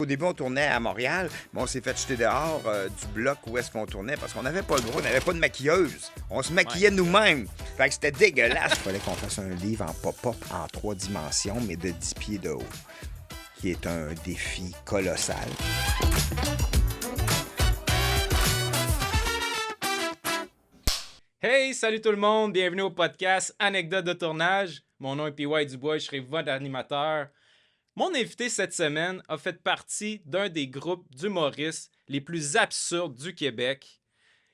Au début, on tournait à Montréal, mais on s'est fait jeter dehors du bloc où est-ce qu'on tournait parce qu'on n'avait pas le droit, on n'avait pas de maquilleuse. On se maquillait nous-mêmes. Fait que c'était dégueulasse. Il fallait qu'on fasse un livre en pop-up en 3 dimensions, mais de 10 pieds de haut, qui est un défi colossal. Hey, salut tout le monde, bienvenue au podcast Anecdotes de tournage. Mon nom est PY Dubois, je serai votre animateur. Mon invité cette semaine a fait partie d'un des groupes d'humoristes les plus absurdes du Québec.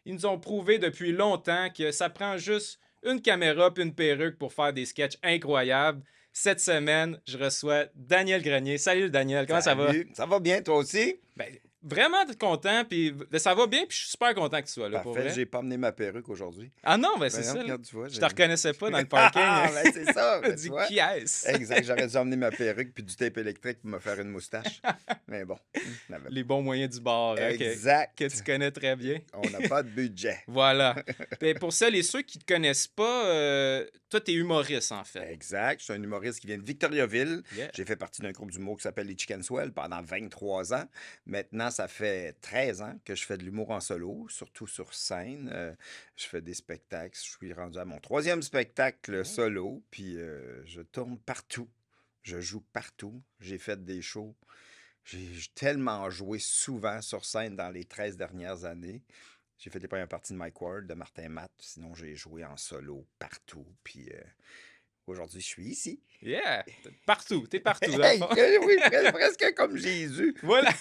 Ils nous ont prouvé depuis longtemps que ça prend juste une caméra et une perruque pour faire des sketchs incroyables. Cette semaine, je reçois Daniel Grenier. Salut Daniel, comment ça va? Ça va bien, toi aussi? Ben, vraiment content, puis ça va bien, puis je suis super content que tu sois là, pour Parfait, vrai. j'ai pas amené ma perruque aujourd'hui. Ah non, ben c'est Ben non, ça. regarde, tu vois, Je te reconnaissais pas dans le parking. Ah, ben c'est ça, Je ben, me tu dis, vois. qui est-ce? Exact, j'aurais dû emmener ma perruque puis du tape électrique pour me faire une moustache. Mais bon, on avait- Les bons moyens du bord, hein, Exact. que tu connais très bien. On n'a pas de budget. Voilà. Ben, pour celles et ceux qui ne te connaissent pas, toi, tu es humoriste, en fait. Exact. Je suis un humoriste qui vient de Victoriaville. Yeah. J'ai fait partie d'un groupe d'humour qui s'appelle les Chicken Swell pendant 23 ans. Maintenant, ça fait 13 ans que je fais de l'humour en solo, surtout sur scène. Je fais des spectacles. Je suis rendu à mon 3e spectacle solo, puis je tourne partout. Je joue partout. J'ai fait des shows. J'ai tellement joué souvent sur scène dans les 13 dernières années. J'ai fait les premières parties de Mike Ward, de Martin Matt. Sinon, j'ai joué en solo partout. Puis aujourd'hui, je suis ici. Yeah! Partout, t'es partout. Dans le Hey, fond. oui, presque comme Jésus. Voilà.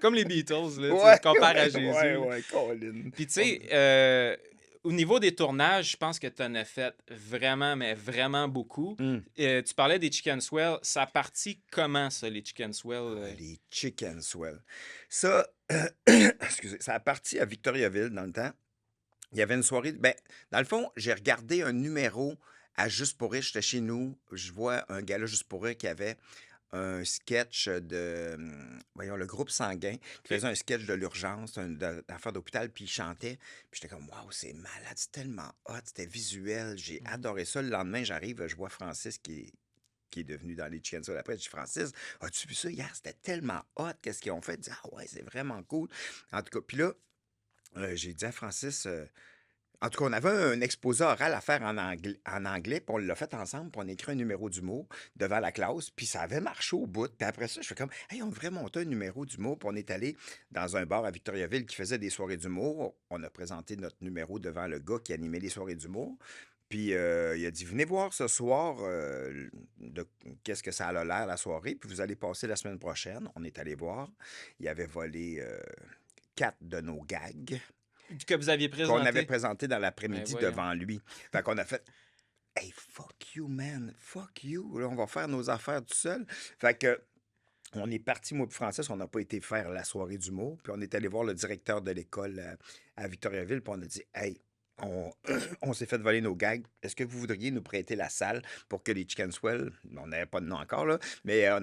Comme les Beatles, là, Ouais, tu compares à ouais, Jésus. ouais, Colin. Puis tu sais, au niveau des tournages, je pense que tu en as fait vraiment, mais vraiment beaucoup. Tu parlais des Chicken Swell. Ça a parti comment, ça, les Chicken Swell? Les Chicken Swell. Ça, excusez, ça a parti à Victoriaville dans le temps. Il y avait une soirée. Ben, dans le fond, j'ai regardé un numéro à Juste pour rire. J'étais chez nous. Je vois un gars là, Juste pour rire, qui avait un sketch de, voyons, le groupe Sanguin, qui faisait un sketch de l'urgence, d'affaires d'hôpital, puis il chantait. Puis j'étais comme, waouh, c'est malade, c'est tellement hot, c'était visuel. J'ai adoré ça. Le lendemain, j'arrive, je vois Francis qui est devenu dans les Chicken Swell après. Je dis, Francis, as-tu vu ça hier? C'était tellement hot, qu'est-ce qu'ils ont fait? Il dit, ah ouais, c'est vraiment cool. En tout cas, puis là, j'ai dit à Francis, en tout cas, on avait un exposé oral à faire en anglais, puis on l'a fait ensemble, puis on a écrit un numéro d'humour devant la classe, puis ça avait marché au bout. Puis après ça, je fais comme, hey, on devrait monter un numéro d'humour, puis on est allé dans un bar à Victoriaville qui faisait des soirées d'humour. On a présenté notre numéro devant le gars qui animait les soirées d'humour. Puis il a dit, venez voir ce soir de qu'est-ce que ça a l'air la soirée, puis vous allez passer la semaine prochaine. On est allé voir. Il avait volé 4 de nos gags Que vous aviez qu'on avait présenté. présenté dans l'après-midi Ben voyons. devant lui. Fait qu'on a fait hey, fuck you, man, fuck you. Là, on va faire nos affaires tout seul. Fait que on est parti, moi et Francis, on n'a pas été faire la soirée d'humour, puis on est allé voir le directeur de l'école à Victoriaville, puis on a dit hey, on s'est fait voler nos gags. Est-ce que vous voudriez nous prêter la salle pour que les Chicken Swell, on n'avait pas de nom encore, là, mais on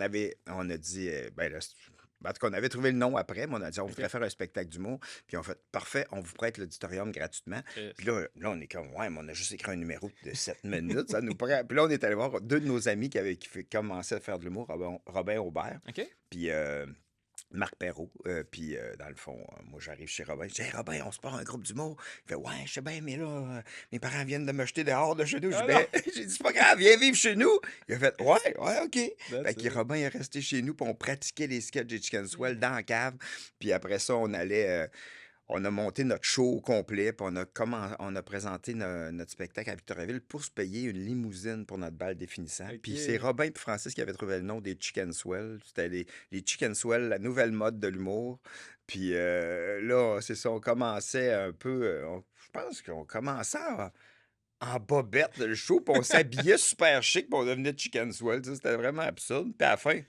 a dit, ben là, en tout cas, on avait trouvé le nom après, mais on a dit, on voudrait faire un spectacle d'humour. Puis on fait, parfait, on vous prête l'auditorium gratuitement. Yes. Puis là, on est comme, ouais, mais on a juste écrit un numéro de 7 minutes. Ça nous prend. Puis là, on est allé voir 2 de nos amis qui commençaient à faire de l'humour, Robin Aubert, OK? puis Marc Perrault. Puis dans le fond, moi, j'arrive chez Robin. Je dis, hey, Robin, on se part un groupe d'humour. Il fait, ouais, je sais bien, mais là, mes parents viennent de me jeter dehors de chez nous. Ah J'ai dit, c'est pas grave, viens vivre chez nous. Il a fait, ouais, OK. That's Fait que it. Robin est resté chez nous, puis on pratiquait les sketchs des Chicken Swell dans la cave. Puis après ça, on allait. On a monté notre show au complet, puis on a présenté notre spectacle à Victoriaville pour se payer une limousine pour notre bal définissant. OK. Puis c'est Robin et Francis qui avaient trouvé le nom des Chicken Swell. C'était les Chicken Swell, la nouvelle mode de l'humour. Puis là, c'est ça, on commençait un peu... je pense qu'on commençait en bobette le show, puis on s'habillait super chic, puis on devenait Chicken Swell. Tu sais, c'était vraiment absurde. Puis à la fin...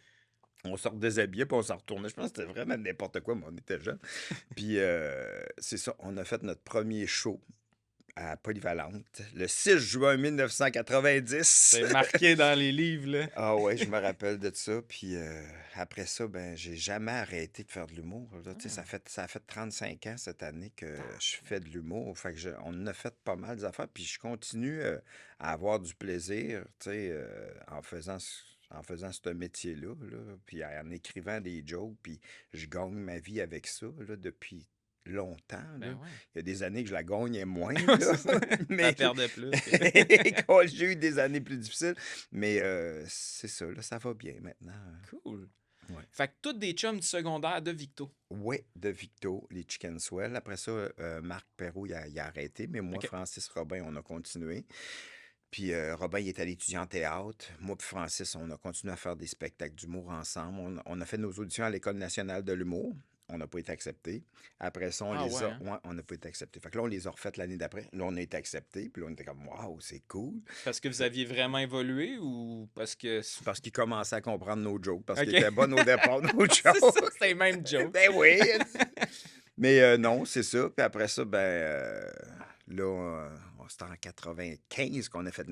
on se redéshabillait, puis on s'en retournait. Je pense que c'était vraiment n'importe quoi, mais on était jeunes. Puis c'est ça, on a fait notre premier show à Polyvalente le 6 juin 1990. C'est marqué dans les livres, là. Ah ouais, je me rappelle de ça. Puis après ça, ben j'ai jamais arrêté de faire de l'humour. Là, tu sais, ça a fait 35 ans cette année que je fais de l'humour. Fait que on en a fait pas mal d'affaires. Puis je continue à avoir du plaisir, tu sais, en faisant en faisant ce métier-là, là, puis en écrivant des jokes, puis je gagne ma vie avec ça là, depuis longtemps. Là. Ben ouais. Il y a des années que je la gagnais moins, C'est là, ça. Ça mais perdait plus. quand j'ai eu des années plus difficiles. Mais c'est ça, là, ça va bien maintenant. Cool. Ouais. Fait que toutes des chums du secondaire de Victo. Oui, de Victo, les Chicken Swell. Après ça, Marc Perrault, il a arrêté, mais moi, OK. Francis Robin, on a continué. Puis Robin, il est allé étudier en théâtre. Moi puis Francis, on a continué à faire des spectacles d'humour ensemble. On a fait nos auditions à l'École nationale de l'humour. On n'a pas été acceptés. Après ça, on Ah les ouais, a... hein? Ouais, on n'a pas été acceptés. Fait que là, on les a refaites l'année d'après. Là, on a été acceptés. Puis là, on était comme, waouh, c'est cool. Parce que vous aviez vraiment évolué ou parce que... Parce qu'ils commençaient à comprendre nos jokes. Parce qu'ils OK. étaient bons au départ, nos C'est jokes. ça, c'est les mêmes jokes. Ben oui. Mais non, c'est ça. Puis après ça, là, c'était en 95 qu'on a fait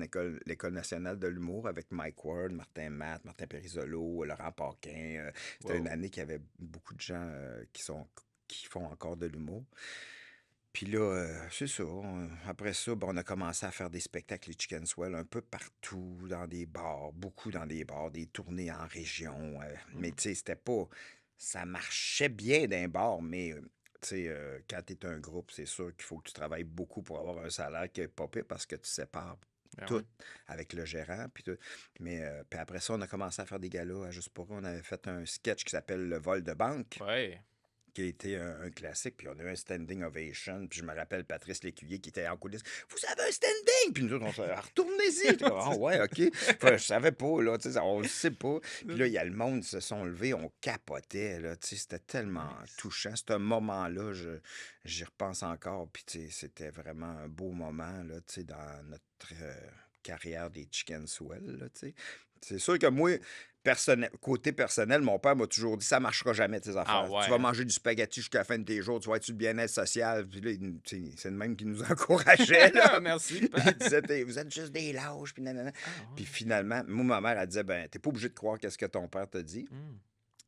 l'École nationale de l'humour avec Mike Ward, Martin Matt, Martin Périsolo, Laurent Paquin. C'était une Wow. année qu'il y avait beaucoup de gens qui font encore de l'humour. Puis là, c'est ça. Après ça, on a commencé à faire des spectacles, les Chicken Swell, un peu partout, dans des bars, beaucoup dans des bars, des tournées en région. Mais tu sais, c'était pas... Ça marchait bien d'un bar, mais tu sais, quand tu es un groupe, c'est sûr qu'il faut que tu travailles beaucoup pour avoir un salaire qui est pas pire parce que tu sépares Ben tout ouais. avec le gérant. Puis tout. Mais puis après ça, on a commencé à faire des galas à Juste pour rire. On avait fait un sketch qui s'appelle Le vol de banque, Ouais. qui a été un classique, puis on a eu un standing ovation, puis je me rappelle Patrice Lécuyer qui était en coulisses. « Vous avez un standing! » Puis nous autres, on s'est dit « Retournez-y! » J'étais comme, ah ouais, OK. Enfin, je savais pas, là, tu sais, on le sait pas. Puis là, il y a le monde qui se sont levés, on capotait, là, tu sais, c'était tellement Nice. touchant. Ce moment-là, j'y repense encore, puis tu sais, c'était vraiment un beau moment, là, tu sais, dans notre carrière des Chicken Swell, là, tu sais. C'est sûr que moi, côté personnel, mon père m'a toujours dit ça marchera jamais tes Ah affaires. ouais, Tu vas hein? manger du spaghetti jusqu'à la fin de tes jours, tu vas être sur le bien-être social. Puis là, c'est le même qui nous encourageait. Là. Merci. Il disait vous êtes juste des lâches. Puis, nanana. Ah Puis ouais. finalement, moi, ma mère, elle disait t'es pas obligé de croire qu'est-ce que ton père t'a dit, Hmm.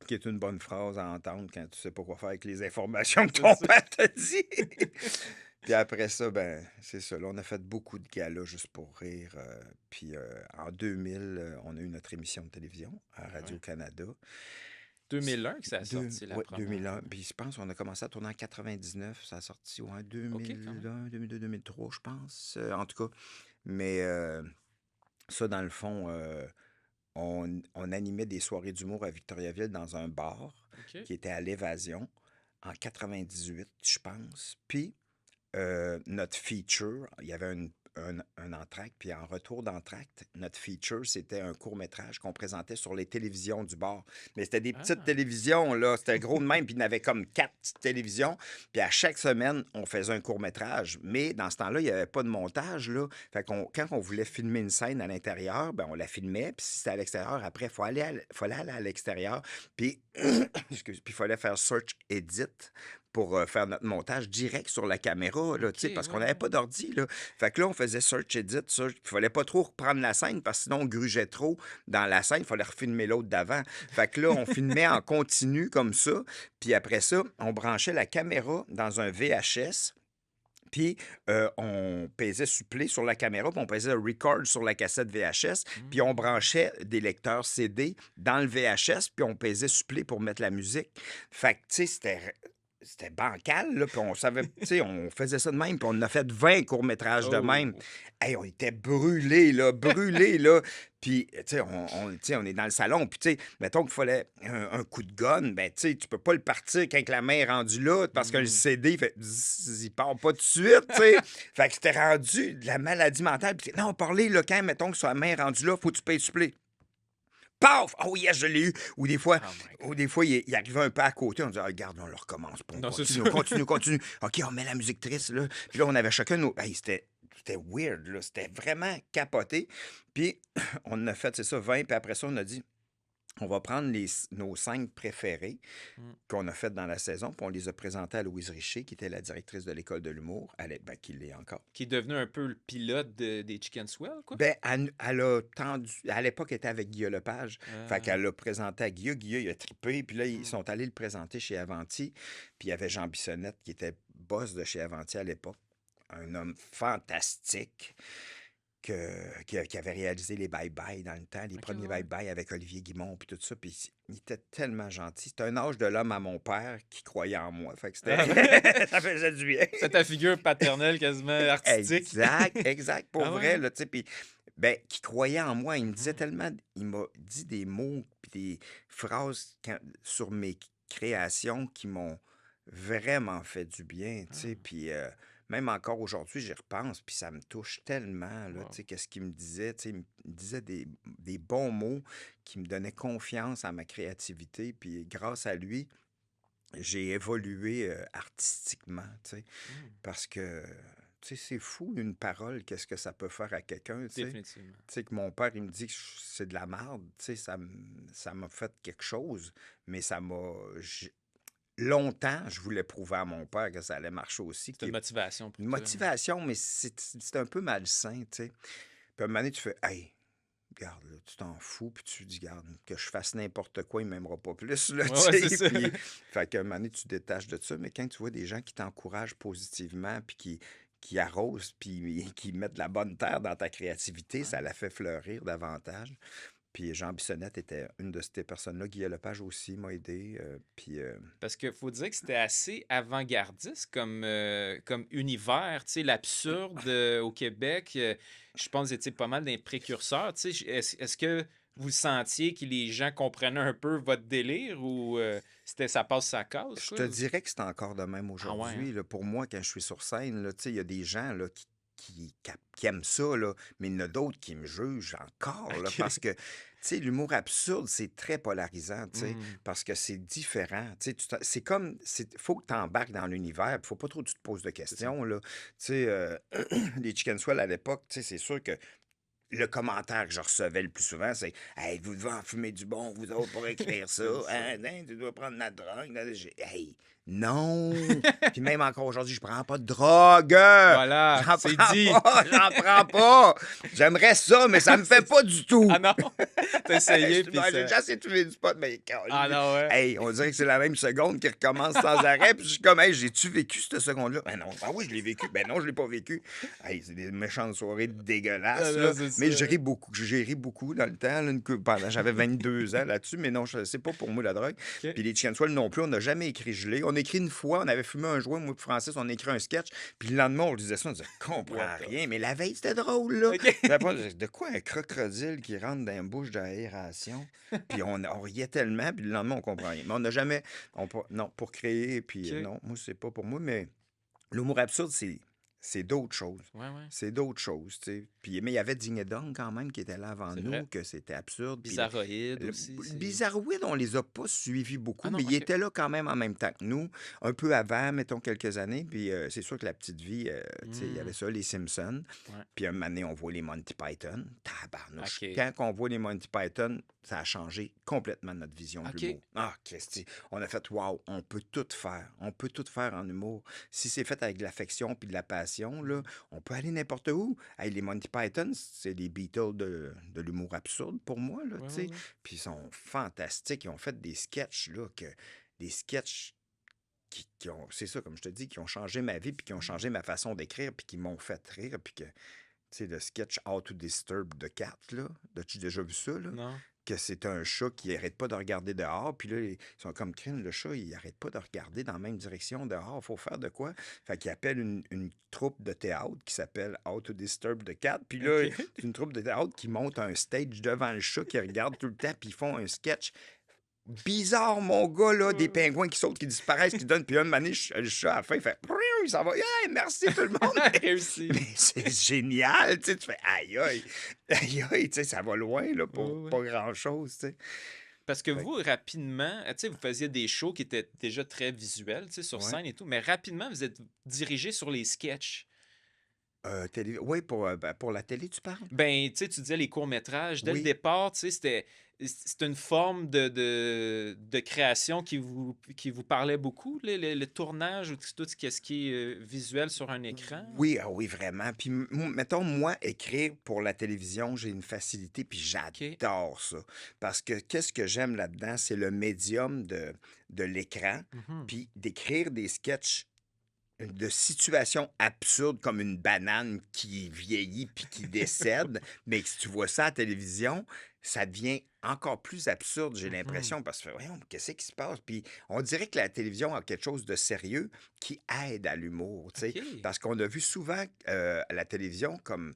qui est une bonne phrase à entendre quand tu sais pas quoi faire avec les informations que C'est ton ça. père t'a dit. Puis après ça, c'est ça. Là, on a fait beaucoup de galas juste pour rire. Puis en 2000, on a eu notre émission de télévision à Ouais. Radio-Canada. 2001 que ça a sorti la Ouais, première. 2001. Puis je pense qu'on a commencé à tourner en 99. Ça a sorti en OK, quand 2001, 2002, 2003, je pense. En tout cas. Mais ça, dans le fond, on animait des soirées d'humour à Victoriaville dans un bar OK. qui était à l'Évasion en 98, je pense. Puis notre feature, il y avait un entracte, puis en retour d'entracte, notre feature, c'était un court-métrage qu'on présentait sur les télévisions du bar. Mais c'était des petites Ah. télévisions, là, c'était gros de même, puis il y en avait comme 4 petites télévisions. Puis à chaque semaine, on faisait un court-métrage. Mais dans ce temps-là, il n'y avait pas de montage, là. Fait qu'on, quand on voulait filmer une scène à l'intérieur, on la filmait, puis si c'était à l'extérieur, après, fallait aller à l'extérieur, puis excuse, puis il fallait faire search edit pour faire notre montage direct sur la caméra, là, tu sais, OK, parce qu'on ouais, n'avait ouais. pas d'ordi, là. Fait que là, on faisait search edit, il fallait pas trop reprendre la scène, parce que sinon, on grugeait trop dans la scène, il fallait refilmer l'autre d'avant. Fait que là, on filmait en continu comme ça, puis après ça, on branchait la caméra dans un VHS, puis on pesait supplé sur la caméra, puis on pesait record sur la cassette VHS, puis on Hmm. branchait des lecteurs CD dans le VHS, puis on pesait supplé pour mettre la musique. Fait que, tu sais, c'était bancal, là, puis on savait, tu sais, on faisait ça de même, puis on en a fait 20 courts-métrages de même. Oh. Hey, on était brûlés, là. Puis, tu sais, tu sais, on est dans le salon, puis, tu sais, mettons qu'il fallait un coup de gun, tu sais, tu peux pas le partir quand la main est rendue là, parce que le Hmm. CD, il part pas tout de suite, tu sais. Fait que c'était rendu de la maladie mentale. Puis, non, parler, là, quand, mettons que sur la main est rendue là, faut que tu payes supplé. Paf! Oh yes, je l'ai eu. Ou des fois, Oh my God. il arrivait un peu à côté. On disait, ah, regarde, on le recommence. Puis on Non, c'est continue, ça. continue. OK, on met la musique triste, là. Puis là, on avait chacun nos. Hey, c'était weird, là. C'était vraiment capoté. Puis on en a fait, c'est ça, 20. Puis après ça, on a dit, on va prendre nos 5 préférés Hmm. qu'on a fait dans la saison. Puis on les a présentés à Louise Richer, qui était la directrice de l'école de l'humour. Qui l'est encore. Qui est devenu un peu le pilote des Chicken Swell, quoi. Elle a tendu. À l'époque, elle était avec Guillaume Lepage. Fait Euh, qu'elle l'a présenté à Guillaume. Guillaume, il a trippé. Puis là, ils hmm. sont allés le présenter chez Avanti. Puis il y avait Jean Bissonnette, qui était boss de chez Avanti à l'époque. Un homme fantastique. qui avait réalisé les Bye-Bye dans le temps, les OK, premiers ouais. Bye-Bye avec Olivier Guimond puis tout ça, puis il était tellement gentil. C'était un âge de l'homme à mon père qui croyait en moi, fait que c'était Ah ouais? ça faisait du bien. C'est ta figure paternelle quasiment artistique. Exact, exact, pour Ah ouais, vrai, hein? là, tu sais, puis ben, qui croyait en moi. Il me disait Mhm. tellement il m'a dit des mots puis des phrases sur mes créations qui m'ont vraiment fait du bien, tu sais, Ah, puis même encore aujourd'hui, j'y repense, puis ça me touche tellement, là, tu wow. sais, qu'est-ce qu'il me disait, tu sais, il me disait des bons mots qui me donnaient confiance en ma créativité, puis grâce à lui, j'ai évolué artistiquement, tu sais. Hmm, Parce que, tu sais, c'est fou une parole, qu'est-ce que ça peut faire à quelqu'un, tu sais. définitivement. Tu sais, que mon père, il me dit que c'est de la merde, tu sais, ça m'a fait quelque chose, mais ça m'a... Longtemps, je voulais prouver à mon père que ça allait marcher aussi, C'est une motivation pour une toi, hein. motivation, mais c'est un peu malsain, tu sais. Puis à un moment donné, tu fais, hey, regarde, là, tu t'en fous, puis tu dis, garde, que je fasse n'importe quoi, il m'aimera pas plus, là, Ouais, tu ouais, c'est sais. ça. Puis, fait qu'à un moment donné, tu te détaches de ça, mais quand tu vois des gens qui t'encouragent positivement, puis qui arrosent, puis qui mettent de la bonne terre dans ta créativité, Ouais. ça la fait fleurir davantage. Puis Jean Bissonnette était une de ces personnes-là. Guy Lepage aussi m'a aidé. Puis, Parce qu'il faut dire que c'était assez avant-gardiste comme univers, tu sais, l'absurde au Québec. Je pense que vous étiez pas mal des précurseurs, tu sais. Est-ce que vous sentiez que les gens comprenaient un peu votre délire ou ça passe sa cause, je quoi? te dirais que c'est encore de même Ah ouais, hein? aujourd'hui, là. Pour moi, quand je suis sur scène, là, tu sais, il y a des gens là, qui aiment ça, là, mais il y en a d'autres qui me jugent encore, là, OK. parce que, tu sais, l'humour absurde, c'est très polarisant, tu sais, Hmm. parce que c'est différent. Tu sais, c'est comme, faut que tu embarques dans l'univers, il faut pas trop que tu te poses de C'est ça. questions, là. Tu sais, les Chicken Swell à l'époque, tu sais, c'est sûr que le commentaire que je recevais le plus souvent, c'est Hey, vous devez en fumer du bon, vous autres, pour écrire ça. C'est ça. Hein, hein, tu dois prendre de la drogue. Hey, non! Puis même encore aujourd'hui, je prends pas de drogue! Voilà, J'en c'est prends dit. pas! J'en prends pas! J'aimerais ça, mais ça me fait pas du tout! Ah non, t'as essayé, puis J'ai ça... déjà essayé de fumer du pot, mais Ah non, ouais. hey, on dirait que c'est la même seconde qui recommence sans arrêt. Puis je suis comme, hey, j'ai-tu vécu cette seconde-là? Ben non, ah oui, je l'ai vécu. Ben non, je l'ai pas vécu. Hey, c'est des méchantes soirées Ah dégueulasses, non, là. c'est ça. Mais j'ai ri beaucoup dans le temps, là, j'avais 22 ans là-dessus, mais non, c'est pas pour moi la drogue. OK. Puis les Chicken Swell non plus, on n'a jamais écrit gelé. On a écrit une fois, on avait fumé un joint, moi et Francis, on a écrit un sketch. Puis le lendemain, on disait ça, on disait, comprends What the... rien. Mais la veille, c'était drôle, là. OK. Puis après, de quoi un crocodile qui rentre dans une bouche d'aération? Puis on riait tellement, puis le lendemain, on comprend rien. Mais on n'a jamais. Non, pour créer, puis OK. non, moi, c'est pas pour moi, mais l'humour absurde, c'est d'autres choses. Ouais, ouais. C'est d'autres choses, tu sais. Puis, mais il y avait Ding et Dong quand même qui était là avant C'est vrai. nous, que c'était absurde. Puis Bizarroïde le aussi, c'est... Bizarroïd, on les a pas suivis Ah beaucoup, non, mais ils OK. étaient là quand même en même temps que nous, un peu avant, mettons quelques années. Puis c'est sûr que la petite vie, tu sais, il y avait Hmm, ça, les Simpsons. ouais. Puis un moment donné, on voit les Monty Python. Tabarnouche. OK. Quand on voit les Monty Python, ça a changé complètement notre vision de OK. l'humour. Ah, Christy, on a fait wow, on peut tout faire. On peut tout faire en humour. Si c'est fait avec de l'affection puis de la passion, là, Mhm. on peut aller n'importe où. Hey, les Monty Python, c'est les Beatles de l'humour absurde pour moi, là, Ouais, tu ouais, sais. ouais. Puis ils sont fantastiques. Ils ont fait des sketchs, là, des sketchs qui ont, c'est ça, comme je te dis, qui ont changé ma vie, puis qui ont Hmm. changé ma façon d'écrire, puis qui m'ont fait rire, puis que, tu sais, le sketch How to Disturb the Cat, là, as-tu déjà vu ça, là? Non. Que c'est un chat qui arrête pas de regarder dehors, puis là, ils sont comme crime, le chat, il arrête pas de regarder dans la même direction dehors, faut faire de quoi? Fait qu'il appelle une troupe de théâtre qui s'appelle How to Disturb the Cat, puis là, OK. c'est une troupe de théâtre qui monte un stage devant le chat qui regarde tout le temps, puis ils font un sketch bizarre, mon gars, là, des Ouais. pingouins qui sautent, qui disparaissent, qui donnent, puis un moment donné, le chat, à la fin, il fait « Priou il s'en va. Hey, merci tout le monde! Réussi. Mais c'est génial, tu sais, tu fais aïe aïe, aïe aïe, tu sais, ça va loin, là, Ouais, pour ouais. pas grand-chose, tu sais. Parce que Fait vous, rapidement, tu sais, vous faisiez des shows qui étaient déjà très visuels, tu sais, sur ouais. scène et tout, mais rapidement, vous êtes dirigé sur les sketchs. Oui, pour la télé, tu parles? Ben, tu sais, tu disais les courts-métrages. Dès le Oui. départ, tu sais, c'était une forme de création qui vous parlait beaucoup, le tournage ou tout ce qui est visuel sur un écran. Oui, ah oui, vraiment. Puis, mettons, moi, écrire pour la télévision, j'ai une facilité, puis OK. j'adore ça. Parce que qu'est-ce que j'aime là-dedans, c'est le médium de l'écran, Mhm. puis d'écrire des sketchs de situations absurdes comme une banane qui vieillit puis qui décède, mais si tu vois ça à la télévision, ça devient encore plus absurde, j'ai Mhm. l'impression, parce que voyons, qu'est-ce qui se passe? Puis on dirait que la télévision a quelque chose de sérieux qui aide à l'humour, tu sais, OK. parce qu'on a vu souvent la télévision comme,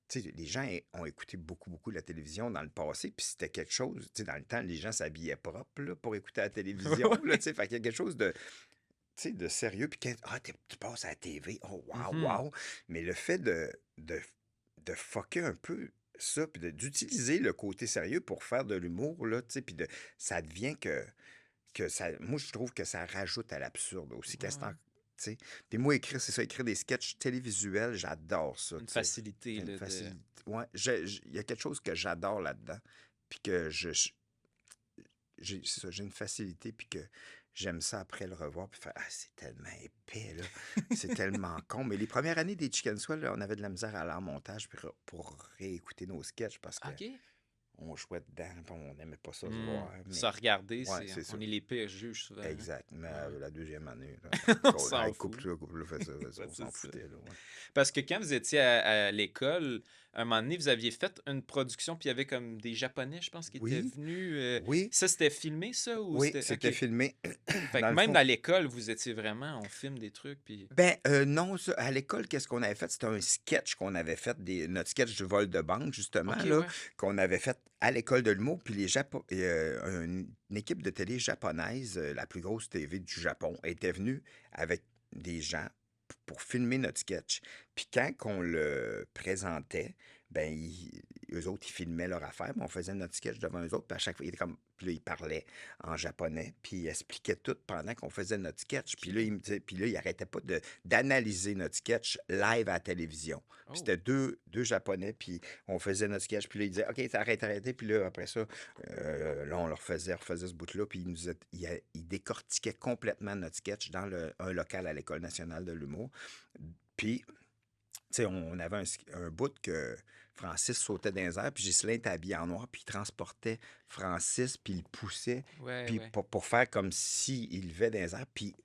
tu sais, les gens ont écouté beaucoup, beaucoup la télévision dans le passé, puis c'était quelque chose, tu sais, dans le temps, les gens s'habillaient propre là, pour écouter la télévision, là, Ouais. tu sais, fait qu'il y a quelque chose de, tu sais, de sérieux, puis quand tu passes à la TV, oh wow, Mhm. wow! Mais le fait de fucker un peu ça, puis d'utiliser le côté sérieux pour faire de l'humour, là, tu sais, puis ça devient que ça, moi, je trouve que ça rajoute à l'absurde aussi. Ouais, Qu'est-ce que ouais. tu sais? Puis moi, écrire, c'est ça, écrire des sketchs télévisuels, j'adore ça, Une tu sais. facilité Une là, de. facilité. Ouais, il y a quelque chose que j'adore là-dedans, puis que c'est ça, j'ai une facilité, puis que j'aime ça après le revoir, puis faire, ah, c'est tellement épais, là. C'est tellement con. Mais les premières années des Chicken Swell, là, on avait de la misère à aller en montage pour réécouter nos sketchs parce que OK. on jouait dedans, puis on n'aimait pas ça se Hmm. voir. Mais Ça, regarder, ouais, c'est ça. on est les pires juges souvent. Hein. Exact. Mais Ouais. la deuxième année, là, On s'en hey, fout. coupe là, fais ça, Ouais, on c'est s'en ça. foutait, là, ouais. Parce que quand vous étiez à l'école, un moment donné, vous aviez fait une production, puis il y avait comme des Japonais, je pense, qui étaient Oui, venus. oui, Ça, c'était filmé, ça, ou oui, c'était. c'était OK. filmé. Fait Dans que le même fond, à l'école, vous étiez vraiment, on filme des trucs, puis. ben, non, ça à l'école, qu'est-ce qu'on avait fait? C'était un sketch qu'on avait fait, notre sketch du vol de banque, justement, OK, là, ouais. qu'on avait fait à l'école de l'humour. Puis une équipe de télé japonaise, la plus grosse TV du Japon, était venue avec des gens pour filmer notre sketch. Puis quand on le présentait, ben, eux autres, ils filmaient leur affaire, mais on faisait notre sketch devant eux autres. Puis à chaque fois, puis là, ils parlaient en japonais, puis il expliquait tout pendant qu'on faisait notre sketch. Puis là, OK. il me disait, puis là, il arrêtait pas d'analyser notre sketch live à la télévision. Puis Oh. c'était deux Japonais, puis on faisait notre sketch, puis là, il disait, OK, arrête. Puis là, après ça, là, on leur refaisait ce bout-là, puis il décortiquait complètement notre sketch dans un local à l'École nationale de l'humour. Puis, tu sais, on avait un bout que Francis sautait dans les airs, puis Ghislain était habillé en noir, puis il transportait Francis, puis il le poussait, Ouais, puis ouais. pour faire comme s'il levait dans les airs. Puis,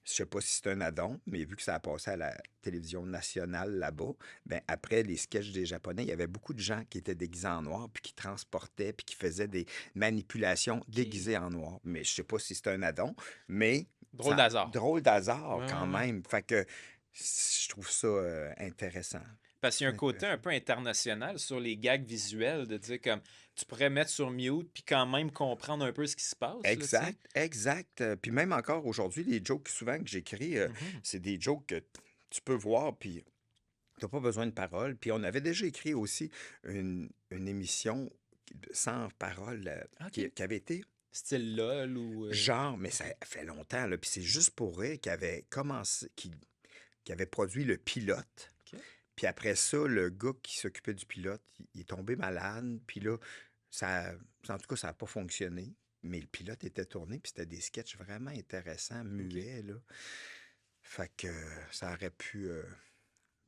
je sais pas si c'est un addon, mais vu que ça a passé à la télévision nationale là-bas, ben après les sketchs des Japonais, il y avait beaucoup de gens qui étaient déguisés en noir, puis qui transportaient, puis qui faisaient des manipulations OK. déguisées en noir. Mais je sais pas si c'est un addon, mais Drôle ça, d'hasard. drôle d'hasard Ouais, quand ouais, ouais. même. Fait que je trouve ça intéressant. Parce qu'il y a un côté un Intéressant. peu international sur les gags visuels, de dire comme tu pourrais mettre sur mute puis quand même comprendre un peu ce qui se passe, là, tu sais. Exact, exact. Puis même encore aujourd'hui, les jokes souvent que j'écris, Mhm. c'est des jokes que tu peux voir, puis t'as pas besoin de paroles. Puis on avait déjà écrit aussi une émission sans paroles OK. qui avait été Style LOL ou. genre, mais ça OK. fait longtemps, là. Puis c'est juste pour rire qui avait commencé, qui avait produit le pilote. OK. Puis après ça, le gars qui s'occupait du pilote, il est tombé malade. Puis là, ça, en tout cas, ça n'a pas fonctionné. Mais le pilote était tourné, puis c'était des sketchs vraiment intéressants, OK. muets, là. Fait que ça aurait pu.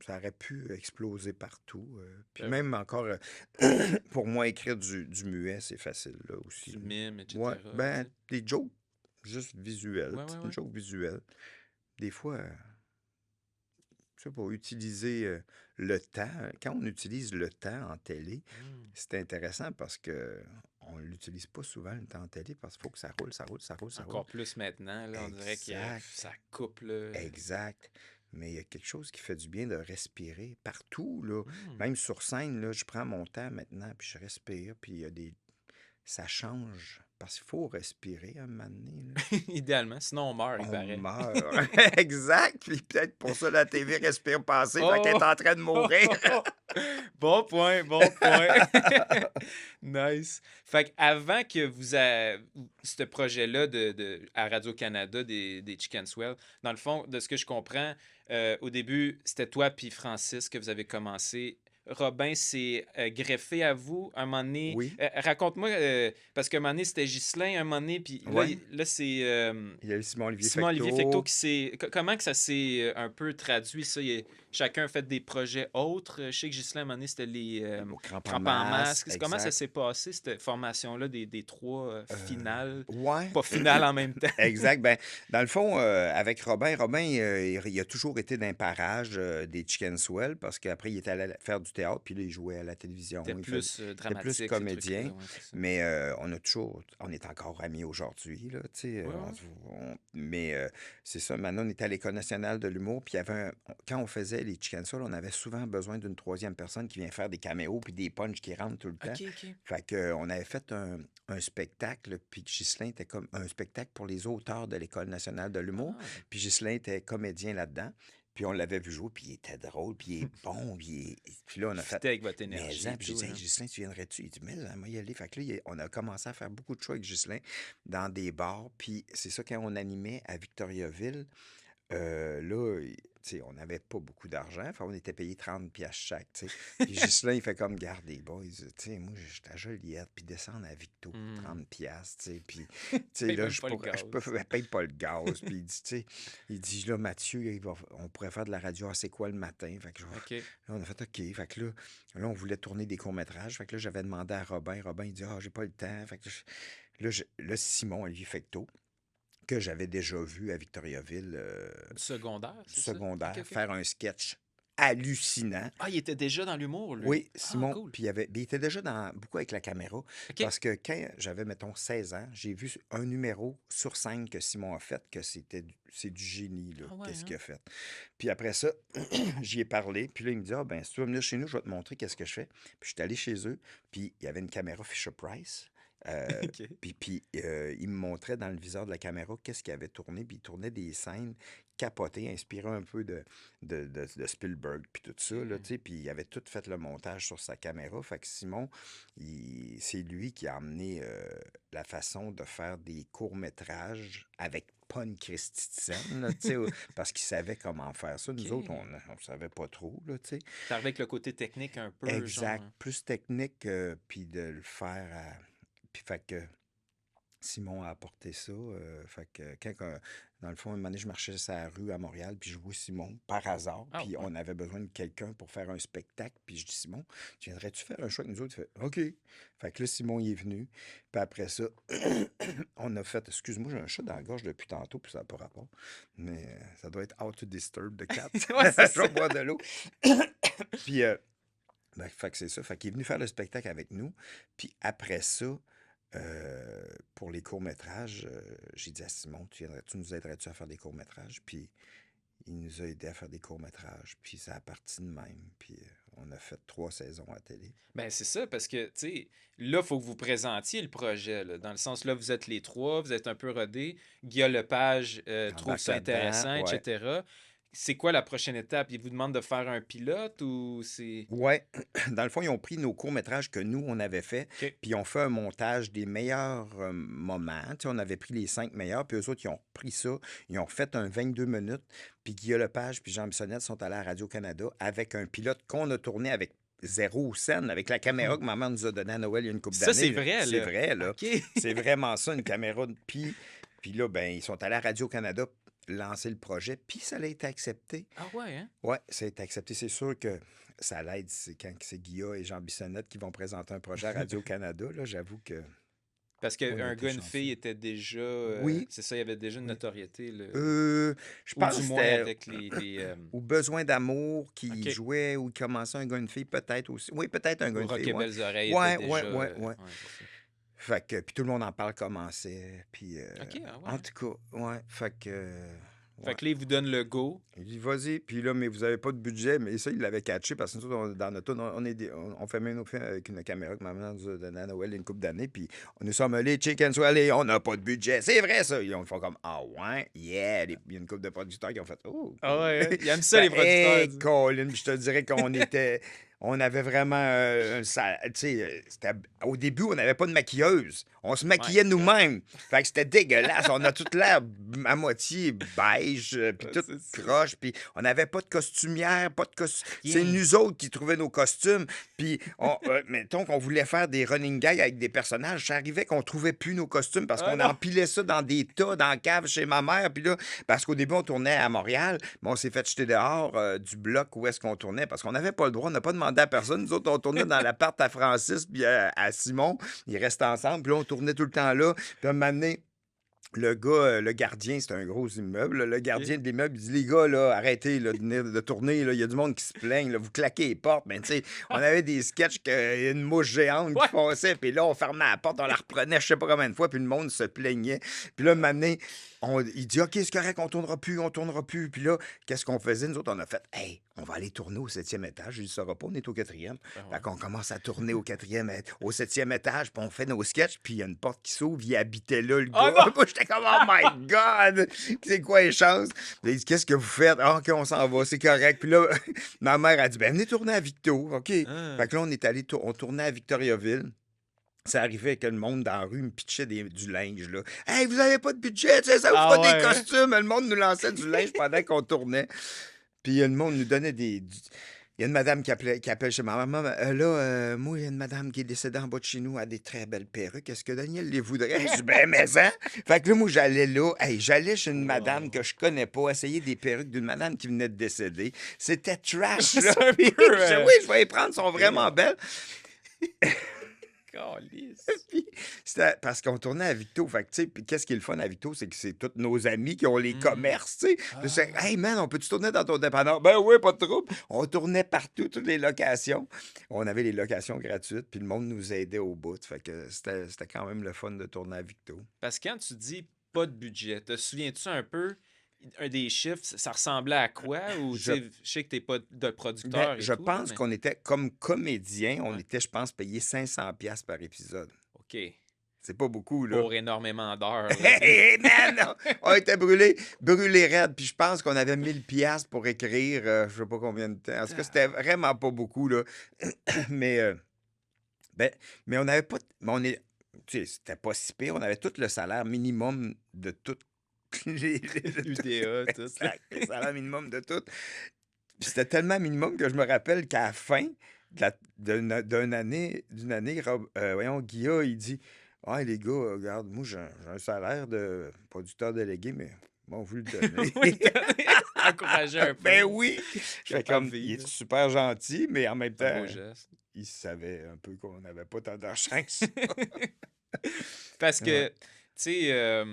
Ça aurait pu exploser partout. Puis Ben oui. même encore, pour moi, écrire du muet, c'est facile, là, aussi. Du Là. mime, Ouais, etc. Tu ben, sais. des jokes juste visuels, Ouais, ouais, petites ouais. jokes visuelles. Des fois, je sais pas, utiliser le temps. Quand on utilise le temps en télé, Hmm. c'est intéressant parce que on l'utilise pas souvent, le temps en télé, parce qu'il faut que ça roule, ça roule, ça roule, ça roule. Encore plus maintenant, là, on dirait que Exact. ça coupe, là. Exact. Mais il y a quelque chose qui fait du bien de respirer partout, là. Hmm. Même sur scène, là, je prends mon temps maintenant, puis je respire, puis il y a des... Ça change. Parce qu'il faut respirer un moment donné, là. Idéalement, sinon on meurt, il On paraît. meurt. Exact. Puis peut-être pour ça, la TV respire pas assez, fait qu'elle Oh! est en train de mourir. Bon point, bon point. Nice. Fait qu'avant que ce projet-là à Radio-Canada des Chicken Swell, dans le fond, de ce que je comprends, au début, c'était toi puis Francis que vous avez commencé Robin s'est greffé à vous un moment donné. Oui, Raconte-moi, parce qu'un moment donné, c'était Ghislain, un moment donné, puis là, ouais. là c'est Il y a eu Simon-Olivier Simon-Olivier Fecteau Fecteau. qui s'est... Comment que ça s'est un peu traduit, ça? Chacun a fait des projets autres. Je sais que Ghislain, à un moment donné, c'était les Au crampon de crampes en masse, masque. Comment ça exact. s'est passé, cette formation-là, des trois finales? Ouais. Pas finales en même temps. Exact. Ben, dans le fond, avec Robin, il a toujours été d'un parage des Chicken Swell parce qu'après, il était allé faire du théâtre, puis là, il jouait à la télévision. C'était plus C'était plus dramatique, ces trucs-là. comédien, Ouais, c'est ça. mais on est encore amis aujourd'hui, là, tu sais. Ouais, ouais. Mais c'est ça, maintenant, on était à l'École nationale de l'humour, puis il y avait quand on faisait les Chicken Swell, on avait souvent besoin d'une troisième personne qui vient faire des caméos puis des punchs qui rentrent tout le temps. OK, OK. Fait que, on avait fait un spectacle, puis Ghislain était comme un spectacle pour les auteurs de l'École nationale de l'humour, Ah, puis Ghislain était comédien là-dedans, puis on l'avait vu jouer, puis il était drôle, puis il est bon, puis là, on il a fait... fitait avec votre Mais énergie hein, et puis j'ai tout, dit, hey, là. Ghislain, tu viendrais-tu? Il dit, mais là, moi, y aller. Fait que là, on a commencé à faire beaucoup de shows avec Ghislain dans des bars, puis c'est ça, quand on animait à Victoriaville, là, tu sais, on n'avait pas beaucoup d'argent. Enfin, on était payé 30 piastres chaque, tu sais. Puis Ghislain, il fait comme, garde les boys, tu sais, moi, j'étais à Joliette, puis descendre à Victo, Hmm. 30 piastres, tu sais. Puis, tu sais, Paye là, même pas le gaz. je paye pas le gaz. Puis il dit, tu sais, il dit, là, Mathieu, on pourrait faire de la radio, ah, c'est quoi le matin? Fait que OK. là, on a fait OK. Fait que là, on voulait tourner des courts-métrages. Fait que là, j'avais demandé à Robin. Robin, il dit, ah, j'ai pas le temps. Fait que là, Simon, Olivier Fecteau, que j'avais déjà vu à Victoriaville, Du secondaire, du c'est ça? secondaire, OK, OK. faire un sketch hallucinant. Ah, il était déjà dans l'humour, lui. Oui, Ah, Simon, cool. puis il était déjà beaucoup avec la caméra, OK. parce que quand j'avais, mettons, 16 ans, j'ai vu un numéro sur scène que Simon a fait, que c'est du génie, là, Ah ouais, qu'est-ce hein? qu'il a fait. Puis après ça, j'y ai parlé, puis là, il me dit, ah ben, si tu veux venir chez nous, je vais te montrer qu'est-ce que je fais. Puis je suis allé chez eux, puis il y avait une caméra Fisher-Price, OK. puis il me montrait dans le viseur de la caméra qu'est-ce qu'il avait tourné, puis il tournait des scènes capotées, inspirées un peu de Spielberg, puis tout ça, là, OK. tu sais, puis il avait tout fait le montage sur sa caméra. Fait que Simon, c'est lui qui a amené la façon de faire des courts-métrages avec pas une Christie de scène, là, tu sais, parce qu'il savait comment faire ça. Nous autres, OK. on savait pas trop, là, tu sais. T'es arrivé avec le côté technique un peu, genre. Exact, plus technique, puis de le faire à... Puis fait que Simon a apporté ça. Fait que dans le fond, un moment donné, je marchais sur la rue à Montréal, puis je vois Simon par hasard, Ah, puis ouais. on avait besoin de quelqu'un pour faire un spectacle, puis je dis, Simon, tu viendrais-tu faire un show avec nous autres? Il fait, OK. Fait que là, Simon, il est venu, puis après ça, on a fait, excuse-moi, j'ai un chat dans la gorge depuis tantôt, puis ça n'a pas rapport, mais ça doit être How to Disturb the Cat. Ouais, c'est Je vais ça. boire de l'eau. Puis, ben, fait que c'est ça. Fait qu'il est venu faire le spectacle avec nous. Puis après ça, pour les courts-métrages, j'ai dit à Simon, tu nous aiderais-tu à faire des courts-métrages? Puis il nous a aidés à faire des courts-métrages. Puis ça a parti de même. Puis on a fait 3 saisons à télé. Ben, c'est ça, parce que, tu sais, là, il faut que vous présentiez le projet, là. Dans le sens, là, vous êtes les trois, vous êtes un peu rodés. Guillaume Lepage trouve Embarque ça là-dedans, intéressant, ouais. etc. C'est quoi la prochaine étape? Il vous demande de faire un pilote ou c'est... Ouais, dans le fond, ils ont pris nos courts-métrages que nous, on avait fait, OK. puis ils ont fait un montage des meilleurs moments. Tu sais, on avait pris les 5 meilleurs, puis eux autres, ils ont pris ça, ils ont fait un 22 minutes, puis Guillaume Lepage puis Jean Bissonnette sont allés à Radio-Canada avec un pilote qu'on a tourné avec zéro scène, avec la caméra que maman nous a donnée à Noël il y a une couple Ça, d'années. c'est là. vrai, C'est là. vrai, là. OK. C'est vraiment ça, une caméra. Puis là, ben, ils sont allés à Radio-Canada lancer le projet, puis ça a été accepté. Ah ouais, hein? Ouais, ça a été accepté. C'est sûr que ça l'aide quand c'est Guilla et Jean Bissonnette qui vont présenter un projet à Radio-Canada. Là, j'avoue que Parce on a qu'un été gars, une chanceux. fille était déjà... Oui, c'est ça, il y avait déjà une oui. notoriété, là. Je Ou pense du que moins c'était avec les au Besoin d'amour qui OK. jouait ou qui commençait un gars, une fille, peut-être aussi. Oui, peut-être un gars, Ou une Rock fille, et ouais. Belles Oreilles Ouais, était ouais, déjà... ouais, ouais. c'est ça. Fait que, puis tout le monde en parle commençait. Puis, OK, ah ouais, en hein? tout cas, ouais. Fait que, Fait ouais. que là, il vous donne le go. Il dit, vas-y. Puis là, mais vous avez pas de budget. Mais ça, il l'avait catché parce que nous autres, dans notre tour, on fait même nos films avec une caméra que maman nous a donnée à Noël il y a une couple d'années. Puis nous sommes allés, Chicken Swell, et on n'a pas de budget. C'est vrai, ça. Ils font comme, ah ouais, yeah. Il y a une couple de producteurs qui ont fait, oh, Ah cool. ouais, hein? Il aime ça, les producteurs. Hey, Colin, je te dirais qu'on était. On avait vraiment tu sais, au début, on n'avait pas de maquilleuse. On se maquillait My God. nous-mêmes. Fait que c'était dégueulasse. On a toute l'air à moitié beige, puis tout C'est ça. croche. Puis on n'avait pas de costumière, pas de costume. C'est Rien. nous autres qui trouvaient nos costumes. Puis, mettons qu'on voulait faire des running gags avec des personnages. Ça arrivait qu'on trouvait plus nos costumes parce Ah qu'on non! empilait ça dans des tas, dans la cave chez ma mère. Puis là, parce qu'au début, on tournait à Montréal, mais on s'est fait jeter dehors du bloc où est-ce qu'on tournait parce qu'on n'avait pas le droit. On n'a pas demandé à personne. Nous autres, on tournait dans l'appart à Francis puis à Simon. Ils restaient ensemble. Puis là, on tournait tout le temps là. Puis à un moment donné, le gars, le gardien, c'est un gros immeuble. Le gardien de l'immeuble, il dit les gars, là, arrêtez là, de tourner. Là. Il y a du monde qui se plaigne. Là. Vous claquez les portes. Mais tu sais, on avait des sketchs qu'il y a une mouche géante qui passait. Puis là, on fermait la porte, on la reprenait, je sais pas combien de fois. Puis le monde se plaignait. Puis là, maintenant, il dit OK, c'est correct, on tournera plus, on tournera plus. Puis là, qu'est-ce qu'on faisait? Nous autres, on a fait hey, on va aller tourner au 7e étage. Je dis ça va pas, on est au 4e. Fait qu'on commence à tourner au 7e étage, puis on fait nos sketchs, puis il y a une porte qui s'ouvre, il habitait là, le Oh gars. non! Moi, j'étais comme oh my God! C'est quoi les chances? Il dit qu'est-ce que vous faites? Ah, OK, on s'en va, c'est correct. Puis là, ma mère a dit ben venez tourner à Victo. OK. Ah. Fait que là, on est allé, on tournait à Victoriaville. Ça arrivait que le monde dans la rue me pitchait du linge, là. Hey, vous avez pas de budget, tu sais, ça vous Ah fera ouais, des hein? costumes. Le monde nous lançait du linge pendant qu'on tournait. Puis le monde nous donnait Il y a une madame qui appelle chez ma maman. Moi, il y a une madame qui est décédée en bas de chez nous, elle a des très belles perruques. Est-ce que Daniel les voudrait? Je dis, ben, mais hein? Fait que là, moi, j'allais là. Hey, j'allais chez une madame que je connais pas, essayer des perruques d'une madame qui venait de décéder. C'était trash, là. C'est un Puis peu, je dis, oui, je vais les prendre, elles sont vraiment belles. Calisse. Puis, c'était parce qu'on tournait à Victo. Fait que, tu sais, puis qu'est-ce qui est le fun à Victo, c'est que c'est tous nos amis qui ont les commerces, tu sais. Puis c'est, hey man, on peut-tu tourner dans ton dépanneur? Ben oui, pas de trouble. On tournait partout, toutes les locations. On avait les locations gratuites, puis le monde nous aidait au bout. Fait que c'était quand même le fun de tourner à Victo. Parce que quand tu dis pas de budget, te souviens-tu un peu un des chiffres, ça ressemblait à quoi? Ou Je- tu sais, je sais que t'es pas de Ben, producteur et je tout, pense mais... qu'on était, comme comédien, on Ouais. était, je pense, payé 500$ par épisode. OK. C'est pas beaucoup, là. Pour énormément d'heures. là. Hey, man! On était brûlés raides. Puis je pense qu'on avait 1000$ pour écrire, je sais pas combien de temps. En tout cas, c'était vraiment pas beaucoup, là. Mais, mais on n'avait pas... Mais on est... Tu sais, c'était pas si pire. On avait tout le salaire minimum de tout. UDA, tout. Exact, le salaire minimum de tout. Puis c'était tellement minimum que je me rappelle qu'à la fin d'une année, Guilla, il dit ah, les gars, regarde, moi, j'ai un salaire de producteur délégué, mais bon, vous le donner. Oui, encourager un peu. Ben oui! Je fais pas comme, vivre. il est super gentil, mais en même C'est un temps, beau geste. il savait un peu qu'on n'avait pas tant d'argent que ça. Parce que, Ouais. tu sais,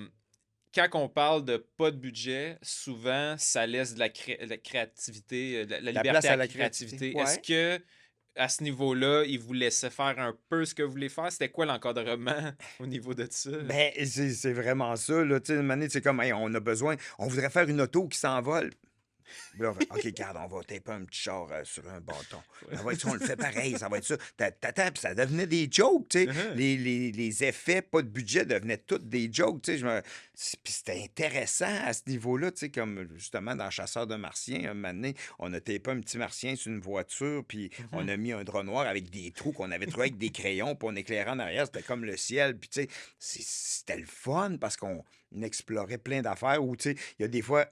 quand on parle de pas de budget, souvent, ça laisse de la créativité, de la La liberté place à à la la créativité. créativité, Est-ce que, à ce niveau-là, ils vous laissaient faire un peu ce que vous voulez faire? C'était quoi l'encadrement au niveau de ça? Ben, c'est vraiment ça, là. Tu sais, une manée, c'est comme, hey, on a besoin, on voudrait faire une auto qui s'envole. Puis là, on fait, OK, regarde, on va taper un petit char sur un bâton. Ça va être ça, on le fait pareil, ça va être ça. Puis ça devenait des jokes, tu sais. Uh-huh. Les effets, pas de budget, devenaient tous des jokes, tu sais. Puis c'était intéressant à ce niveau-là, tu sais, comme justement dans Chasseur de martiens, un moment donné, on a tapé un petit martien sur une voiture, puis on a mis un drap noir avec des trous qu'on avait trouvés avec des crayons, puis on éclairait en arrière, c'était comme le ciel. Puis tu sais, c'était le fun parce qu'on explorait plein d'affaires où, tu sais, il y a des fois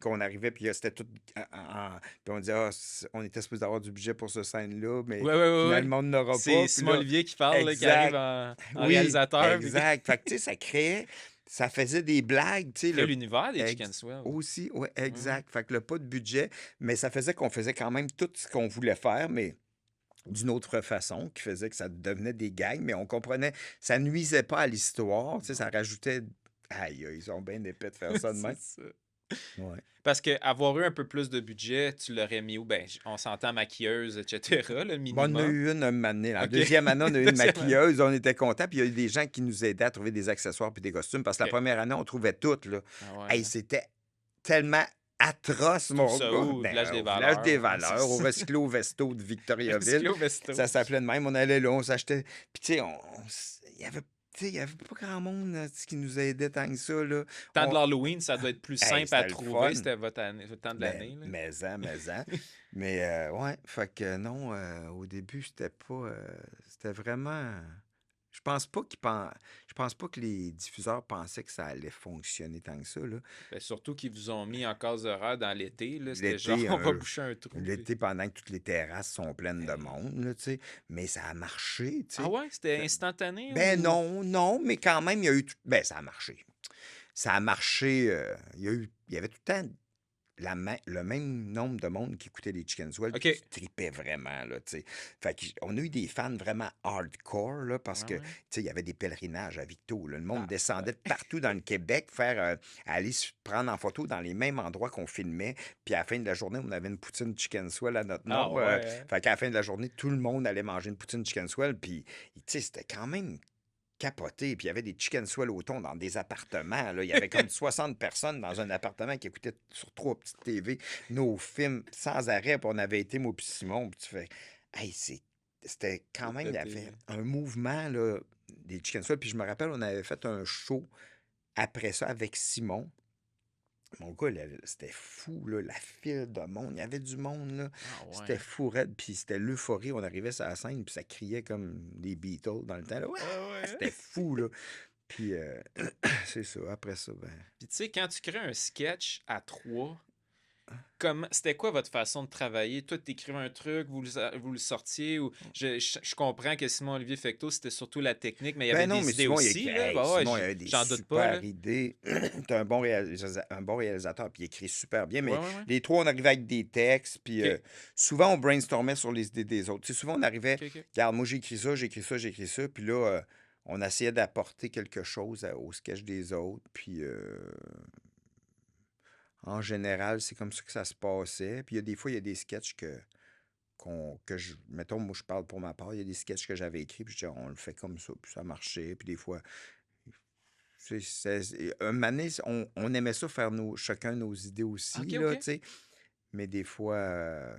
qu'on arrivait, puis c'était tout puis on disait, ah, on était supposé avoir du budget pour cette scène-là, mais Ouais. finalement, on n'aura pas. C'est Puis Simon là, Olivier qui parle, là, qui exact. arrive en Oui, réalisateur. puis exact. Fait que, tu sais, ça créait, ça faisait des blagues, tu sais. qui crée l'univers des ex- Chicken Swell. Aussi, oui, exact. Fait que le pas de budget, mais ça faisait qu'on faisait quand même tout ce qu'on voulait faire, mais d'une autre façon, qui faisait que ça devenait des gags, mais on comprenait, ça nuisait pas à l'histoire, tu sais, ça rajoutait... Aïe, ils sont bien épais de faire ça de même. C'est ça. Ouais. Parce qu'avoir eu un peu plus de budget, tu l'aurais mis où? Ben, on s'entend maquilleuse, etc., le Bon, minimum. on en a eu une année. La OK. deuxième année, on a eu une Deuxième année. maquilleuse, on était contents, puis il y a eu des gens qui nous aidaient à trouver des accessoires puis des costumes, parce que OK. la première année, on trouvait tout, là. Ah ouais, Hey, hein. c'était tellement atroce, mon ça gars. où? Au Village des Au Village des Valeurs. Valeurs, au Recyclo Vesto de Victoriaville. Cyclo Vesto. Ça s'appelait de même. On allait là, on s'achetait. Puis, tu sais, il y avait tu sais, il y avait pas grand monde qui nous aidait tant que ça, là. Temps de On l'Halloween, ça doit être plus Hey, simple à c'était le trouver. fun. C'était votre temps de Ben, l'année, là. mais. Mais ouais, fait que non, au début, c'était pas. C'était vraiment. Je pense pas je pense pas que les diffuseurs pensaient que ça allait fonctionner tant que ça, là. Ben, surtout qu'ils vous ont mis en case horaire dans l'été, là. C'était genre, L'été, on va boucher un trou. Puis... l'été, pendant que toutes les terrasses sont pleines de Hey. monde, là, tu sais. Mais ça a marché, tu Ah sais. ouais, c'était instantané Ben ou... non, non, mais quand même, il y a eu. Ben, ça a marché. Ça a marché. Il y avait tout le temps le même nombre de monde qui écoutait les Chicken Swell puis OK. qui tripait vraiment, là, tu sais. Fait qu'on a eu des fans vraiment hardcore, là, parce Ouais, que, tu ouais. sais, il y avait des pèlerinages à Victo, là. Le monde Ah, descendait ouais. de partout dans le Québec, aller se prendre en photo dans les mêmes endroits qu'on filmait. Puis à la fin de la journée, on avait une poutine Chicken Swell à notre Ah nom. ouais, hein? Fait qu'à la fin de la journée, tout le monde allait manger une poutine Chicken Swell. Puis, tu sais, c'était quand même capoté. Puis il y avait des chicken swell au thon dans des appartements, là. Il y avait comme 60 personnes dans un appartement qui écoutaient sur 3 petites TV nos films sans arrêt. Puis on avait été, moi puis Simon. Puis tu fais, hey, c'était quand Tout même, il y pété, avait là. un mouvement, là, des chicken swell. Puis je me rappelle, on avait fait un show après ça avec Simon. Mon gars, c'était fou, là, la file de monde. Il y avait du monde, là. Ah C'était ouais. fou raide. Puis c'était l'euphorie. On arrivait sur la scène, puis ça criait comme des Beatles dans le temps, là. Ouais! Ah ouais. C'était fou, là. Puis c'est ça. Après ça, ben. Puis tu sais, quand tu crées un sketch à trois, c'était quoi votre façon de travailler? Toi, t'écrivais un truc, vous le sortiez, ou je comprends que Simon-Olivier Fecteau, c'était surtout la technique, mais il y avait Ben non, des mais idées Simon, aussi, là. hey, Bah ouais, Simon, il avait des j'en doute pas, là. super idées. T'as un bon réalisateur, puis il écrit super bien. Ouais, Mais ouais, ouais. les trois, on arrivait avec des textes, puis OK, souvent, on brainstormait sur les idées des autres. Tu sais, souvent, on arrivait, OK, OK. regarde, moi, j'ai écrit ça, j'ai écrit ça, j'ai écrit ça. Puis là, on essayait d'apporter quelque chose au sketch des autres. Puis en général, c'est comme ça que ça se passait. Puis il y a des fois, il y a des sketchs mettons, moi, je parle pour ma part, il y a des sketchs que j'avais écrits, puis je disais, on le fait comme ça, puis ça marchait. Puis des fois, un moment donné, on aimait ça faire chacun nos idées aussi, OK, là, OK. tu sais. Mais des fois,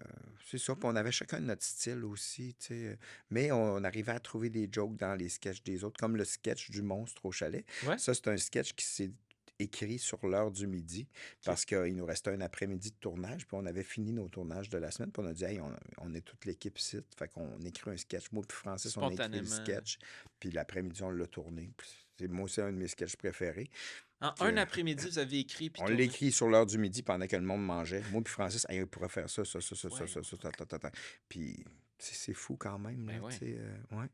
c'est ça. Puis on avait chacun notre style aussi, tu sais. Mais on arrivait à trouver des jokes dans les sketchs des autres, comme le sketch du monstre au chalet. Ouais, Ça, c'est un sketch qui s'est écrit sur l'heure du midi OK. parce qu'il nous restait un après-midi de tournage. Puis on avait fini nos tournages de la semaine. Puis on a dit, hey, on est toute l'équipe ici. Fait qu'on écrit un sketch. Moi puis Francis, on a écrit le Spontanément. sketch. Puis l'après-midi, on l'a tourné. Puis moi, c'est un de mes sketchs préférés. En Que un après-midi, vous avez écrit puis on tourné. l'écrit sur l'heure du midi pendant que le monde mangeait. Moi puis Francis, hey, on pourrait faire ça, ça, ça, ça, ça, ça, Voyons ça, donc. ta. Puis c'est fou quand même, là, Ben ouais. tu sais. Ouais,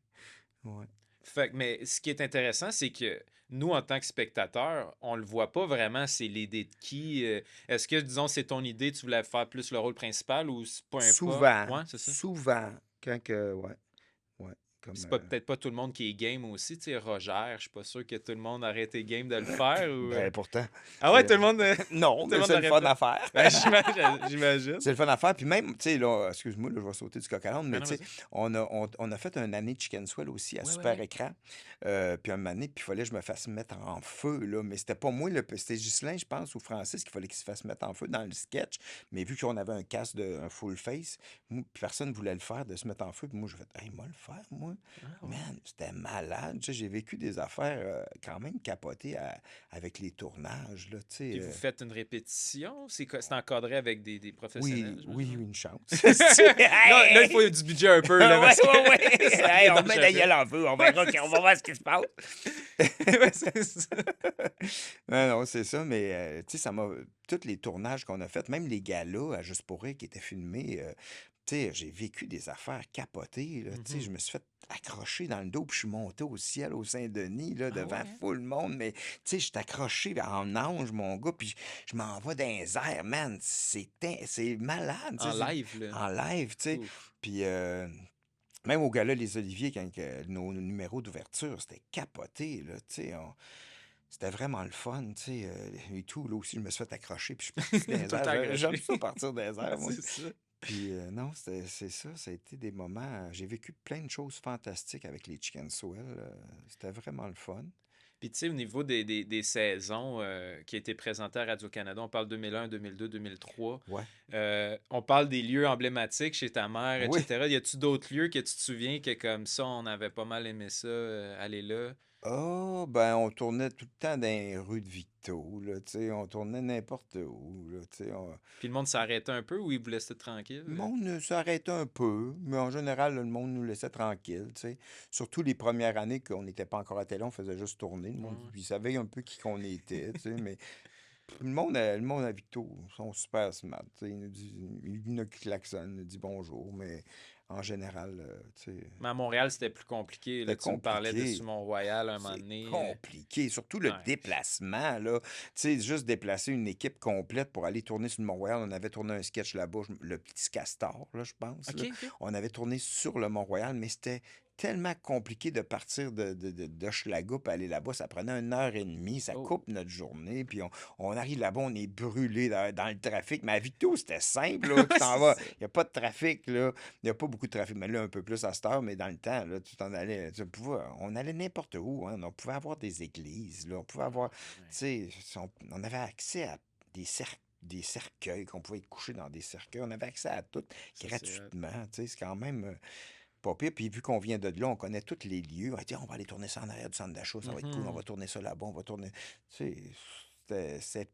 ouais. Fait que, mais ce qui est intéressant, c'est que nous, en tant que spectateurs, on le voit pas vraiment, c'est l'idée de qui. Est-ce que, disons, c'est ton idée, tu voulais faire plus le rôle principal ou peu importe? Souvent, Ouais, c'est ça. souvent, quand que, ouais, Puis comme, c'est pas peut-être pas tout le monde qui est game aussi, tu sais, Roger, je suis pas sûr que tout le monde aurait été game de le faire ou... ben pourtant, Ah ouais, tout le monde... non, tout le mais monde c'est le l'aurait fun fait. à faire. Ben, j'imagine. C'est le fun à faire. Puis même, tu sais, là, excuse-moi, là, je vais sauter du coq à l'âne, Ah mais non, tu sais, vas-y. on a fait une année de Chicken Swell aussi à Ouais, ouais, super ouais. écran. Puis un moment donné, puis il fallait que je me fasse mettre en feu, là. Mais c'était pas moi, c'était Ghislain, je pense, ou Francis, qu'il fallait qu'il se fasse mettre en feu dans le sketch. Mais vu qu'on avait un casque un full face, moi, puis personne ne voulait le faire, de se mettre en feu. Puis moi, je fait, hey, moi, le faire, moi. Ah ouais. Man, c'était malade. Tu sais, j'ai vécu des affaires quand même capotées avec les tournages, là, tu sais. Puis vous faites une répétition? C'est encadré avec des professionnels, Oui, oui, j'imagine? une chance. Là, il faut du budget un peu, là, Ouais, parce que ouais, ouais. ça Hey, vient on dans met le la chapitre. gueule en feu, on Ouais, verra, c'est on ça. va voir ce qui se passe. Ouais, c'est ça. Non, non, c'est ça, mais tu sais, tous les tournages qu'on a faits, même les galas à Juste pour rire qui étaient filmés, tu sais, j'ai vécu des affaires capotées, là, tu sais, je Mhm. me suis fait accrocher dans le dos, puis je suis monté au ciel au Saint-Denis, là, Ah devant ouais, hein? full le monde, mais tu sais, je suis accroché en ange, mon gars, puis je m'en vais dans les airs, man, c'est malade, tu En sais, live, là. en live, tu sais, Ouf. puis même au gala Les Oliviers, quand nos numéros d'ouverture, c'était capoté, là, tu sais, c'était vraiment le fun, tu sais, et tout. Là aussi, je me suis fait accrocher, puis je suis parti dans Tout les le temps airs. J'aime accroché. ça partir dans les airs, moi. C'est ça. Puis non, c'est ça. Ça a été des moments. J'ai vécu plein de choses fantastiques avec les Chicken Swell. C'était vraiment le fun. Puis, tu sais, au niveau des saisons qui étaient présentées à Radio-Canada, on parle 2001, 2002, 2003. Ouais. On parle des lieux emblématiques chez ta mère, Oui. etc. Y a-tu d'autres lieux que tu te souviens que comme ça, on avait pas mal aimé ça, aller là? Ah, ben, on tournait tout le temps dans les rues de Victo, là, tu sais, on tournait n'importe où, là, tu sais. Puis le monde s'arrêtait un peu ou il vous laissait Le tranquille? monde s'arrêtait un peu, mais en général, le monde nous laissait tranquille, tu sais. Surtout les premières années qu'on n'était pas encore à télé, on faisait juste tourner. Le Ouais, monde, ouais. puis ils savaient un peu qui qu'on était, tu sais, mais le monde à Victo sont super smart, tu sais. Il nous klaxonne, il nous dit bonjour, mais en général, tu sais, Mais à Montréal, c'était plus compliqué. Là, c'était tu me parlais de compliqué. Mont-Royal un moment C'est donné. compliqué, surtout le Ouais. déplacement, là. Tu sais, juste déplacer une équipe complète pour aller tourner sur le Mont-Royal. On avait tourné un sketch là-bas, le Petit Castor, là, je pense, OK, là. OK. On avait tourné sur le Mont-Royal, mais c'était tellement compliqué de partir d'Hochelaga pour aller là-bas. Ça prenait 1 heure et demie, ça Oh. coupe notre journée, puis on arrive là-bas, on est brûlé dans le trafic. Mais à Victo, c'était simple, là. Tu t'en C'est vas, ça. il n'y a pas de trafic, là. Il n'y a pas beaucoup de trafic, mais là, un peu plus à cette heure, mais dans le temps, là, tu t'en allais, on allait n'importe où, hein. On pouvait avoir des églises, là. On pouvait avoir, Ouais, tu sais, on avait accès à des cercueils, qu'on pouvait être couché dans des cercueils. On avait accès à tout ça, c'est hot. gratuitement, tu sais. C'est quand même pas pire. Puis vu qu'on vient de là, on connaît tous les lieux. On a dit, on va aller tourner ça en arrière du centre d'achat, ça va être cool. On va Mhm. tourner ça là-bas, on va tourner. Tu sais, c'est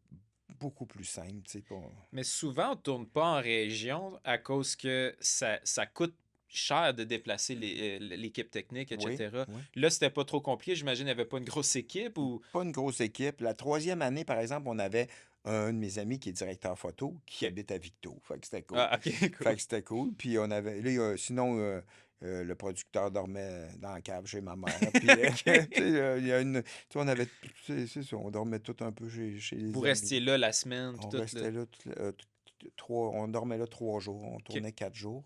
beaucoup plus simple, tu sais. Mais souvent, on tourne pas en région à cause que ça coûte cher de déplacer l'équipe technique, Oui, etc. oui. Là, c'était pas trop compliqué. J'imagine qu'il n'y avait pas une grosse équipe ou. Pas une grosse équipe. La troisième année, par exemple, on avait un de mes amis qui est directeur photo qui OK. habite à Victo. Fait que c'était cool. Ah, OK, Fait cool. que c'était cool. Puis on avait. Là, sinon, le producteur dormait dans la cave chez ma mère. Puis, tu OK. sais, il y a une. Tu sais, on avait. C'est ça, on dormait tout un peu chez Vous les amis. restiez là la semaine, puis On tout, là. restait là, on dormait là 3 jours. On OK. tournait 4 jours.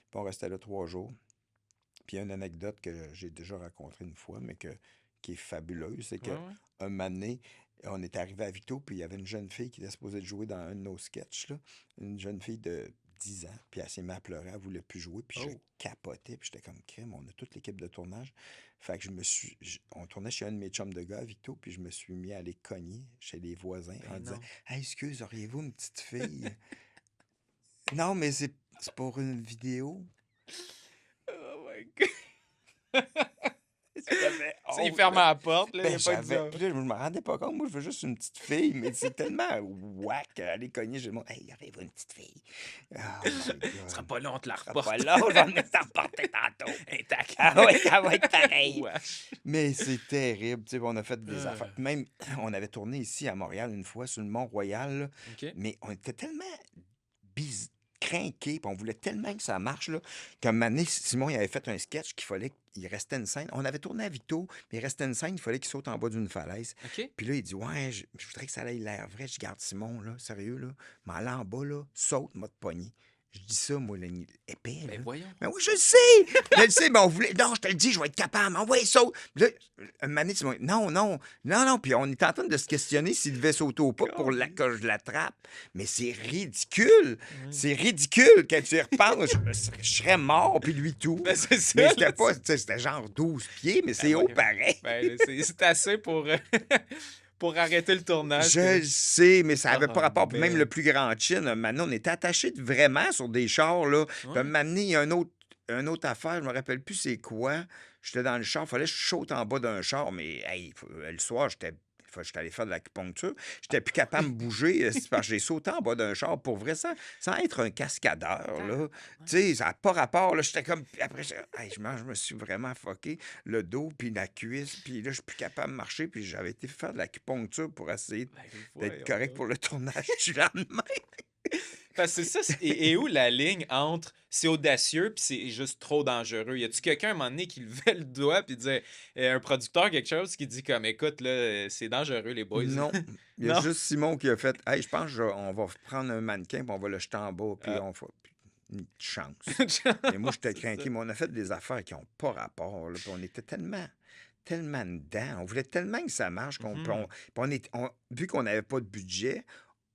Puis on restait là 3 jours. Puis il y a une anecdote que j'ai déjà racontée une fois, mais qui est fabuleuse, c'est Ouais, que ouais. un moment donné, on est arrivé à Victo, puis il y avait une jeune fille qui était supposée de jouer dans un de nos sketchs, là. Une jeune fille de 10 ans, puis elle s'est mise à pleurer, elle voulait plus jouer, puis je Oh. capotais, puis j'étais comme crème, on a toute l'équipe de tournage. Fait que on tournait chez un de mes chums de gars à Victo, puis je me suis mis à aller cogner chez les voisins en Ben disant, non. hey, excuse, auriez-vous une petite fille? Non, mais c'est pour une vidéo. Oh my God. J'avais Il honte, ferme là. la porte, là. Il n'y Ben, a pas de j'avais. diable. Puis là, je me rendais pas compte. Moi, je veux juste une petite fille, mais c'est tellement whack aller cogner chez le monde. Hey, avez-vous une petite fille? Oh my Ce sera God. pas long, on te la Ça sera pas reporte. long, j'en ai t'en reporter tantôt. Intact. Ah ouais, ça va être pareil. Wesh. Mais c'est terrible. Tu sais, on a fait des Euh, affaires. Puis même, on avait tourné ici à Montréal une fois sur le Mont-Royal, là, OK. mais on était tellement crinqués, puis on voulait tellement que ça marche, là, qu'un moment donné, Simon, il avait fait un sketch qu'il fallait qu'il restait une scène. On avait tourné à Victo, mais il restait une scène, il fallait qu'il saute en bas d'une falaise. OK. Puis là, il dit, ouais, je voudrais que ça ait l'air vrai. Je garde Simon, là, sérieux, là. Mais aller en bas, là, saute, m'a de poignet. Je dis ça, moi, épais, Ben là. voyons. Mais oui, je le sais! Je le sais, mais on voulait. Non, je te le dis, je vais être capable. Envoie, saute! Puis là, un moment donné, Simon, non, non, non, non. Puis on est en train de se questionner s'il devait sauter ou pas pour Caliste. que je l'attrape. Mais c'est ridicule! Ouais. C'est ridicule quand tu y repenses. Je serais mort, puis lui tout. Ben c'est ça, Mais là, c'était pas, tu sais, c'était genre 12 pieds, mais Ben c'est haut voyons. pareil. Ben, c'est assez pour, pour arrêter le tournage. Je le sais, mais ça avait pas Oh, rapport. Puis même le man. plus grand chin, maintenant, on était attachés vraiment sur des chars, là. Puis Ouais. maintenant, il y a une autre affaire, je me rappelle plus c'est quoi. J'étais dans le char, il fallait que je saute en bas d'un char, mais hey, le soir, j'étais allé faire de l'acupuncture. J'étais plus capable de me bouger. C'est parce que j'ai sauté en bas d'un char pour vrai, sans être un cascadeur, là. Tu sais, ça n'a pas rapport, là. J'étais comme. Puis après, hey, je me suis vraiment fucké le dos, puis la cuisse, puis là, je suis plus capable de marcher, puis j'avais été faire de l'acupuncture pour essayer Ben, d'être voyons correct donc. pour le tournage du lendemain. Parce que c'est ça, et où la ligne entre c'est audacieux puis c'est juste trop dangereux? Y a-tu quelqu'un à un moment donné qui levait le doigt puis disait, un producteur, quelque chose qui dit comme écoute, là, c'est dangereux les boys? Non. Il y a Non? juste Simon qui a fait hey, je pense qu'on va prendre un mannequin, puis on va le jeter en bas, puis Ah. on va. Une chance. Mais moi, j'étais C'est ça. craqué. Mais on a fait des affaires qui n'ont pas rapport. Là, puis on était tellement dedans. On voulait tellement que ça marche Mhm. vu qu'on n'avait pas de budget,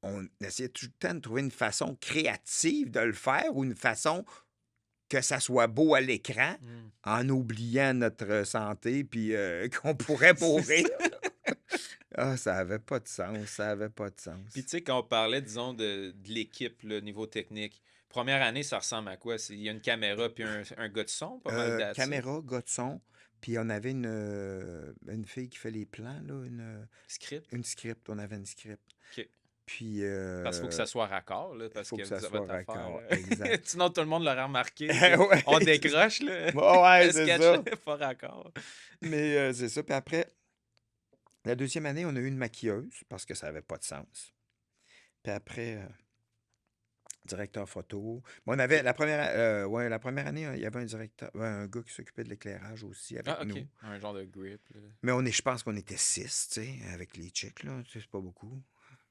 on essayait tout le temps de trouver une façon créative de le faire ou une façon que ça soit beau à l'écran Mm. en oubliant notre santé puis qu'on pourrait C'est mourir. ça. Ah, ça avait pas de sens. Ça avait pas de sens. Puis tu sais, quand on parlait, disons, de l'équipe, le niveau technique, première année, ça ressemble à quoi? Il y a une caméra puis un gars de son, pas mal that's it. Caméra, gars de son, Puis on avait une fille qui fait les plans, là, Script? une script. On avait une script. OK. Puis Parce qu'il faut que ça soit raccord, là, il parce faut que que ça vous avez soit votre affaire. raccord. Exact. Sinon, tout le monde l'aurait remarqué. Ouais, On décroche, là. ouais, Le c'est sketch, ça. pas raccord. Mais c'est ça. Puis après, la deuxième année, on a eu une maquilleuse parce que ça n'avait pas de sens. Puis après, directeur photo. Bon, on avait la première année, il y avait un directeur, un gars qui s'occupait de l'éclairage aussi avec Ah, OK. nous. Un genre de grip, là. Mais je pense qu'on était 6, tu sais, avec les chicks, là. Tu sais, c'est pas beaucoup.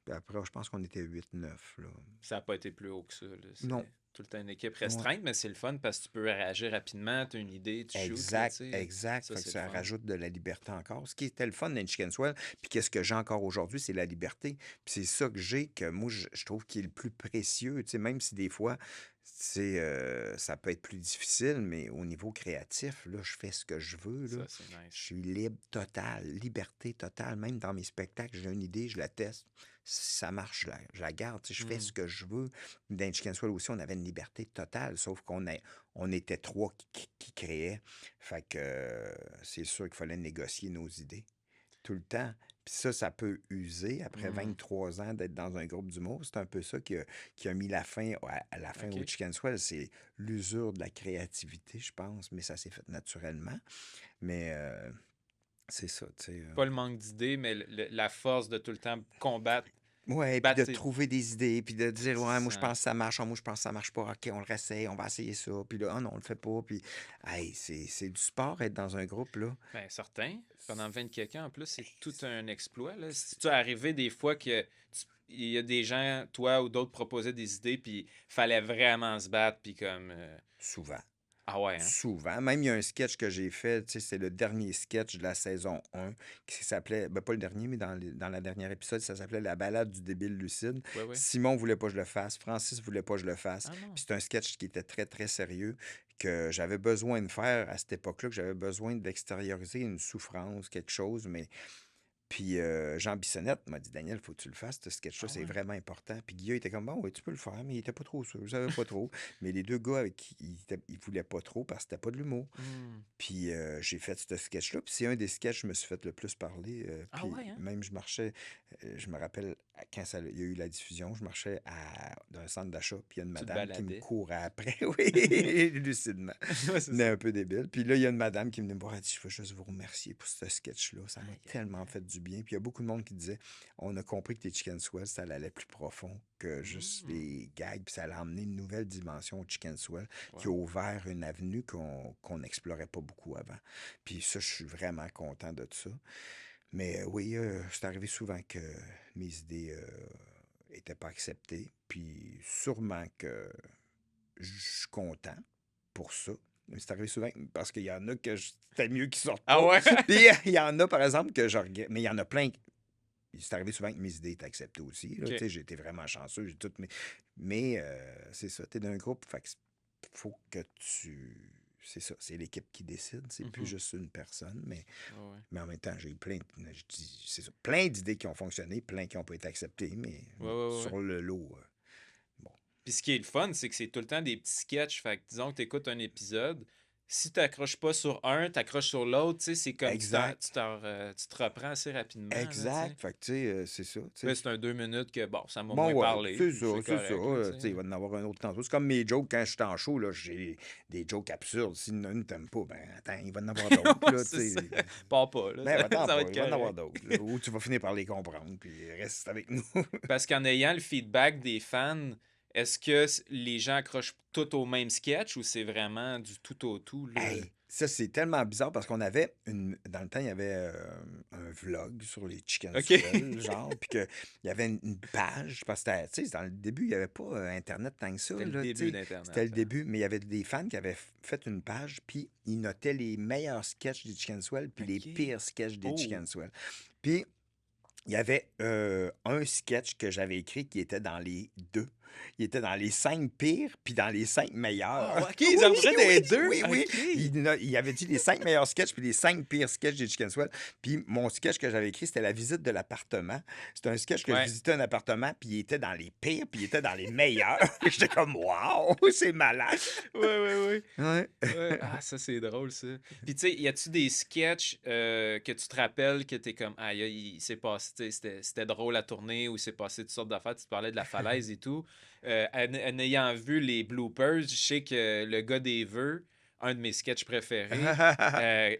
Puis après, je pense qu'on était 8, 9, là. Ça n'a pas été plus haut que ça, là. C'est Non. tout le temps une équipe Ouais. restreinte, mais c'est le fun parce que tu peux réagir rapidement, tu as une idée, tu shoots, là, Exact, tu sais. exact. Ça, Fait que c'est ça le fun. rajoute de la liberté encore. Ce qui était le fun dans Chicken Swell, puis qu'est-ce que j'ai encore aujourd'hui, c'est la liberté. Puis c'est ça que j'ai, que moi, je trouve qui est le plus précieux. Tu sais, même si des fois, ça peut être plus difficile, mais au niveau créatif, là, je fais ce que je veux, là. Ça, c'est Je nice. suis libre total, liberté totale. Même dans mes spectacles, j'ai une idée, je la teste. Si ça marche, je la garde. Tu sais, je fais ce que je veux. Dans Chicken Swell aussi, on avait une liberté totale, sauf on était 3 qui créaient. Fait que c'est sûr qu'il fallait négocier nos idées tout le temps. Puis ça peut user après 23 ans d'être dans un groupe d'humour. C'est un peu ça qui a mis la fin à la fin au OK. Chicken Swell. C'est l'usure de la créativité, je pense, mais ça s'est fait naturellement. Mais c'est ça, tu sais. Pas le manque d'idées, mais la force de tout le temps combattre, Ouais, puis battre de tes... trouver des idées, puis de dire, ouais, moi je Ça- pense que ça marche, ah, moi je pense que ça marche pas, ok, on le réessaye, on va essayer ça, puis là, ah non, on le fait pas, puis, hey, c'est du sport être dans un groupe, là. Ben, certain. Pendant 20 quelqu'un, en plus, c'est tout un exploit, là. Si tu es arrivé des fois que il y a des gens, toi ou d'autres, proposaient des idées, puis fallait vraiment se battre, puis comme... Souvent. Ah ouais, hein? Souvent. Même il y a un sketch que j'ai fait, tu sais, c'est le dernier sketch de la saison 1 qui s'appelait, ben pas le dernier, mais dans la dernière épisode, ça s'appelait La balade du débile lucide. Ouais, ouais. Simon voulait pas que je le fasse, Francis voulait pas que je le fasse. Ah non. Puis c'est un sketch qui était très, très sérieux, que j'avais besoin de faire à cette époque-là, que j'avais besoin d'extérioriser une souffrance, quelque chose, mais... Puis Jean Bissonnette m'a dit, Daniel, faut que tu le fasses, ce sketch-là, Ah c'est ouais. vraiment important. Puis Guillaume était comme, bon, oui, tu peux le faire, mais il était pas trop sûr, je savais pas trop. Mais les deux gars avec qui ils voulaient pas trop parce que c'était pas de l'humour. Hmm. Puis j'ai fait ce sketch-là. Puis c'est un des sketchs que je me suis fait le plus parler. Ah Puis ouais, hein? même, je marchais, je me rappelle, quand il y a eu la diffusion, je marchais dans un centre d'achat. Puis il y a une Tu te madame qui me baladais. courait après. Oui, lucidement. Ouais, c'est Mais ça. un peu débile. Puis là, il y a une madame qui me dit, bon, elle dit, je veux juste vous remercier pour ce sketch-là. Ça m'a Aïe, aïe, tellement fait du bien. Puis il y a beaucoup de monde qui disait, on a compris que tes Chicken Swell, ça allait plus profond que juste les gags. Puis ça allait emmener une nouvelle dimension au Chicken Swell qui a Wow. ouvert une avenue qu'on n'explorait pas beaucoup avant. Puis ça, je suis vraiment content de ça. Mais oui, c'est arrivé souvent que mes idées n'étaient pas acceptées. Puis sûrement que je suis content pour ça. Mais c'est arrivé souvent parce qu'il y en a que c'était mieux qu'ils sortent Ah pas. ouais? Puis il y en a, par exemple, que je regrette. Mais il y en a plein. C'est arrivé souvent que mes idées étaient acceptées aussi. Là. OK. Tu sais, j'ai été vraiment chanceux. J'ai toutes mes... Mais c'est ça, tu es d'un groupe. Fait que faut que tu. C'est ça, c'est l'équipe qui décide. C'est plus juste une personne. Ouais, ouais. Mais en même temps, j'ai eu c'est ça, plein d'idées qui ont fonctionné, plein qui n'ont pas été acceptées. Mais Ouais, ouais, ouais. sur le lot, bon. Puis ce qui est le fun, c'est que c'est tout le temps des petits sketchs. Fait que disons que tu écoutes un épisode, si tu n'accroches pas sur un, tu accroches sur l'autre, tu sais, c'est comme Exact. tu te reprends assez rapidement. Là, tu sais. Exact. Fait que, tu sais, c'est ça. tu sais. Là, c'est un 2 minutes que, bon, ça m'a Bon, moins ouais, parlé. c'est puis ça, c'est correct, ça. là, Tu sais, il va en avoir un autre tantôt. C'est comme mes jokes quand je suis en show, là, j'ai des jokes absurdes. Si une ne t'aime pas, ben attends, il va en avoir d'autres, là, tu C'est sais. ça. Pars pas, là. Ben, Ça, attends ça va pas, être il va en avoir correct. d'autres. Là, ou tu vas finir par les comprendre, puis reste avec nous. Parce qu'en ayant le feedback des fans, est-ce que les gens accrochent tout au même sketch ou c'est vraiment du tout au tout, là? Hey, ça, c'est tellement bizarre parce qu'on avait dans le temps, il y avait un vlog sur les Chicken OK. Swell, genre, puis qu'il y avait une page, parce que, tu sais, dans le début, il n'y avait pas Internet tant que ça, C'était le là, tu début sais. d'Internet. C'était le hein. début, mais il y avait des fans qui avaient fait une page, puis ils notaient les meilleurs sketchs des Chicken Swell, puis les OK. pires sketchs des Oh. Chicken Swell. Puis, il y avait un sketch que j'avais écrit qui était dans les deux. Il était dans les 5 pires, puis dans les 5 meilleurs. Ah, OK, ils en prenaient oui, deux. oui. OK. Il avait dit les 5 meilleurs sketchs, puis les 5 pires sketchs des Chicken Swell. Puis mon sketch que j'avais écrit, c'était la visite de l'appartement. C'était un sketch que je Ouais. visitais un appartement, puis il était dans les pires, puis il était dans les meilleurs. J'étais comme, wow, c'est malade. Ouais. Ouais. Ouais. Ah, ça, c'est drôle, ça. Puis, tu sais, y a-tu des sketchs que tu te rappelles que t'es comme, ah, il s'est passé, tu sais, c'était drôle à tourner ou il s'est passé toutes sortes d'affaires. Tu te parlais de la falaise et tout. En ayant vu les bloopers, je sais que le gars des vœux, un de mes sketchs préférés,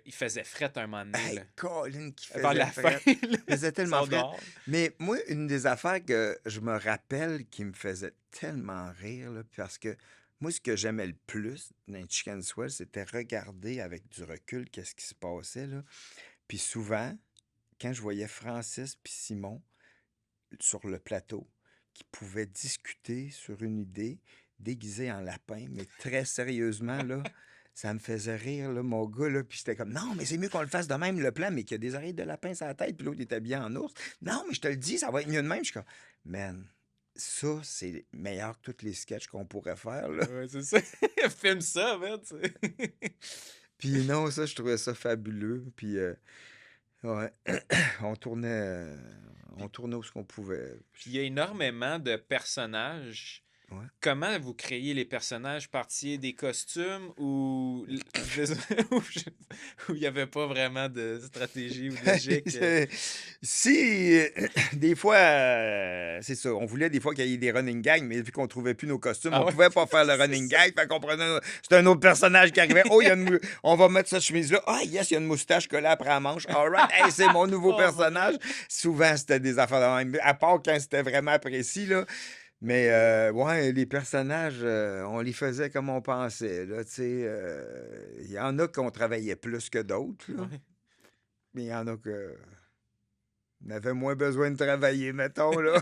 il faisait fret un moment donné, Hey, là. Colin qui Vers la faisait fin, fret. là, Il faisait ils tellement sont fret. dehors. Mais moi, une des affaires que je me rappelle qui me faisait tellement rire, là, parce que moi, ce que j'aimais le plus dans les Chicken Swell, c'était regarder avec du recul qu'est-ce qui se passait, là. Puis souvent, quand je voyais Francis puis Simon sur le plateau, qui pouvaient discuter sur une idée déguisée en lapin, mais très sérieusement, là, ça me faisait rire, là, mon gars, là, puis j'étais comme, non, mais c'est mieux qu'on le fasse de même, le plan, mais qu'il y a des oreilles de lapin sur la tête, puis l'autre il est habillé en ours. Non, mais je te le dis, ça va être mieux de même. Je suis comme, man, ça, c'est meilleur que tous les sketchs qu'on pourrait faire, là. Ouais, c'est ça. Filme ça, man, tu sais. Puis non, ça, je trouvais ça fabuleux, puis ouais, on tournait, on tournait où ce qu'on pouvait. Puis il y a énormément de personnages. Ouais. Comment vous créez les personnages? Partiez des costumes ou où il n'y avait pas vraiment de stratégie ou de logique? Si, des fois, c'est ça, on voulait des fois qu'il y ait des running gags, mais vu qu'on trouvait plus nos costumes, Ah on ouais? pouvait pas faire le C'est running ça. gag, fait qu'on prenait, c'était un autre personnage qui arrivait, oh, il y a on va mettre cette chemise-là, ah, yes, il y a une moustache collée après la manche, all right, hey, c'est mon nouveau Oh, personnage. Souvent, c'était des affaires de même, à part quand c'était vraiment précis, là. Mais ouais, les personnages, on les faisait comme on pensait, là, tu sais. Il y en a qu'on travaillait plus que d'autres, là. Ouais. Mais il y en a que... On avait moins besoin de travailler, mettons, là.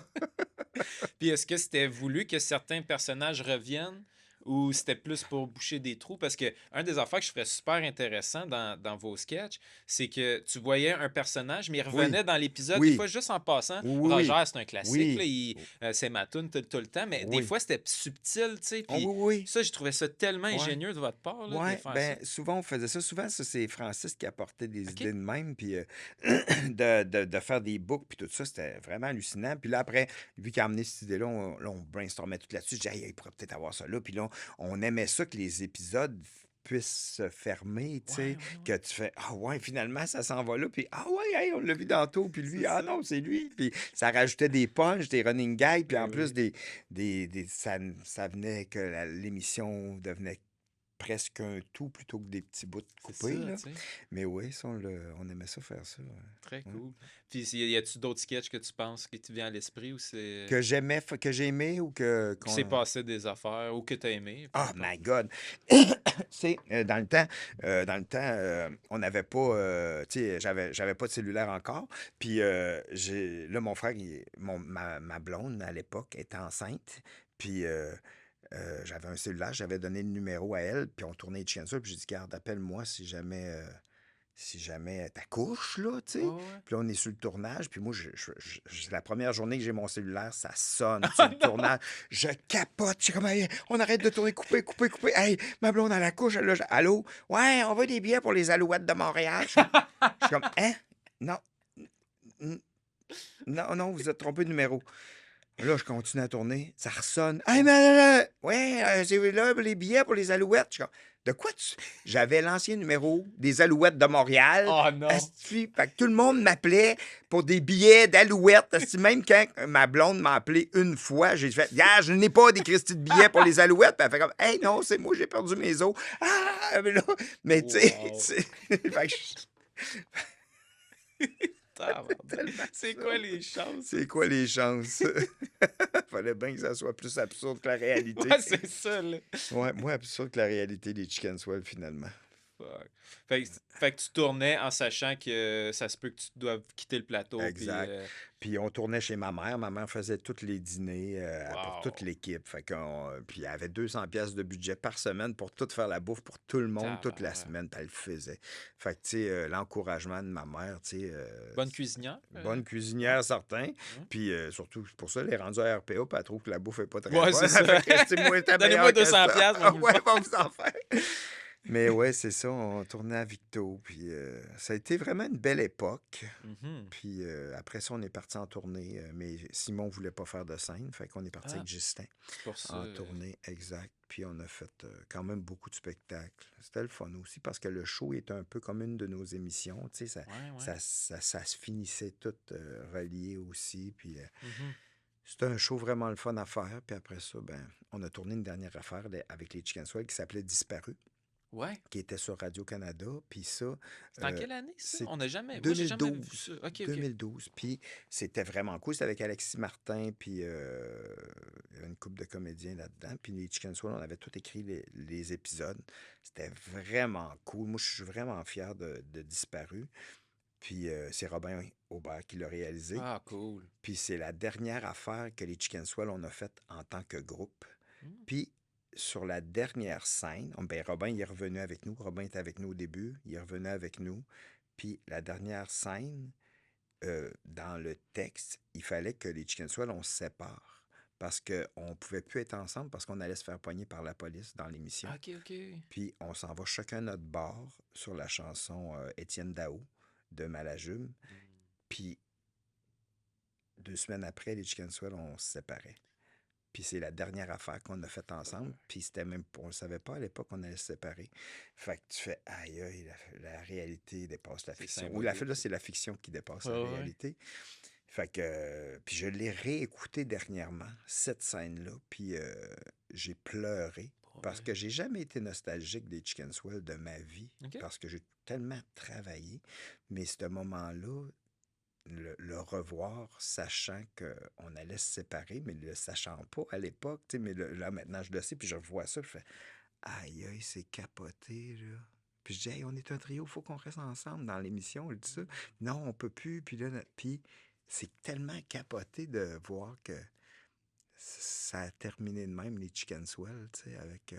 Puis est-ce que c'était voulu que certains personnages reviennent ou c'était plus pour boucher des trous? Parce que un des affaires que je ferais super intéressant dans vos sketchs, c'est que tu voyais un personnage, mais il Oui, revenait dans l'épisode, des oui, fois juste en passant. oui, Roger, oui, c'est un classique, là, oui, c'est ma toune tout le temps, mais des oui. fois c'était subtil, tu sais. Oh, Puis oui, ça, je trouvais ça tellement oui. Ouais. ingénieux de votre part, là, de Ouais, faire ça. ben souvent on faisait ça. Souvent, ça, c'est Francis qui apportait des OK. idées de même, puis de faire des books, puis tout ça, c'était vraiment hallucinant. Puis là, après, vu qu'il a amené cette idée-là, là, on brainstormait tout là-dessus. Je disais, hey, il pourrait peut-être avoir ça là. Puis là, on aimait ça que les épisodes puissent se fermer, tu sais, Ouais. que tu fais, ah ouais, finalement, ça s'en va là, puis ah ouais, hey, on l'a vu tantôt, puis lui, C'est ah ça. non, c'est lui. Puis ça rajoutait des punchs, des running gags, puis Ben en plus, oui. ça venait que l'émission devenait presque un tout plutôt que des petits bouts C'est coupés, ça, là. tu sais. Mais oui, ça, on aimait ça faire ça. Très Ouais. cool. Puis y a-tu d'autres sketchs que tu penses qui te viennent à l'esprit ou c'est Que j'aimais, que j'ai aimé ou que qui s'est qu'on... passé des affaires ou que t'as aimé, peu Oh importe. my God! C'est dans le temps, on n'avait pas, tu sais, j'avais pas de cellulaire encore. Puis là, mon frère, ma blonde à l'époque était enceinte. Puis j'avais un cellulaire, j'avais donné le numéro à elle, puis on tournait les Chicken Soup, puis j'ai dit, garde, appelle-moi si jamais t'accouches, là, tu sais. Ouais, ouais. Puis là, on est sur le tournage, puis moi, c'est la première journée que j'ai mon cellulaire, ça sonne sur le tournage. Je capote, je suis comme, hey, on arrête de tourner, couper. Hey, ma blonde à la couche, elle, là, allô? Ouais, on veut des billets pour les Alouettes de Montréal. Je suis comme, hein? Non. Non, vous êtes trompé de numéro. Là, je continue à tourner. Ça ressonne. Hey, mais, ouais, j'ai là les billets pour les Alouettes. Je suis comme, de quoi tu... J'avais l'ancien numéro des Alouettes de Montréal. Oh non! Asti, fait que tout le monde m'appelait pour des billets d'Alouettes. Asti, même quand ma blonde m'a appelé une fois, j'ai fait, yeah, je n'ai pas des Christy de billets pour les Alouettes. Puis elle fait comme, hey, non, c'est moi, j'ai perdu mes os. Ah, mais tu sais, Wow. fait que Tabarnak. C'est quoi les chances? c'est quoi les chances? Fallait bien que ça soit plus absurde que la réalité. Ouais, c'est ça, là. Ouais, moins absurde que la réalité des Chicken Swell, finalement. Fuck. Fait que tu tournais en sachant que ça se peut que tu doives quitter le plateau. Puis, Exact. Puis on tournait chez ma mère. Ma mère faisait tous les dîners pour toute wow, l'équipe. Puis elle avait 200 pièces de budget par semaine pour tout faire la bouffe pour tout le monde toute la tabarouette. semaine. Puis elle le faisait. Fait que, tu sais, l'encouragement de ma mère, tu sais, Bonne cuisinière? bonne Ouais. cuisinière, certain. Ouais. Puis surtout, pour ça, elle est rendue à RPA, puis elle trouve que la bouffe est pas très Ouais, bonne. c'est ça. Fait que, tu sais, moi, t'es Donnez-moi meilleur que 200 ça. piastres, on vous le Ouais, fait. va vous en faire. Mais ouais, c'est ça, on tournait à Victo. Puis ça a été vraiment une belle époque. Mhm. Puis après ça, on est parti en tournée. Mais Simon ne voulait pas faire de scène. Fait qu'on est parti Ah, avec Justin c'est pour ça. en tournée, exact. Puis on a fait quand même beaucoup de spectacles. C'était le fun aussi parce que le show est un peu comme une de nos émissions. Tu sais, Ouais, ouais. ça se finissait tout relié aussi. Puis Mhm. c'était un show vraiment le fun à faire. Puis après ça, ben, on a tourné une dernière affaire avec les Chicken Swell qui s'appelait Disparu, Ouais. qui était sur Radio-Canada. Puis ça, C'est en euh, quelle année, ça? c'est On n'a jamais... Moi, j'ai jamais vu 2012. ça. OK, OK. 2012. Puis c'était vraiment cool. C'était avec Alexis Martin, puis une couple de comédiens là-dedans. Puis les Chicken Swell, on avait tout écrit les épisodes. C'était vraiment cool. Moi, je suis vraiment fier de Disparu. Puis c'est Robin Aubert qui l'a réalisé. Ah, cool. Puis c'est la dernière affaire que les Chicken Swell on a faite en tant que groupe. Mm. Puis sur la dernière scène, ben Robin il est revenu avec nous. Robin était avec nous au début. Il est revenu avec nous. Puis la dernière scène, dans le texte, il fallait que les Chicken Swell on se sépare. Parce qu'on ne pouvait plus être ensemble parce qu'on allait se faire pogner par la police dans l'émission. OK, OK. Puis on s'en va chacun notre bord sur la chanson Étienne Dao de Malajube. Puis 2 semaines après, les Chicken Swell, on se séparait. Puis c'est la dernière affaire qu'on a faite ensemble. Puis c'était même on ne savait pas à l'époque qu'on allait se séparer. Fait que tu fais aïe aïe, la réalité dépasse la C'est fiction. Ou là, symbolique. c'est la fiction qui dépasse la Ouais, ouais. réalité. Fait que puis je l'ai réécouté dernièrement, cette scène-là. Puis j'ai pleuré. Pas Parce vrai. que j'ai jamais été nostalgique des Chicken Swell de ma vie. OK. Parce que j'ai tellement travaillé. Mais ce moment-là, le revoir, sachant qu'on allait se séparer, mais le sachant pas à l'époque, tu sais, mais là, maintenant, je le sais, puis je revois ça, je fais « Aïe, aïe, c'est capoté, là. » Puis je dis « Hey, on est un trio, il faut qu'on reste ensemble dans l'émission. » Je dis ça. « Non, on peut plus. » Puis là, puis c'est tellement capoté de voir que ça a terminé de même, les Chicken Swell, tu sais, avec...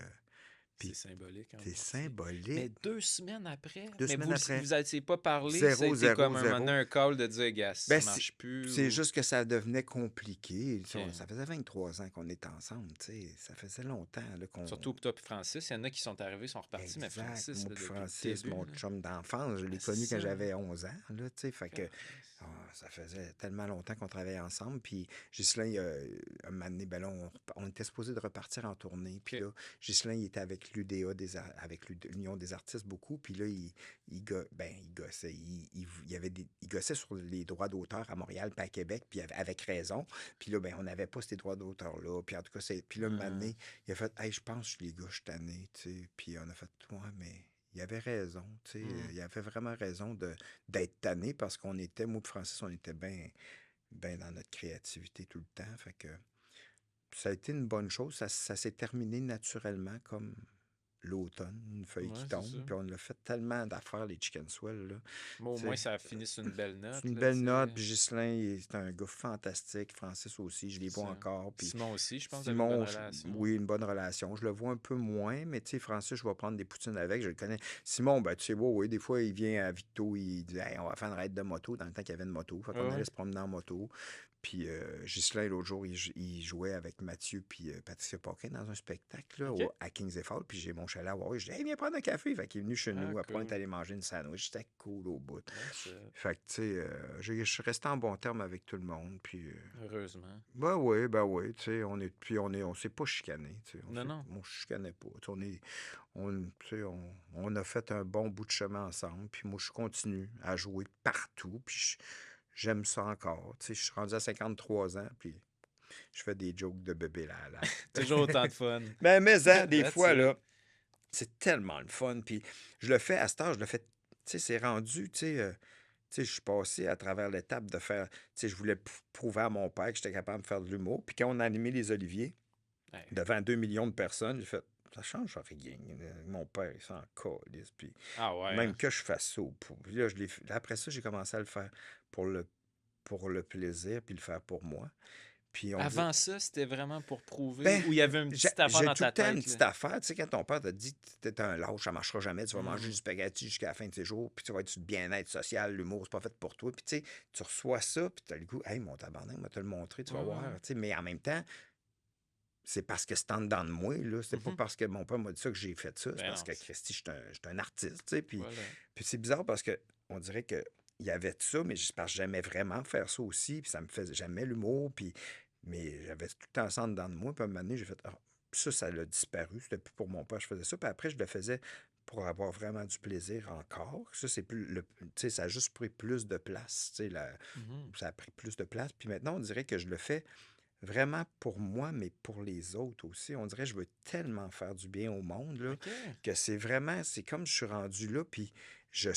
C'est puis symbolique. Hein, c'est aussi. symbolique. Mais 2 semaines après, 2 semaines vous après. vous n'étiez pas parlé, Zéro, ça a été zéro, comme un moment zéro. donné, un call de dire, gars, ça Ben, marche plus. c'est ou- juste que ça devenait compliqué. Tu sais, Ok. ça faisait 23 ans qu'on était ensemble, tu sais. Ça faisait longtemps là, qu'on... Surtout pour toi et Francis, il y en a qui sont arrivés, sont repartis, mais Exact. Francis, Moi là, puis depuis Francis, le début, mon là. chum d'enfance, je l'ai Ah, c'est connu quand ça. j'avais 11 ans, là, tu sais. Fait que Calisse. ça faisait tellement longtemps qu'on travaillait ensemble. Puis Ghislain, un moment donné, ben là, on était supposé de repartir en tournée. Puis Ok. là, Ghislain, il était avec l'UDA, avec l'Union des artistes beaucoup. Puis là, il gossait. Il gossait sur les droits d'auteur à Montréal puis à Québec, puis avec raison. Puis là, ben, on n'avait pas ces droits d'auteur-là. Puis en tout cas, puis là, un moment donné, il a fait « Hey, je pense que les gars, je suis tanné, tu sais. » Puis on a fait « Ouais, mais... » Il avait raison, tu sais. Il avait vraiment raison d'être tanné parce qu'on était, moi et Francis, on était bien dans notre créativité tout le temps. Fait que ça a été une bonne chose. Ça s'est terminé naturellement comme l'automne, une feuille Ouais, qui c'est tombe. ça. Puis on a fait tellement d'affaires, les Chicken Swell, là. Bon, au Tu moins, sais, ça a fini sur une belle c'est note, une là, belle tu note. sais. Puis Ghislain, c'est un gars fantastique. Francis aussi, je les C'est vois ça. encore. Puis Simon aussi, je pense, vous avez une bonne relation. Oui, une bonne relation. Je le vois un peu moins, mais tu sais, Francis, je vais prendre des poutines avec, je le connais. Simon, ben tu sais, oui, des fois, il vient à Victo, il dit hey, on va faire une raid de moto, dans le temps qu'il y avait une moto. Fait qu'on Ouais, allait ouais. se promener en moto. Puis Ghislain, l'autre jour, il jouait avec Mathieu puis Patricia Paquin dans un spectacle là, OK. à Kings et Fall. Puis j'ai mon chalet à Warwick. Je dis hey, viens prendre un café. Fait qu'il est venu chez Ah, nous. Après, on est cool. allé manger une sandwich. C'était cool au bout. Ouais, Fait que, tu sais, je suis resté en bon terme avec tout le monde. Puis, heureusement. ben oui, tu sais, on s'est pas chicané, tu sais, Non, non. on se chicanait pas, tu sais, tu sais, on a fait un bon bout de chemin ensemble, puis moi, je continue à jouer partout, puis j'aime ça encore, tu sais, je suis rendu à 53 ans, puis je fais des jokes de bébé là. Toujours autant de fun. Mais hein, des That's fois, it. là, c'est tellement le fun, puis je le fais à cette heure, je le fais, tu sais, c'est rendu, tu sais, je suis passé à travers l'étape de faire. Tu sais, je voulais prouver à mon père que j'étais capable de faire de l'humour. Puis quand on a animé les Oliviers Ouais. devant 2 millions de personnes, j'ai fait ça change rien. Mon père, il s'en calisse. Puis Ah ouais, même hein? que je fasse ça. Puis là, après ça, j'ai commencé à le faire pour le plaisir, puis le faire pour moi. Puis on dit, Avant ça, c'était vraiment pour prouver ben, ou il y avait une petite affaire j'ai dans tout le ta temps une tête, là? petite affaire. Tu sais, quand ton père t'a dit, t'es un lâche, ça marchera jamais, tu vas manger du Mhm. spaghetti jusqu'à la fin de tes jours, puis tu vas être sur le bien-être social, l'humour, c'est pas fait pour toi. Puis tu sais, tu reçois ça, puis t'as le goût, hey, mon tabarnak, moi te le montrer, tu Ouais, vas ouais, voir. ouais. Tu sais, mais en même temps, c'est parce que c'est en dedans de moi, là. C'est pas Mhm. parce que mon père m'a dit ça que j'ai fait ça. C'est Ben parce non, que Christy, je suis un artiste, tu sais. Puis, voilà. puis c'est bizarre parce que on dirait que il y avait de ça, mais c'est parce que j'aimais vraiment faire ça aussi. Puis ça me faisait. J'aimais l'humour. Puis, mais j'avais tout le temps ça en dedans de moi. Puis à un moment donné, j'ai fait ah, ça a disparu. C'était plus pour mon père, je faisais ça. Puis après, je le faisais pour avoir vraiment du plaisir encore. Ça, c'est plus tu sais, ça a juste pris plus de place. Tu sais, Mhm. ça a pris plus de place. Puis maintenant, on dirait que je le fais vraiment pour moi, mais pour les autres aussi. On dirait que je veux tellement faire du bien au monde, là, OK. que c'est comme je suis rendu là, puis je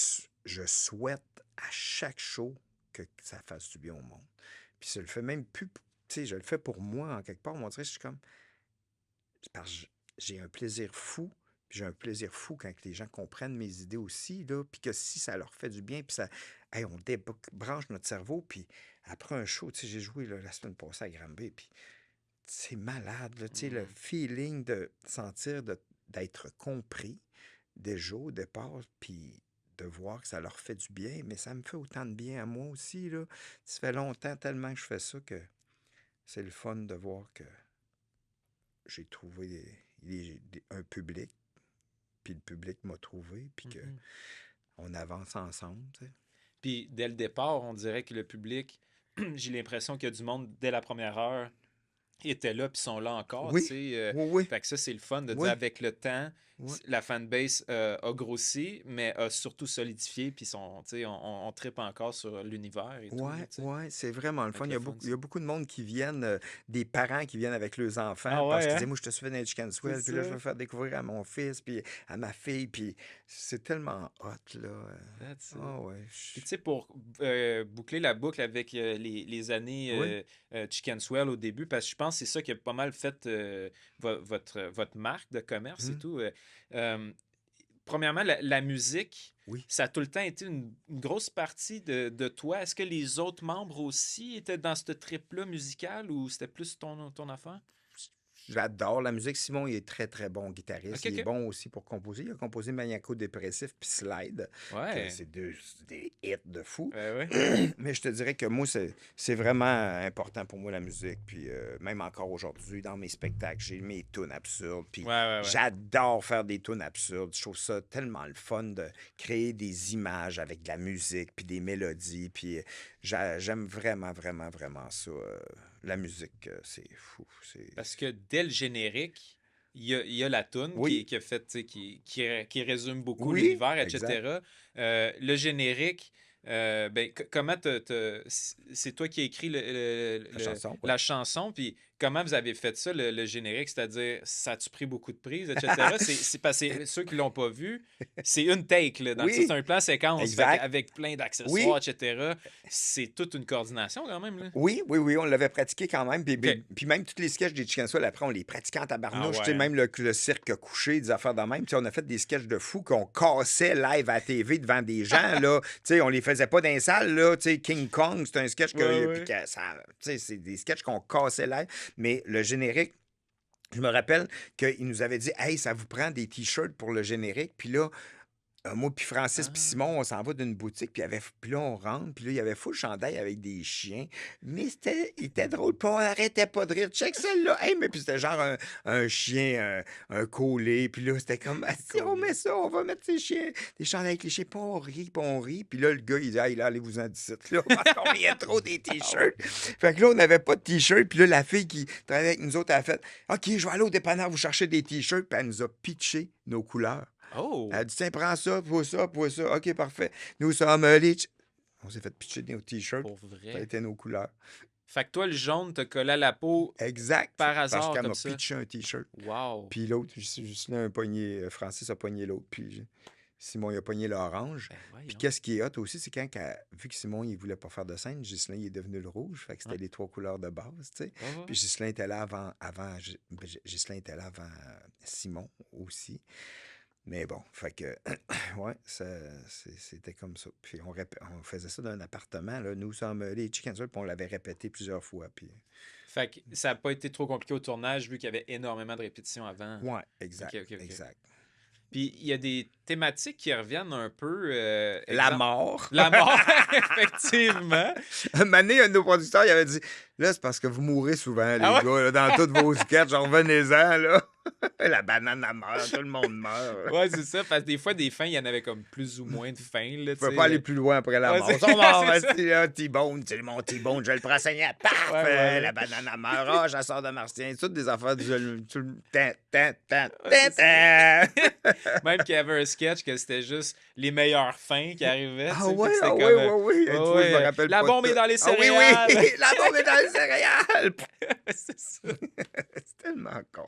souhaite à chaque show que ça fasse du bien au monde. Puis je le fais même plus, tu sais, je le fais pour moi en quelque part. On dirait que je suis comme, parce que j'ai un plaisir fou. Puis j'ai un plaisir fou quand les gens comprennent mes idées aussi, là, puis que si ça leur fait du bien, puis ça, hey, on débranche notre cerveau, puis après un show, tu sais, j'ai joué là, la semaine passée à Granby, puis c'est malade, là, tu sais, le Mhm. feeling de sentir d'être compris déjà au départ, puis de voir que ça leur fait du bien, mais ça me fait autant de bien à moi aussi, là. Ça fait longtemps tellement que je fais ça que c'est le fun de voir que j'ai trouvé un public, puis le public m'a trouvé, puis Mhm. qu'on avance ensemble, tu sais. Puis dès le départ, on dirait que le public, j'ai l'impression qu'il y a du monde dès la première heure étaient là puis sont là encore, tu Oui, sais. oui, oui, Fait que ça, c'est le fun de dire oui, avec le temps, oui. la fanbase a grossi, mais a surtout solidifié, puis tu sais, on tripe encore sur l'univers et tout, là, Ouais, tu sais. ouais, c'est vraiment le Fait fun. que Il le y a fun, beaucoup, il y ça. a beaucoup de monde qui viennent, des parents qui viennent avec leurs enfants Ah parce ouais, qu'ils disaient, hein? moi, je te suis dans C'est Chickenswell, puis là, je ça. veux faire découvrir à mon fils, puis à ma fille, puis c'est tellement hot, là. That's it. Ah ouais. Puis tu sais, pour boucler la boucle avec les années Oui. Chicken Swell au début, parce que je pense que c'est ça qui a pas mal fait votre marque de commerce et Hmm. tout. Euh, Premièrement, la musique, Oui. ça a tout le temps été une grosse partie de toi. Est-ce que les autres membres aussi étaient dans ce trip-là musical ou c'était plus ton affaire? J'adore la musique. Simon, il est très, très bon guitariste. Ok, Il est ok. bon aussi pour composer. Il a composé Maniaco Dépressif puis Slide, que Ouais. c'est des hits de fou. Ouais, ouais. Mais je te dirais que moi, c'est vraiment important pour moi, la musique. Puis même encore aujourd'hui, dans mes spectacles, j'ai mes tunes absurdes. Puis Ouais, ouais, ouais. j'adore faire des tunes absurdes. Je trouve ça tellement le fun de créer des images avec de la musique, puis des mélodies. Puis j'aime vraiment, vraiment, vraiment ça. La musique, c'est fou. Parce que dès le générique, il y a la toune Oui, qui a fait, tu sais, qui résume beaucoup oui, l'univers, exact. etc. Le générique, ben, comment c'est toi qui as écrit La chanson, oui. la chanson, puis comment vous avez fait ça, le générique, c'est-à-dire, ça a-tu pris beaucoup de prises, etc. C'est parce que ceux qui l'ont pas vu, c'est une take, là. Dans le sens, c'est Oui, un plan séquence, fait exact. avec plein d'accessoires, Oui, etc. C'est toute une coordination quand même, là. oui, oui, oui, on l'avait pratiqué quand même. Puis, OK. puis même tous les sketchs des Chicken Swell, après, on les pratiquait en Ah tabarnouche. Tu ouais, sais, hein? même le cirque couché, des affaires de même. Tu sais, on a fait des sketchs de fous qu'on cassait live à la TV devant des gens. Là. Tu sais, on les faisait pas dans les salles. Là. Tu sais, King Kong, c'est un sketch Ouais, que, puis ouais. que tu sais, c'est des sketchs qu'on cassait live. Mais le générique, je me rappelle qu'il nous avait dit, hey, ça vous prend des t-shirts pour le générique. Puis là, moi puis Francis puis Simon, Ah. on s'en va d'une boutique, puis là, on rentre, puis là, il y avait full chandail avec des chiens. Mais il était drôle, puis on arrêtait pas de rire. Check celle-là! Hey, mais puis c'était genre un chien, un collé, puis là, c'était comme, ah, si on met Colin. ça, on va mettre ces chiens, des chandails avec les chiens, puis on rit, puis on rit. Puis là, le gars, il dit, hey, là, allez-vous-en d'ici, là, parce qu'on riait trop des Ah ouais. t-shirts. Fait que là, on n'avait pas de t-shirts, puis là, la fille qui travaillait avec nous autres, elle a fait, OK, je vais aller au dépanneur vous chercher des t-shirts, puis elle nous a pitché nos couleurs. Elle a Oh! dit, tiens, prends ça, pour ça, pour ça. OK, parfait. Nous sommes On s'est fait pitcher nos t-shirts. Pour Ça a vrai. été nos couleurs. Fait que toi, le jaune te collé à la peau Exact. par Parce hasard qu'elle comme m'a ça. pitché un t-shirt. Wow! Puis l'autre, juste là, un poignet, Francis a poigné l'autre. Puis Simon, il a pogné l'orange. Ben Puis voyons. qu'est-ce qui est hot aussi, c'est vu que Simon, il voulait pas faire de scène, Ghislain, il est devenu le rouge. Fait que c'était Ouais. les 3 couleurs de base, tu sais. Ouais, ouais, Puis ouais. Ghislain était là Ghislain était là avant Simon aussi. Mais bon, fait que, ouais, c'était comme ça. Puis on faisait ça dans un appartement, là. Nous sommes les Chicken Soup, puis on l'avait répété plusieurs fois. Puis, Fait que ça n'a pas été trop compliqué au tournage vu qu'il y avait énormément de répétitions avant. ouais, Ok, exact, ok, ok. exact. Puis il y a des thématiques qui reviennent un peu. La exemple, mort. la mort, effectivement. Un moment donné, un de nos producteurs, il avait dit, là, c'est parce que vous mourrez souvent, les Ah ouais? gars, là, dans tous vos sketchs, genre, revenez-en, là. La banane, elle meurt, tout le monde meurt. Ouais, c'est ça. Parce que des fois, des fins, il y en avait comme plus ou moins de fins. Là, Tu peux pas aller plus loin après la Ouais, mort. c'est- Ils sont morts, c'est ça. esti, là, T-Bone, c'est mon T-Bone, je le prends saignant, paf! Ouais, ouais. La banane, elle meurt, ah, chasseur de martiens, c'est toutes des affaires du tout le temps, Ouais, temps. Même qu'il y avait un sketch que c'était juste les meilleures fins qui arrivaient. tu Ah sais, fait ouais, que c'était ah comme, ouais, ouais. Tu ouais, vois, je me ouais, rappelle la pas bombe de est tout. dans les Ah oui, céréales. oui, la bombe est dans les céréales. C'est ça. C'est tellement con.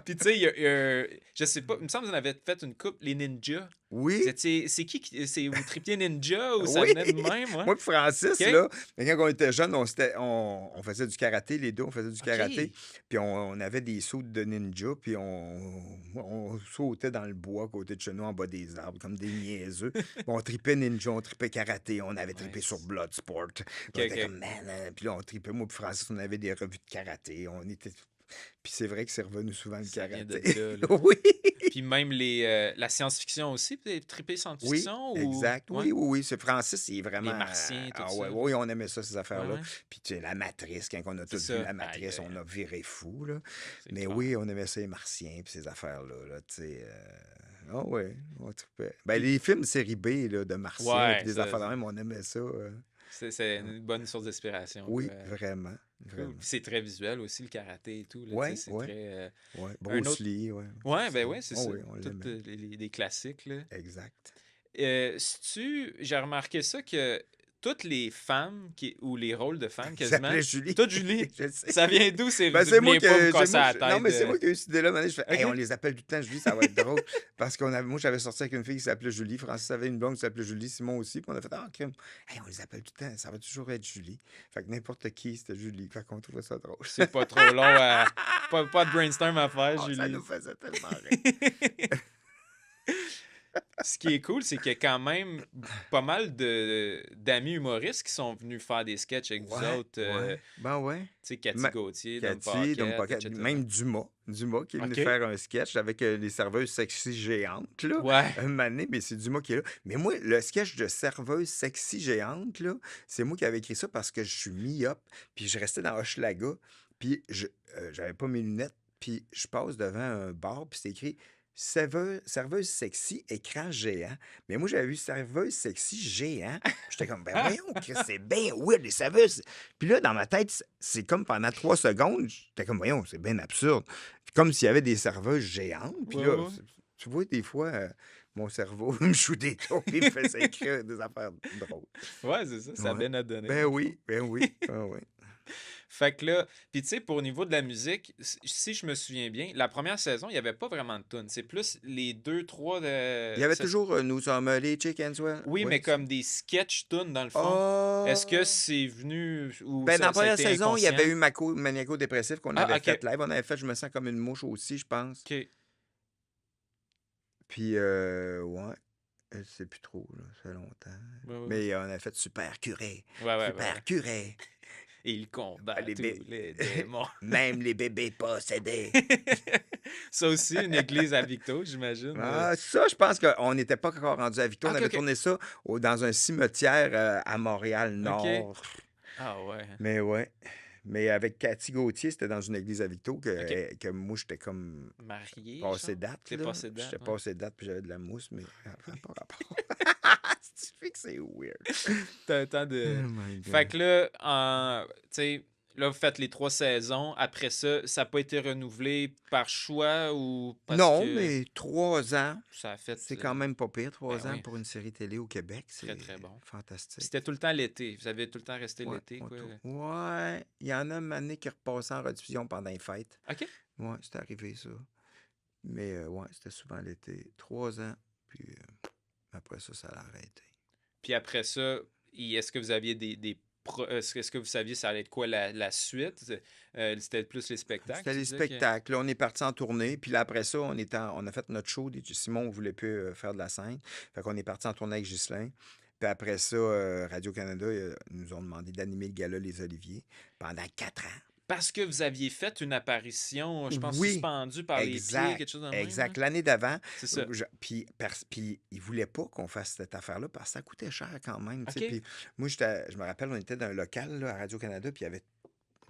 Puis tu sais, je sais pas, il me semble que vous en avez fait une coupe, les ninjas. Oui, C'est vous tripiez ninja ou ça oui. venait de même, ouais? Moi et Francis, Ok. là, quand on était jeunes, on faisait du karaté, les deux, on faisait du karaté. Ok. Puis on avait des sauts de ninja, puis on sautait dans le bois à côté de chez nous, en bas des arbres, comme des niaiseux. Puis on tripait ninja, on tripait karaté, on avait trippé sur Nice. Bloodsport. Puis on Ok, était ok. comme, man, puis là, on tripait, moi et Francis, on avait des revues de karaté, on était... Puis c'est vrai que c'est revenu souvent le Ça vient de karaté. là, là. Oui. Puis même la science-fiction aussi, peut-être triper Oui, science-fiction ou. exact. Ouais. Oui, oui, oui. C'est Francis, il est vraiment. Les Martiens, tout Ah ça. ouais, là. oui, on aimait ça, ces Ouais, affaires-là. ouais. Puis tu sais, la Matrice, quand on a C'est tous vu ça. la Aïe, Matrice, aïe, on a viré fou, là. c'est Mais clair. oui, on aimait ça, les Martiens, puis ces affaires-là, là, tu sais. Ah ouais, on trippait. Ben, Puis- les films de série B, là, de Martiens, Ouais, puis des ça, affaires de même, on aimait ça. c'est une bonne source d'inspiration. Oui, quoi. vraiment. Cool. Vraiment. Puis c'est très visuel aussi, le karaté et tout. Là, tu sais, Ouais, c'est ouais. très. Ouais. Un Bruce autre- Lee, ouais. Ouais, ben ouais, c'est Ah ça. oui, on Tous l'aimait. des classiques. Là. Exact. J'ai remarqué ça que toutes les femmes ou les rôles de femmes Il quasiment. s'appelait Julie. Toutes Julie. Je sais. Ça vient d'où? C'est Ben, c'est moi viens pas me que. casser la tête. Non, mais c'est moi qui ai eu cette idée-là. Je fais, hey, Ok. on les appelle tout le temps Julie, ça va être drôle. Parce moi, j'avais sorti avec une fille qui s'appelait Julie. Francis avait une blonde qui s'appelait Julie. Simon aussi. Puis on a fait, ah, crème. Hey, on les appelle tout le temps. Ça va toujours être Julie. Fait que n'importe qui, c'était Julie. Fait qu'on trouvait ça drôle. C'est pas trop long à. Pas de brainstorm à faire, Oh, Julie. ça nous faisait tellement rire. Ce qui est cool, c'est qu'il y a quand même pas mal d'amis humoristes qui sont venus faire des sketchs avec vous autres. Ouais. Ben ouais. Tu sais, Cathy Ma- Gauthier, Dom Cathy, Dom Pocket, Pocket, etc. même Dumas. Dumas qui est venu Ok. faire un sketch avec les serveuses sexy géantes, là. Ouais. Un moment donné, mais c'est Dumas qui est là. Mais moi, le sketch de serveuse sexy géante, là, c'est moi qui avais écrit ça parce que je suis mi-up, puis je restais dans Hochelaga, puis j'avais pas mes lunettes, puis je passe devant un bar, puis c'est écrit serveuse sexy, écran géant. Mais moi, j'avais vu serveuse sexy géant. J'étais comme, ben voyons, Chris, c'est bien weird, les serveuses. Puis là, dans ma tête, c'est comme pendant 3 secondes, j'étais comme, voyons, c'est bien absurde. Comme s'il y avait des serveuses géantes. Puis Ouais, là, ouais. tu vois, des fois, mon cerveau me joue des tours et me fait écrire des affaires drôles. Ouais, c'est ça. Ça a Ouais. bien à donner. Ben oui, ben oui. Ah oui. Fait que là, puis tu sais, pour au niveau de la musique, si je me souviens bien, la première saison, il n'y avait pas vraiment de tunes. C'est plus les 2, 3 Il y avait toujours Nous sommes les Chickens, ouais. Oui, mais comme des sketch tunes dans le fond. Oh! Est-ce que c'est venu ou Ben, dans ça la première a été saison, il y avait inconscient? eu Maniaco-dépressif qu'on Ah, avait ok. fait live. On avait fait Je me sens comme une mouche aussi, je pense. OK. Puis, ouais, je sais plus trop, là, ça fait longtemps. Ouais, ouais. Mais on avait fait Super Curé. Ouais. Super Curé. Il combat Les tous bé- les démons. Même les bébés possédés. Ça aussi, une église à Victo, j'imagine. Ah, ça, je pense qu'on n'était pas encore rendu à Victo. On Ok, avait ok. tourné ça dans un cimetière à Montréal-Nord. Ah ouais. Mais ouais. Mais avec Cathy Gauthier, c'était dans une église à Victo que, Ok. que moi, j'étais comme Marié. passé genre? date. T'es là. passé date. J'étais ouais. passé date puis j'avais de la mousse, mais ça n'a pas rapport. Tu fais que c'est weird. T'as un temps de. Oh my God. Fait que là, tu sais, là, vous faites les 3 saisons. Après ça, ça n'a pas été renouvelé par choix ou parce Non, que mais 3 ans, ça a fait. c'est quand même pas pire. 3 ben ans oui. pour une série télé au Québec. C'est Très, très bon. fantastique. C'était tout le temps l'été. Vous avez tout le temps resté Ouais, l'été, quoi. Ouais, il y en a une année qui repassait en rediffusion pendant les fêtes. OK. Ouais, c'est arrivé ça. Mais ouais, c'était souvent l'été. 3 ans. Puis Après ça, ça a arrêté. Puis après ça, est-ce que vous aviez est-ce que vous saviez ça allait être quoi la suite? C'était plus les spectacles, C'était tu les disais que... spectacles. Là, on est parti en tournée. Puis là, après ça, on a fait notre show. Simon ne voulait plus faire de la scène. Fait qu'on est parti en tournée avec Ghislain. Puis après ça, Radio-Canada nous ont demandé d'animer le gala Les Oliviers pendant 4 ans. Parce que vous aviez fait une apparition, je pense, Oui, suspendue par les pieds, exact, quelque chose de même. Hein? exact. L'année d'avant, C'est ça. puis ils voulaient pas qu'on fasse cette affaire-là parce que ça coûtait cher quand même. Tu sais. OK. Puis moi, je me rappelle, on était dans un local là, à Radio-Canada, puis il y avait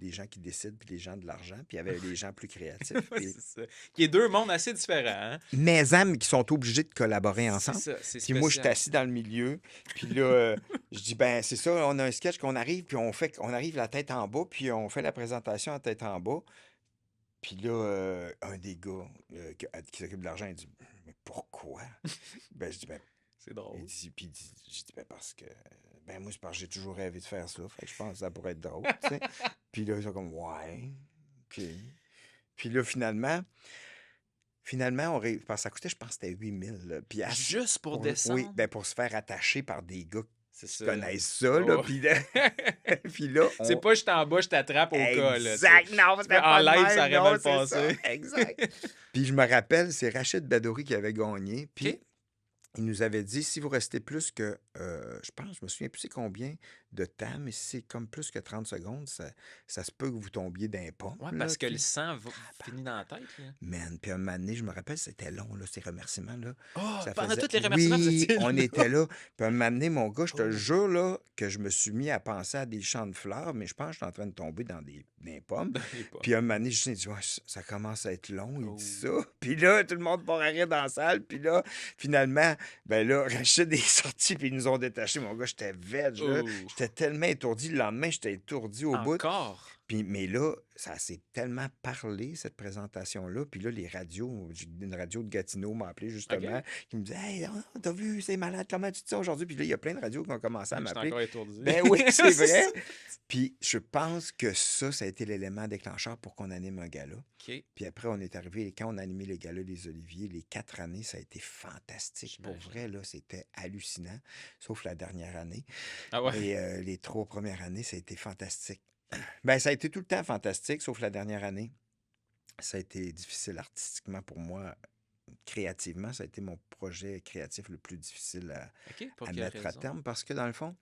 des gens qui décident, puis des gens de l'argent, puis il y avait des gens plus créatifs. Ouais, Puis c'est ça. Qui est deux mondes assez différents. Hein? mes âmes qui sont obligés de collaborer C'est ensemble. ça, c'est Puis moi, je suis spécial. assis dans le milieu. Puis là, je dis, ben c'est ça, on a un sketch qu'on arrive, puis on arrive la tête en bas, puis on fait la présentation à tête en bas. Puis là, un des gars qui s'occupe de l'argent, il dit, mais pourquoi? Ben, je dis, ben, C'est drôle. je dis, ben, parce que, ben, moi, c'est parce que j'ai toujours rêvé de faire ça. Fait que je pense que ça pourrait être drôle, tu sais. Puis là, ils sont comme, ouais, OK. Puis là, finalement, parce que ça coûtait, je pense que c'était 8000. Là. Puis Juste pour oui, descendre? ben, pour se faire attacher par des gars C'est qui ça. connaissent ça, là. Oh. Puis là, puis là, C'est pas juste en bas, je t'attrape au cas. Là, exact, non, c'était en pas de live, même, ça aurait non, mal c'est passé. ça, exact. Puis je me rappelle, c'est Rachid Badouri qui avait gagné. Puis OK. il nous avait dit, si vous restez plus que, je me souviens plus c'est combien de temps, mais si c'est comme plus que 30 secondes, ça se peut que vous tombiez d'un pompe. Ouais, là, parce que tu le sais. sang finit dans la tête. Là. Man, puis un moment donné, je me rappelle, c'était long, là, ces remerciements, là. Oh, Ça pendant faisait... tous les remerciements, vous Oui, étiez on là. était là. Puis un moment donné, mon gars, je te Oh. jure, là, que je me suis mis à penser à des champs de fleurs, mais je pense que je suis en train de tomber dans des pommes. Dans les pommes. Puis un moment donné, Justin dit, ouais, ça commence à être long, il Oh. dit ça. Puis là, tout le monde part à rire dans la salle. Puis là, finalement, ben là, Rachid est sorti, puis ils nous ont détachés. Mon gars, j'étais veg, là. Oh. J'étais tellement étourdi. Le lendemain, j'étais étourdi au bout. Encore? Puis, mais là, ça s'est tellement parlé, cette présentation-là. Puis là, les radios, une radio de Gatineau m'a appelé justement, qui me disait, hey, t'as vu, c'est malade, comment tu dis ça aujourd'hui? Puis là, il y a plein de radios qui ont commencé à Je suis m'appeler. encore étourdi. Ben oui, c'est vrai. ça. Puis je pense que ça a été l'élément déclencheur pour qu'on anime un gala. OK. Puis après, on est arrivé, et quand on a animé les galas des Oliviers, les 4 années, ça a été fantastique. Pour J'imagine. vrai, là, c'était hallucinant, sauf la dernière année. Ah ouais? Et les 3 premières années, ça a été fantastique. Ben, ça a été tout le temps fantastique, sauf la dernière année. Ça a été difficile artistiquement pour moi. Créativement, ça a été mon projet créatif le plus difficile OK, pour à quelle mettre à raison? terme parce que, dans le fond,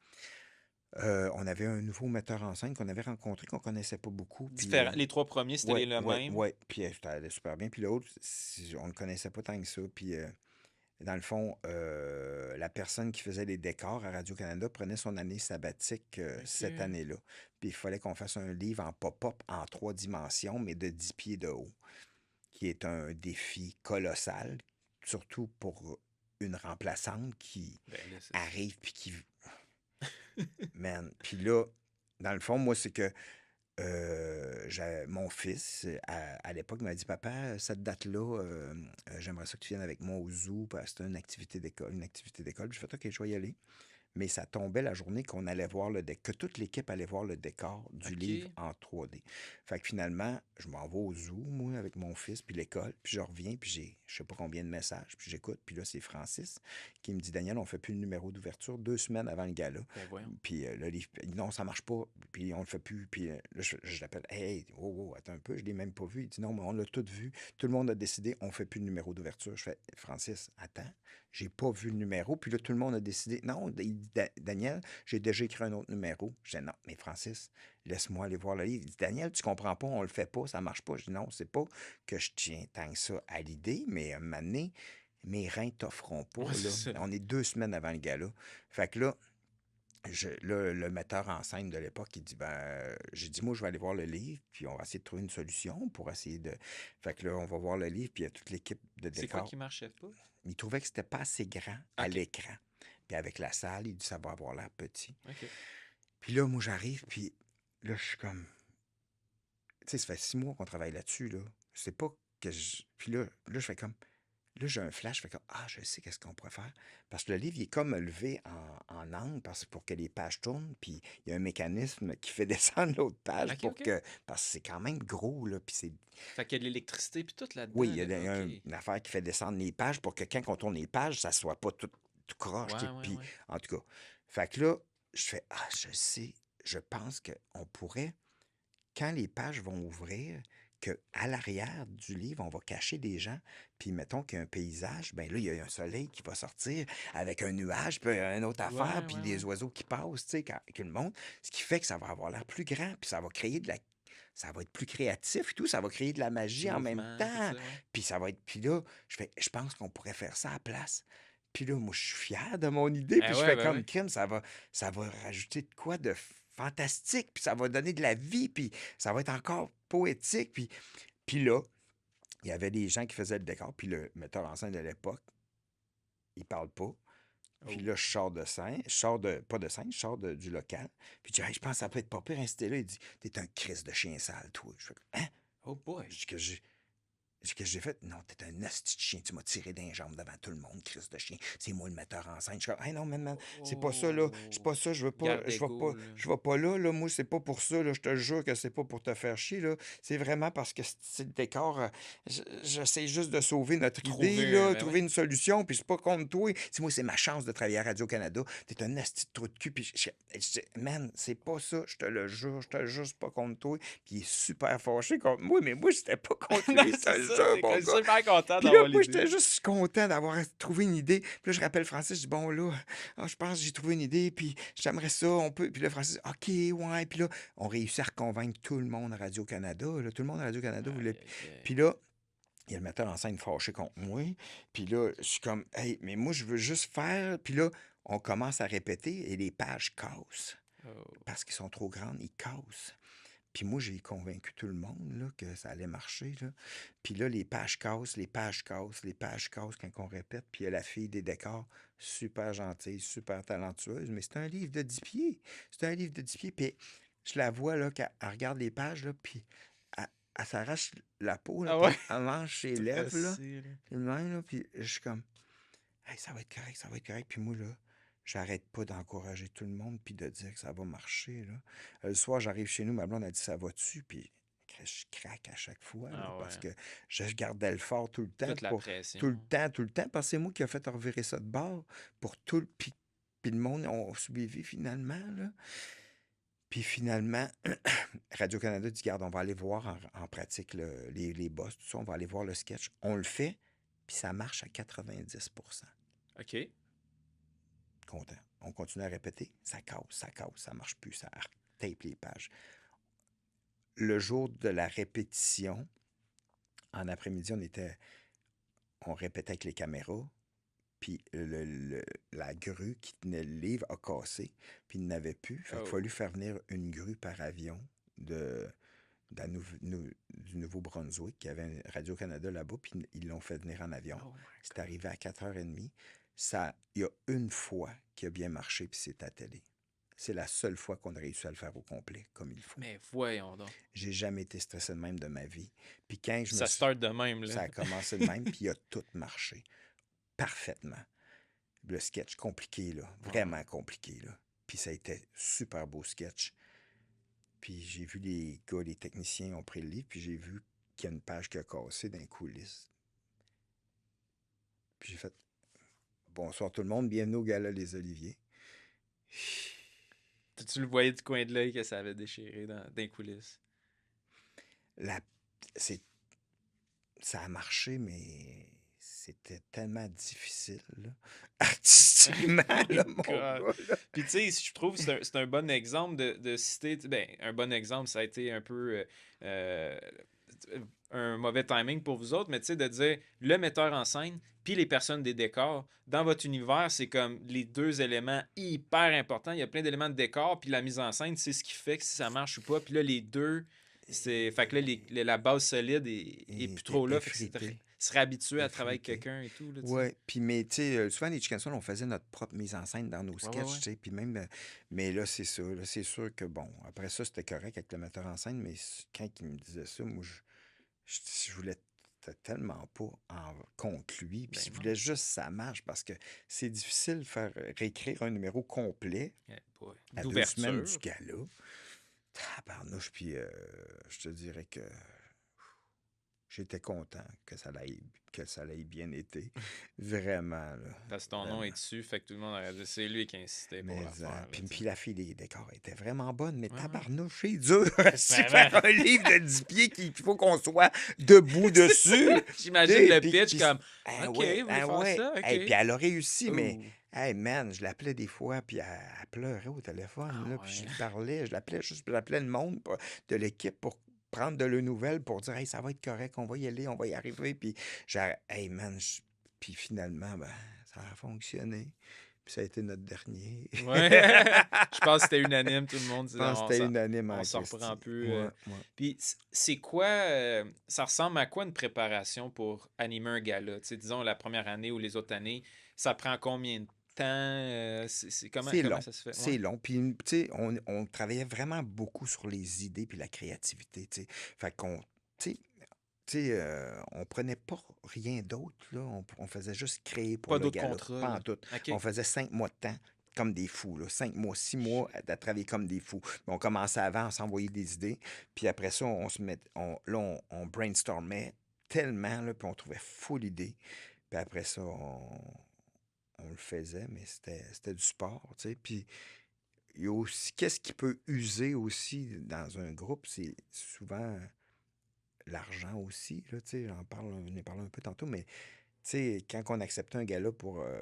on avait un nouveau metteur en scène qu'on avait rencontré, qu'on connaissait pas beaucoup. Puis, Différent. Les trois premiers, c'était ouais, le même? ouais. Puis ça allait super bien. Puis l'autre, on ne connaissait pas tant que ça. Puis, dans le fond, la personne qui faisait les décors à Radio-Canada prenait son année sabbatique cette OK. année-là. Puis il fallait qu'on fasse un livre en pop-up en 3 dimensions, mais de 10 pieds de haut, qui est un défi colossal, surtout pour une remplaçante qui Ben là, c'est... arrive puis qui... Man, puis là, dans le fond, moi, c'est que mon fils, à l'époque, m'a dit, papa, cette date-là, j'aimerais ça que tu viennes avec moi au zoo, parce que c'était une activité d'école. Puis j'ai fait, OK, je vais y aller. Mais ça tombait la journée qu'on allait voir que toute l'équipe allait voir le décor du OK. livre en 3D. Fait que finalement, je m'en vais au zoo, moi, avec mon fils, puis l'école, puis je reviens, puis j'ai je sais pas combien de messages, puis j'écoute, puis là, c'est Francis qui me dit, Daniel, on fait plus le numéro d'ouverture 2 semaines avant le gala. Ben voyons. Puis le livre, non, ça marche pas, puis on le fait plus. Puis là, je l'appelle, hey, oh, attends un peu, je l'ai même pas vu. Il dit, non, mais on l'a tout vu. Tout le monde a décidé, on fait plus le numéro d'ouverture. Je fais, Francis, attends, j'ai pas vu le numéro. Puis là, tout le monde a décidé, non, il dit, Daniel, j'ai déjà écrit un autre numéro. Je dis, non, mais Francis, laisse-moi aller voir le livre. Il dit, Daniel, tu comprends pas, on le fait pas, ça marche pas. Je dis, non, c'est pas que je tiens tant que ça à l'idée, mais un moment donné, mes reins t'offront pas. Ouais, Là. c'est ça. On est 2 semaines avant le gala. Fait que là, le metteur en scène de l'époque, il dit, j'ai dit, moi, je vais aller voir le livre, puis on va essayer de trouver une solution pour essayer de... Fait que là, on va voir le livre, puis il y a toute l'équipe de C'est quoi décor. qui marchait pas? Il trouvait que c'était pas assez grand à OK. l'écran. Puis avec la salle, il dit, ça va avoir l'air petit. OK. Puis là, moi, j'arrive, puis là, je suis comme... Tu sais, ça fait 6 mois qu'on travaille là-dessus, là. C'est pas que je... Puis là, je fais comme... Là, j'ai un flash, je fais comme, je sais qu'est-ce qu'on pourrait faire. Parce que le livre, il est comme levé en angle pour que les pages tournent, puis il y a un mécanisme qui fait descendre l'autre page OK, pour OK. que... Parce que c'est quand même gros, là, puis c'est... Fait qu'il y a de l'électricité puis tout là-dedans. Oui, il y a là. OK. une affaire qui fait descendre les pages pour que quand on tourne les pages, ça soit pas tout tout croche, tu Ouais, sais. ouais, Puis, ouais. en tout cas, fait que là, je fais, ah, je sais, je pense qu'on pourrait, quand les pages vont ouvrir, qu'à l'arrière du livre, on va cacher des gens, puis mettons qu'il y a un paysage, ben là, il y a un soleil qui va sortir avec un nuage, puis une autre affaire, Ouais, puis ouais, ouais. des oiseaux qui passent, tu sais, qui le montrent, ce qui fait que ça va avoir l'air plus grand, puis ça va créer de la... Ça va être plus créatif et tout, ça va créer de la Du magie en même mouvement, tout temps. ça, ouais. Puis ça va être... Puis là, je pense qu'on pourrait faire ça à la place. Puis là, moi, je suis fier de mon idée, puis Eh je ouais, fais ben comme ouais. crime, ça va rajouter de quoi de fantastique, puis ça va donner de la vie, puis ça va être encore poétique. Puis là, il y avait des gens qui faisaient le décor, puis le metteur en scène de l'époque, il parle pas. Puis Oh. là, je sors de scène, pas de scène, je sors du local. Puis je dis, hey, je pense que ça peut être pas pire, rester là. Il dit, t'es un Christ de chien sale, toi. Je fais, hein? Oh boy. Je dis que j'ai. Ce que j'ai fait, non, t'es un asti de chien, tu m'as tiré d'un jambe devant tout le monde, Christ de chien. C'est moi le metteur en scène. Je suis comme, hey non, man, c'est pas ça, là. C'est Oh. pas ça, Garde d'égo, là. je vais pas là, moi, c'est pas pour ça, là. Je te jure que c'est pas pour te faire chier, là. C'est vraiment parce que c'est le décor. J'essaie juste de sauver notre idée, Trouver, là, ben trouver ouais. une solution, puis c'est pas contre toi. C'est moi, c'est ma chance de travailler à Radio-Canada. T'es un asti de trou de cul, puis man, c'est pas ça, je te le jure, c'est pas contre toi. Puis il est super fâché contre moi, mais moi, j'étais pas contre Non, lui, je te c'est le ça, jure, t'es mon comme gars. super content Puis là, d'avoir moi, l'idée. j'étais juste content d'avoir trouvé une idée. Puis là, je rappelle Francis, je dis, bon, là, je pense que j'ai trouvé une idée, puis j'aimerais ça, on peut. Puis là, Francis, OK, ouais. Puis là, on réussit à reconvaincre tout le monde à Radio-Canada. Là, tout le monde à Radio-Canada voulait. Aïe, aïe, aïe. Puis là, il y a le metteur en scène fâché contre moi. Puis là, je suis comme, hey, mais moi, je veux juste faire. Puis là, on commence à répéter et les pages cassent. Oh. Parce qu'ils sont trop grandes, ils cassent. Puis moi, j'ai convaincu tout le monde là, que ça allait marcher. Là. Puis là, les pages cassent, les pages cassent, les pages cassent quand on répète. Puis il y a la fille des décors, super gentille, super talentueuse. Mais c'est un livre de 10 pieds. C'est un livre de 10 pieds. Puis je la vois, là, qu'elle regarde les pages, là, puis elle s'arrache la peau, là, Ah puis ouais? elle mange ses lèvres, là. Stressé, là. Puis de même, là, puis je suis comme, hey, ça va être correct, ça va être correct. Puis moi, là, j'arrête pas d'encourager tout le monde puis de dire que ça va marcher, là. Le soir, j'arrive chez nous, ma blonde a dit, ça va-tu? Puis je craque à chaque fois, là, Ah parce ouais. que je gardais le fort tout le temps, Toute la tout le pression. temps, tout le temps, parce que c'est moi qui ai fait revirer ça de bord pour tout le... Puis le monde a suivi finalement, là. Puis finalement, Radio-Canada dit, garde, on va aller voir en pratique les boss, tout ça, on va aller voir le sketch. On le fait, puis ça marche à 90%. OK. Content. On continue à répéter, ça casse, ça marche plus, ça tape les pages. Le jour de la répétition, en après-midi, on répétait avec les caméras, puis la grue qui tenait le livre a cassé, puis il n'avait plus. Fait qu'il a Oh. fallu faire venir une grue par avion du Nouveau-Brunswick, qui avait un Radio-Canada là-bas, puis ils l'ont fait venir en avion. Oh my C'est arrivé à 4h30. Il y a une fois qui a bien marché, puis c'est à télé. C'est la seule fois qu'on a réussi à le faire au complet, comme il faut. Mais voyons donc. J'ai jamais été stressé de même de ma vie. Puis quand Ça start de même, ça là. a commencé de même, puis il a tout marché. Parfaitement. Le sketch compliqué, là. Vraiment compliqué, là. Puis ça a été super beau sketch. Puis j'ai vu les gars, les techniciens ont pris le livre, puis j'ai vu qu'il y a une page qui a cassé dans les coulisses. Puis j'ai fait bonsoir tout le monde, bienvenue au Gala Les Oliviers. Tu le voyais du coin de l'œil que ça avait déchiré dans les coulisses. Ça a marché, mais c'était tellement difficile, là. Artistiquement, là, mon gars. God. Là. Puis tu sais, je trouve que c'est un bon exemple de citer. Ben, un bon exemple, ça a été un peu un mauvais timing pour vous autres, mais tu sais, de dire le metteur en scène puis les personnes des décors. Dans votre univers, c'est comme les deux éléments hyper importants. Il y a plein d'éléments de décor, puis la mise en scène, c'est ce qui fait que si ça marche ou pas. Puis là, les deux, c'est. Fait que là, la base solide est plus trop là. Fait que c'est se réhabituer à travailler avec quelqu'un et tout. Là, ouais, puis mais tu sais, souvent les Chicken Soul, on faisait notre propre mise en scène dans nos sketchs, tu sais, puis même, mais là, c'est ça, là, c'est sûr que bon, après ça, c'était correct avec le metteur en scène, mais quand il me disait ça, moi, je voulais tellement pas en contre lui, puis je voulais juste ça marche, parce que c'est difficile de faire réécrire un numéro complet à 2 semaines du gala. Tabarnouche, puis je te dirais que j'étais content que ça l'ait bien été. Vraiment, là. Parce que ton nom est dessus, fait que tout le monde aurait dit c'est lui qui a insisté pour Mais, la faire. Là, puis la fille des décors était vraiment bonne, mais Ouais. tabarnouche, c'est dur. C'est Ben, faire un livre de 10 pieds qu'il faut qu'on soit debout dessus. J'imagine le Puis- pitch puis- comme Ah OK, ouais, vous voulez faire ouais. ça? OK. Hey, puis elle a réussi, mais Ouh. hey man, je l'appelais des fois, puis elle pleurait au téléphone, Ah là, puis je ouais. lui parlais, j'appelais le monde de l'équipe pour prendre de leurs nouvelles, pour dire hey, ça va être correct, on va y aller, on va y arriver, puis hey man, puis finalement, ben, ça a fonctionné, puis ça a été notre dernier. Ouais. Je pense que c'était unanime, tout le monde. Je pense que c'était unanime On en s'en Christie. reprend plus. Ouais, ouais. Puis c'est quoi, ça ressemble à quoi une préparation pour animer un gala? Tu sais, disons la première année ou les autres années, ça prend combien de temps? Comment C'est long. ça se fait? C'est Ouais. long. Puis, tu sais, on travaillait vraiment beaucoup sur les idées puis la créativité, tu sais. Fait qu'on, tu sais, on prenait pas rien d'autre, là. On faisait juste créer pour Pas le d'autres gala. contrats. Pas en Là. tout. OK. On faisait 5 mois de temps comme des fous, là. 5 mois, 6 mois à travailler comme des fous. Mais on commençait avant, on s'envoyait des idées. Puis après ça, on brainstormait tellement, là, puis on trouvait full idée. Puis après ça, on le faisait, mais c'était du sport, tu sais. Puis il y a aussi, qu'est-ce qui peut user aussi dans un groupe, c'est souvent l'argent aussi, là, tu sais, on en parlé un peu tantôt, mais tu sais, quand on acceptait un gala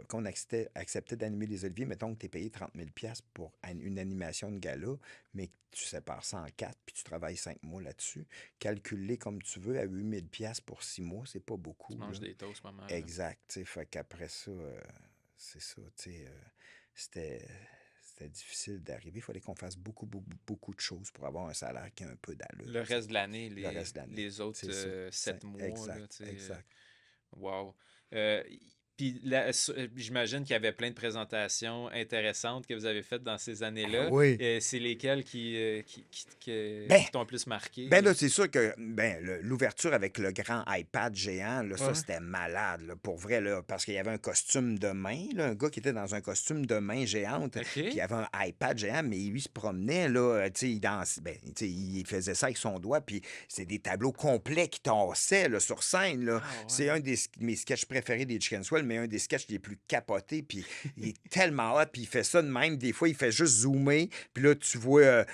quand on acceptait d'animer les Oliviers, mettons que tu es payé 30 000 pour une animation de gala, mais que tu sépares ça en 4 puis tu travailles 5 mois là-dessus, calculer comme tu veux à 8 000 pour 6 mois, c'est pas beaucoup. Tu manges Là. des toasts, maman. Là. Exact, tu sais, fait qu'après ça, c'est ça, tu sais, c'était difficile d'arriver. Il fallait qu'on fasse beaucoup, beaucoup, beaucoup de choses pour avoir un salaire qui a un peu d'allure. Le tu sais. reste de l'année, Le reste de l'année, les autres c'est ça. 7 mois. Exact, Là, tu sais, exact. Wow. Puis j'imagine qu'il y avait plein de présentations intéressantes que vous avez faites dans ces Ah années-là. oui. C'est lesquelles qui Ben, t'ont le plus marqué? Ben là? là, c'est sûr que l'ouverture avec le grand iPad géant, là, ça, Ouais. c'était malade, là, pour vrai, là, parce qu'il y avait un costume de main, là, un gars qui était dans un costume de main géante, OK. puis il y avait un iPad géant, mais lui, il se promenait, là, tu sais, il dansait, tu sais, il faisait ça avec son doigt, puis c'est des tableaux complets qui tassaient, là, sur scène, là. Ah C'est ouais. un de mes sketchs préférés des Chickenswell, mais un des sketchs les plus capotés, puis il est tellement hot, puis il fait ça de même, des fois, il fait juste zoomer, puis là, tu vois,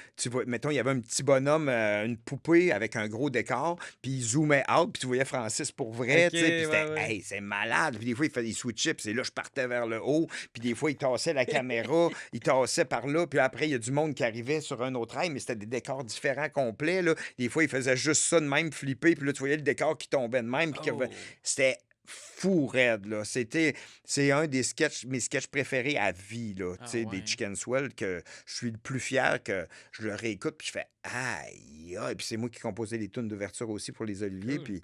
mettons, il y avait un petit bonhomme, une poupée avec un gros décor, puis il zoomait out, puis tu voyais Francis pour vrai, OK, tu sais, puis c'était, ouais, ouais. hey, c'est malade. Puis des fois, il fait des switch ups, et là, je partais vers le haut, puis des fois, il tassait la caméra, il tassait par là, puis après, il y a du monde qui arrivait sur un autre aile, mais c'était des décors différents complets, là. Des fois, il faisait juste ça de même, flipper, puis là, tu voyais le décor qui tombait de même, puis qui revenait. Oh. C'était fou raide, là. C'est un des mes sketchs préférés à vie, là, Ah tu sais, ouais. des Chickenswell, que je suis le plus fier, que je le réécoute, puis je fais aïe, aïe. Puis c'est moi qui composais les tunes d'ouverture aussi pour les Oliviers, Cool. puis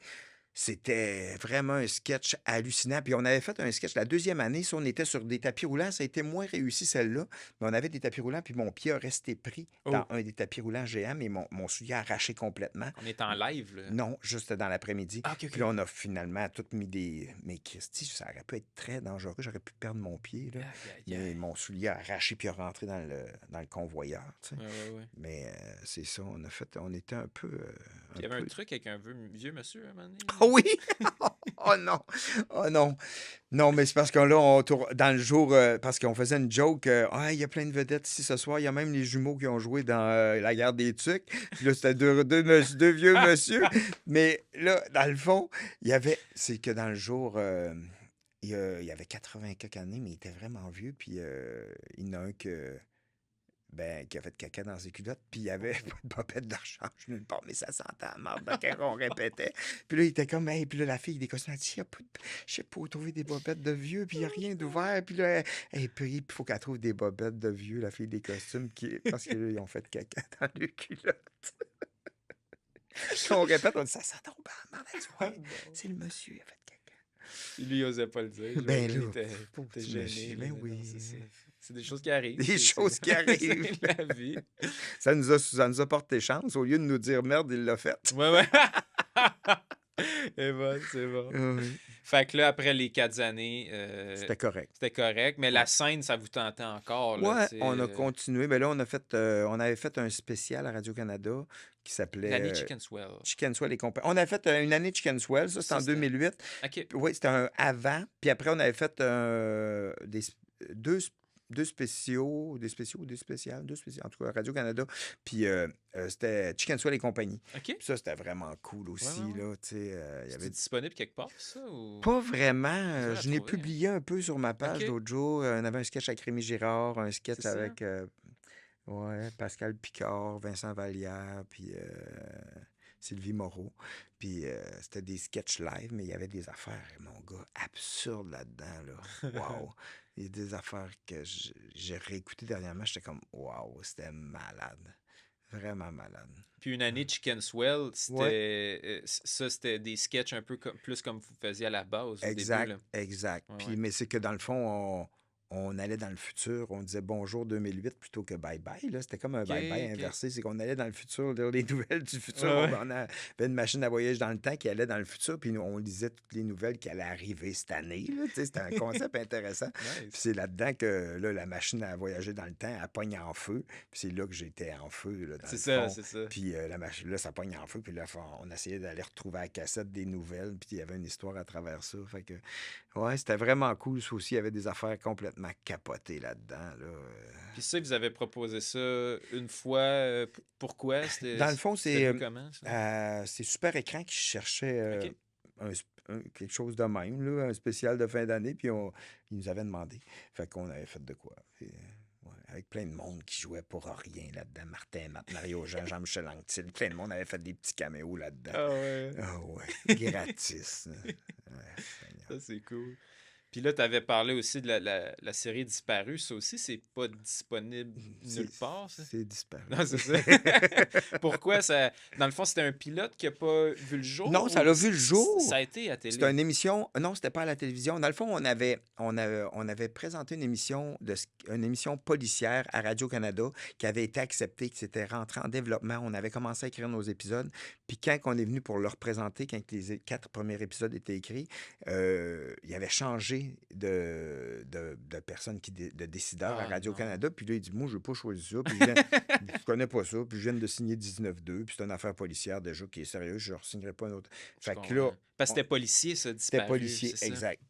c'était vraiment un sketch hallucinant. Puis on avait fait un sketch la deuxième année, ça, on était sur des tapis roulants. Ça a été moins réussi, celle-là. Mais on avait des tapis roulants, puis mon pied a resté pris dans Oh. un des tapis roulants géants, mais mon soulier a arraché complètement. On est en live, là. Non, juste dans l'après-midi. Ah, OK, Puis là, OK. on a finalement tout mis des. Mais Christy, ça aurait pu être très dangereux. J'aurais pu perdre mon pied, là. Aïe, aïe, Mais aïe. mon soulier a arraché puis a rentré dans le convoyeur, tu sais. Ouais, ouais, ouais. Mais c'est ça, on était un peu. Puis il y avait un truc avec un vieux monsieur à un moment donné. Ah oui! Oh non! Oh non! Non, mais c'est parce que là, dans le jour, parce qu'on faisait une joke, ah, il y a plein de vedettes ici ce soir, il y a même les jumeaux qui ont joué dans La Guerre des Tucs. Puis là, c'était deux vieux monsieur. Mais là, dans le fond, c'est que dans le jour, il y avait 80 quelques années, mais il était vraiment vieux, puis il y en a un qui a fait caca dans ses culottes, puis il y avait pas de bobette de rechange nulle part, mais ça sentait la marde quand on répétait. Puis là, il était comme, hey, puis là, la fille des costumes, elle dit, je sais pas où trouver des bobettes de vieux, puis il n'y a rien d'ouvert. Puis là, elle prie, puis il faut qu'elle trouve des bobettes de vieux, la fille des costumes, parce que là, ils ont fait caca dans les culottes. Quand on répète, on dit, ça sent donc bien la marde. Elle dit, Ah, ouais, non. c'est le monsieur, il a fait caca. Puis lui, il osait pas le dire. Ben Lui, là, il était pauvre était petit gêné. monsieur, là, ben mais non, oui. c'est des choses qui arrivent. Des choses qui arrivent. C'est la vie. Ça nous a porté chance. Au lieu de nous dire merde, il l'a fait. Ouais, ouais. Et bon, c'est bon. Ah oui. Fait que là, après les 4 années, C'était correct. c'était correct. Mais Ouais. la scène, ça vous tentait encore, là, Ouais, tu sais. on a continué. Ben là, on avait fait un spécial à Radio-Canada qui s'appelait L'année Chicken Swell. Chicken Swell et compagnie. On avait fait une année de Chicken Swell, ça, c'était Ça, en c'était... 2008. OK. Oui, c'était un avant. Puis après, on avait fait deux, deux spéciaux, deux spéciales, en tout cas, Radio-Canada. Puis c'était Chicken Swell et compagnie. OK. Puis ça, c'était vraiment cool aussi, Ouais. là, tu sais. Il y C'est avait disponible quelque part, ça? Ou... pas vraiment. Dur à Je l'ai trouver, hein? publié un peu sur ma page OK. l'autre jour. On avait un sketch avec Rémi Girard, un sketch C'est ça? avec ouais, Pascal Picard, Vincent Vallière, puis Sylvie Moreau. Puis c'était des sketchs live, mais il y avait des affaires, mon gars, absurdes là-dedans. Là. Wow! Il y a des affaires que j'ai réécoutées dernièrement. J'étais comme, wow, c'était malade. Vraiment malade. Puis une année Chicken Swell, Ouais, c'était des sketchs un peu plus comme vous faisiez à la base au début, exact, là. exact. Ouais, Puis, ouais. mais c'est que dans le fond, on allait dans le futur. On disait bonjour 2008 plutôt que bye bye. Là. C'était comme un OK, bye bye OK. inversé. C'est qu'on allait dans le futur, lire les nouvelles du futur. Ouais, ouais. On avait une machine à voyage dans le temps qui allait dans le futur. Puis nous, on lisait toutes les nouvelles qui allaient arriver cette année. Là. Tu sais, c'était un concept intéressant. Puis Nice. c'est là-dedans que là, la machine à voyager dans le temps, elle pogne en feu. Puis c'est là que j'étais en feu, là, dans C'est le ça, fond. c'est ça. Puis la machine, là, ça pogne en feu. Puis là, on essayait d'aller retrouver à la cassette des nouvelles. Puis il y avait une histoire à travers ça. Fait que, ouais, c'était vraiment cool. Ça aussi, il y avait des affaires complètement capotées là-dedans. Là. Puis ça, vous avez proposé ça une fois. Pourquoi? Dans le fond, C'était venu comment, ça? c'est Super Écran qui cherchait OK. quelque chose de même, là, un spécial de fin d'année. Puis ils nous avaient demandé. Fait qu'on avait fait de quoi. Puis, ouais, avec plein de monde qui jouait pour rien là-dedans. Martin, Mario Jean, Jean-Michel Anctil. Plein de monde avait fait des petits caméos là-dedans. Ah ouais. Ah ouais, gratis. Ouais, Seigneur. Ça, c'est cool. Puis là, tu avais parlé aussi de la série Disparue. Ça aussi, c'est pas disponible nulle part, ça? C'est disparu. Non, c'est ça. Pourquoi ça... Dans le fond, c'était un pilote qui a pas vu le jour? Non, ça Ou l'a vu le jour. ça a été à C'était télé? une émission. Non, c'était pas à la télévision. Dans le fond, on avait présenté une émission policière à Radio-Canada qui avait été acceptée, qui s'était rentrée en développement. On avait commencé à écrire nos épisodes. Puis quand on est venu pour le représenter, quand les 4 premiers épisodes étaient écrits, il avait changé de personnes, de décideurs à Ah Radio-Canada. non. Puis là, il dit, moi, je n'ai pas choisi ça. Puis je connais pas ça. Puis je viens de signer 19-2. Puis c'est une affaire policière déjà qui est sérieuse. Je ne re-signerai pas un autre. Je Fait que là, comprends. Parce que c'était policier, ça, c'était Disparu, policier, c'est ça? exact.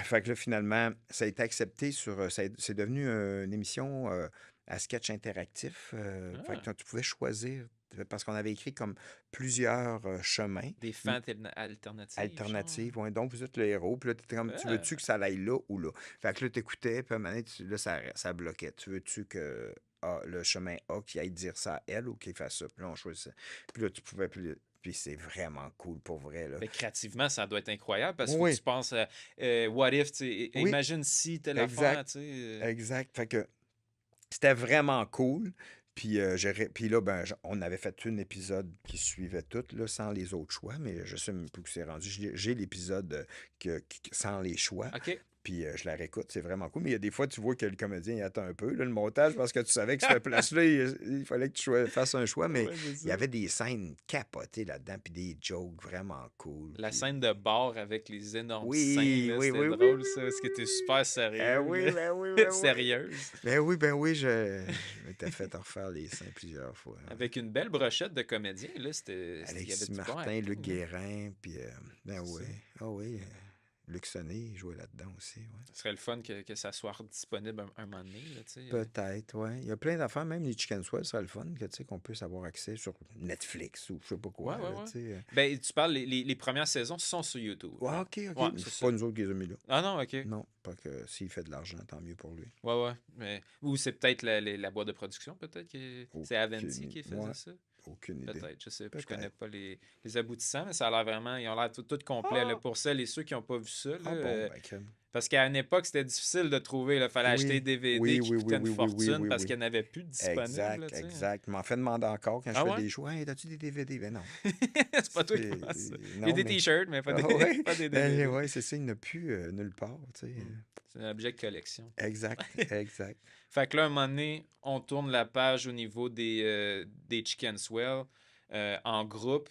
Fait que là, finalement, ça a été accepté c'est devenu une émission à sketch interactif. Fait Ah, que tu pouvais choisir, parce qu'on avait écrit comme plusieurs chemins des fins alternatives, genre? alternatives. Ouais, donc, vous êtes le héros. Puis là, t'étais comme, tu Ah, veux-tu que ça aille là ou là? Fait que là, t'écoutais, puis à un moment donné, là, ça bloquait. Tu veux-tu que le chemin A qui aille dire ça à elle ou qu'il fasse ça? Puis là, on choisissait. Puis là, tu pouvais plus. Puis c'est vraiment cool pour vrai, là. ben, créativement, ça doit être incroyable parce que Oui, tu penses à what if, tu sais, oui, imagine si telle affaire, exact. tu sais. Exact. Fait que c'était vraiment cool. Puis, puis là, ben, on avait fait un épisode qui suivait tout, là, sans les autres choix, mais je sais même plus où c'est rendu. J'ai l'épisode sans les choix. OK. Puis je la réécoute, c'est vraiment cool. Mais il y a des fois, tu vois que le comédien il attend un peu, là, le montage, parce que tu savais que cette place-là, il fallait que tu fasses un choix. Mais Ouais, c'est il y ça. avait des scènes capotées là-dedans, puis des jokes vraiment cool. La Puis... scène de bar avec les énormes seins, Oui, là, oui, c'était oui, oui, drôle, oui, ça, oui, parce que oui, t'es oui. super Ben sérieux, oui, là. ben oui, ben oui. Sérieuse. Ben oui, je m'étais fait refaire les seins plusieurs fois. Avec une belle brochette de comédiens, là, il y avait Alexis du bon Martin, acting, Luc hein. Guérin, puis ben C'est oui, ça. ah oui, Luc Sonnet, il jouait là-dedans aussi, ouais. Ce serait le fun que ça soit disponible un moment donné, là, tu sais. Peut-être, ouais. Il y a plein d'affaires, même les Chicken Swell, ce serait le fun que, tu sais, qu'on puisse avoir accès sur Netflix ou je sais pas Ouais, quoi, ouais, là, ouais. tu sais. Ben, tu parles, les premières saisons sont sur YouTube, Ouais, hein. ok, Ouais, ok. c'est C'est ça. pas nous autres qui les avons mis là. Ah non, OK. Non, pas que s'il fait de l'argent, tant mieux pour lui. Ouais, ouais. Mais... Ou c'est peut-être la boîte de production, peut-être. C'est Avanti qui faisait Ouais, ça. aucune idée. Peut-être, je sais pas. Je Peut-être. connais pas les aboutissants, mais ça a l'air vraiment. Ils ont l'air tout complet. Là, Ah! pour celles et ceux qui n'ont pas vu ça. Là, Ah bon, ben, crème. parce qu'à une époque, c'était difficile de trouver. Il fallait acheter Oui, des DVD oui, qui oui, coûtaient oui, une oui, oui, oui, fortune oui, parce oui. qu'il n'y en avait plus de disponibles. Là, Exact, tu sais. exact. Il m'en fait demander encore quand je Ah fais ouais? des choix. Hey, as-tu des DVD? Ben non. C'est pas toi qui C'est- penses ça. Il y a Non, des mais. t-shirts, mais pas Ah des, ouais? pas des Ben, DVD. ouais, c'est ça, il n'y en a plus nulle part, tu sais. C'est un objet de collection. Exact, exact. Fait que là, un moment donné, on tourne la page au niveau des Chicken Swell en groupe.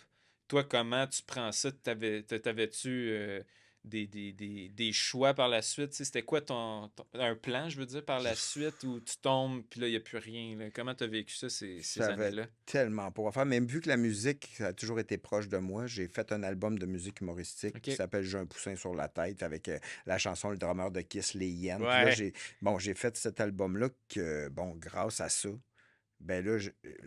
Toi, comment tu prends ça? T'avais-tu des choix par la suite? Tu sais, c'était quoi un plan, je veux dire, par la suite, où tu tombes, puis là, il n'y a plus rien, là? Comment tu as vécu ça, ces J'avais années-là? tellement pour faire. Même vu que la musique, ça a toujours été proche de moi, j'ai fait un album de musique humoristique qui OK. s'appelle J'ai un poussin sur la tête avec la chanson Le drummer de Kiss, Les Hyènes. Puis là, Ouais. j'ai fait cet album-là que, bon, grâce à ça, ben là,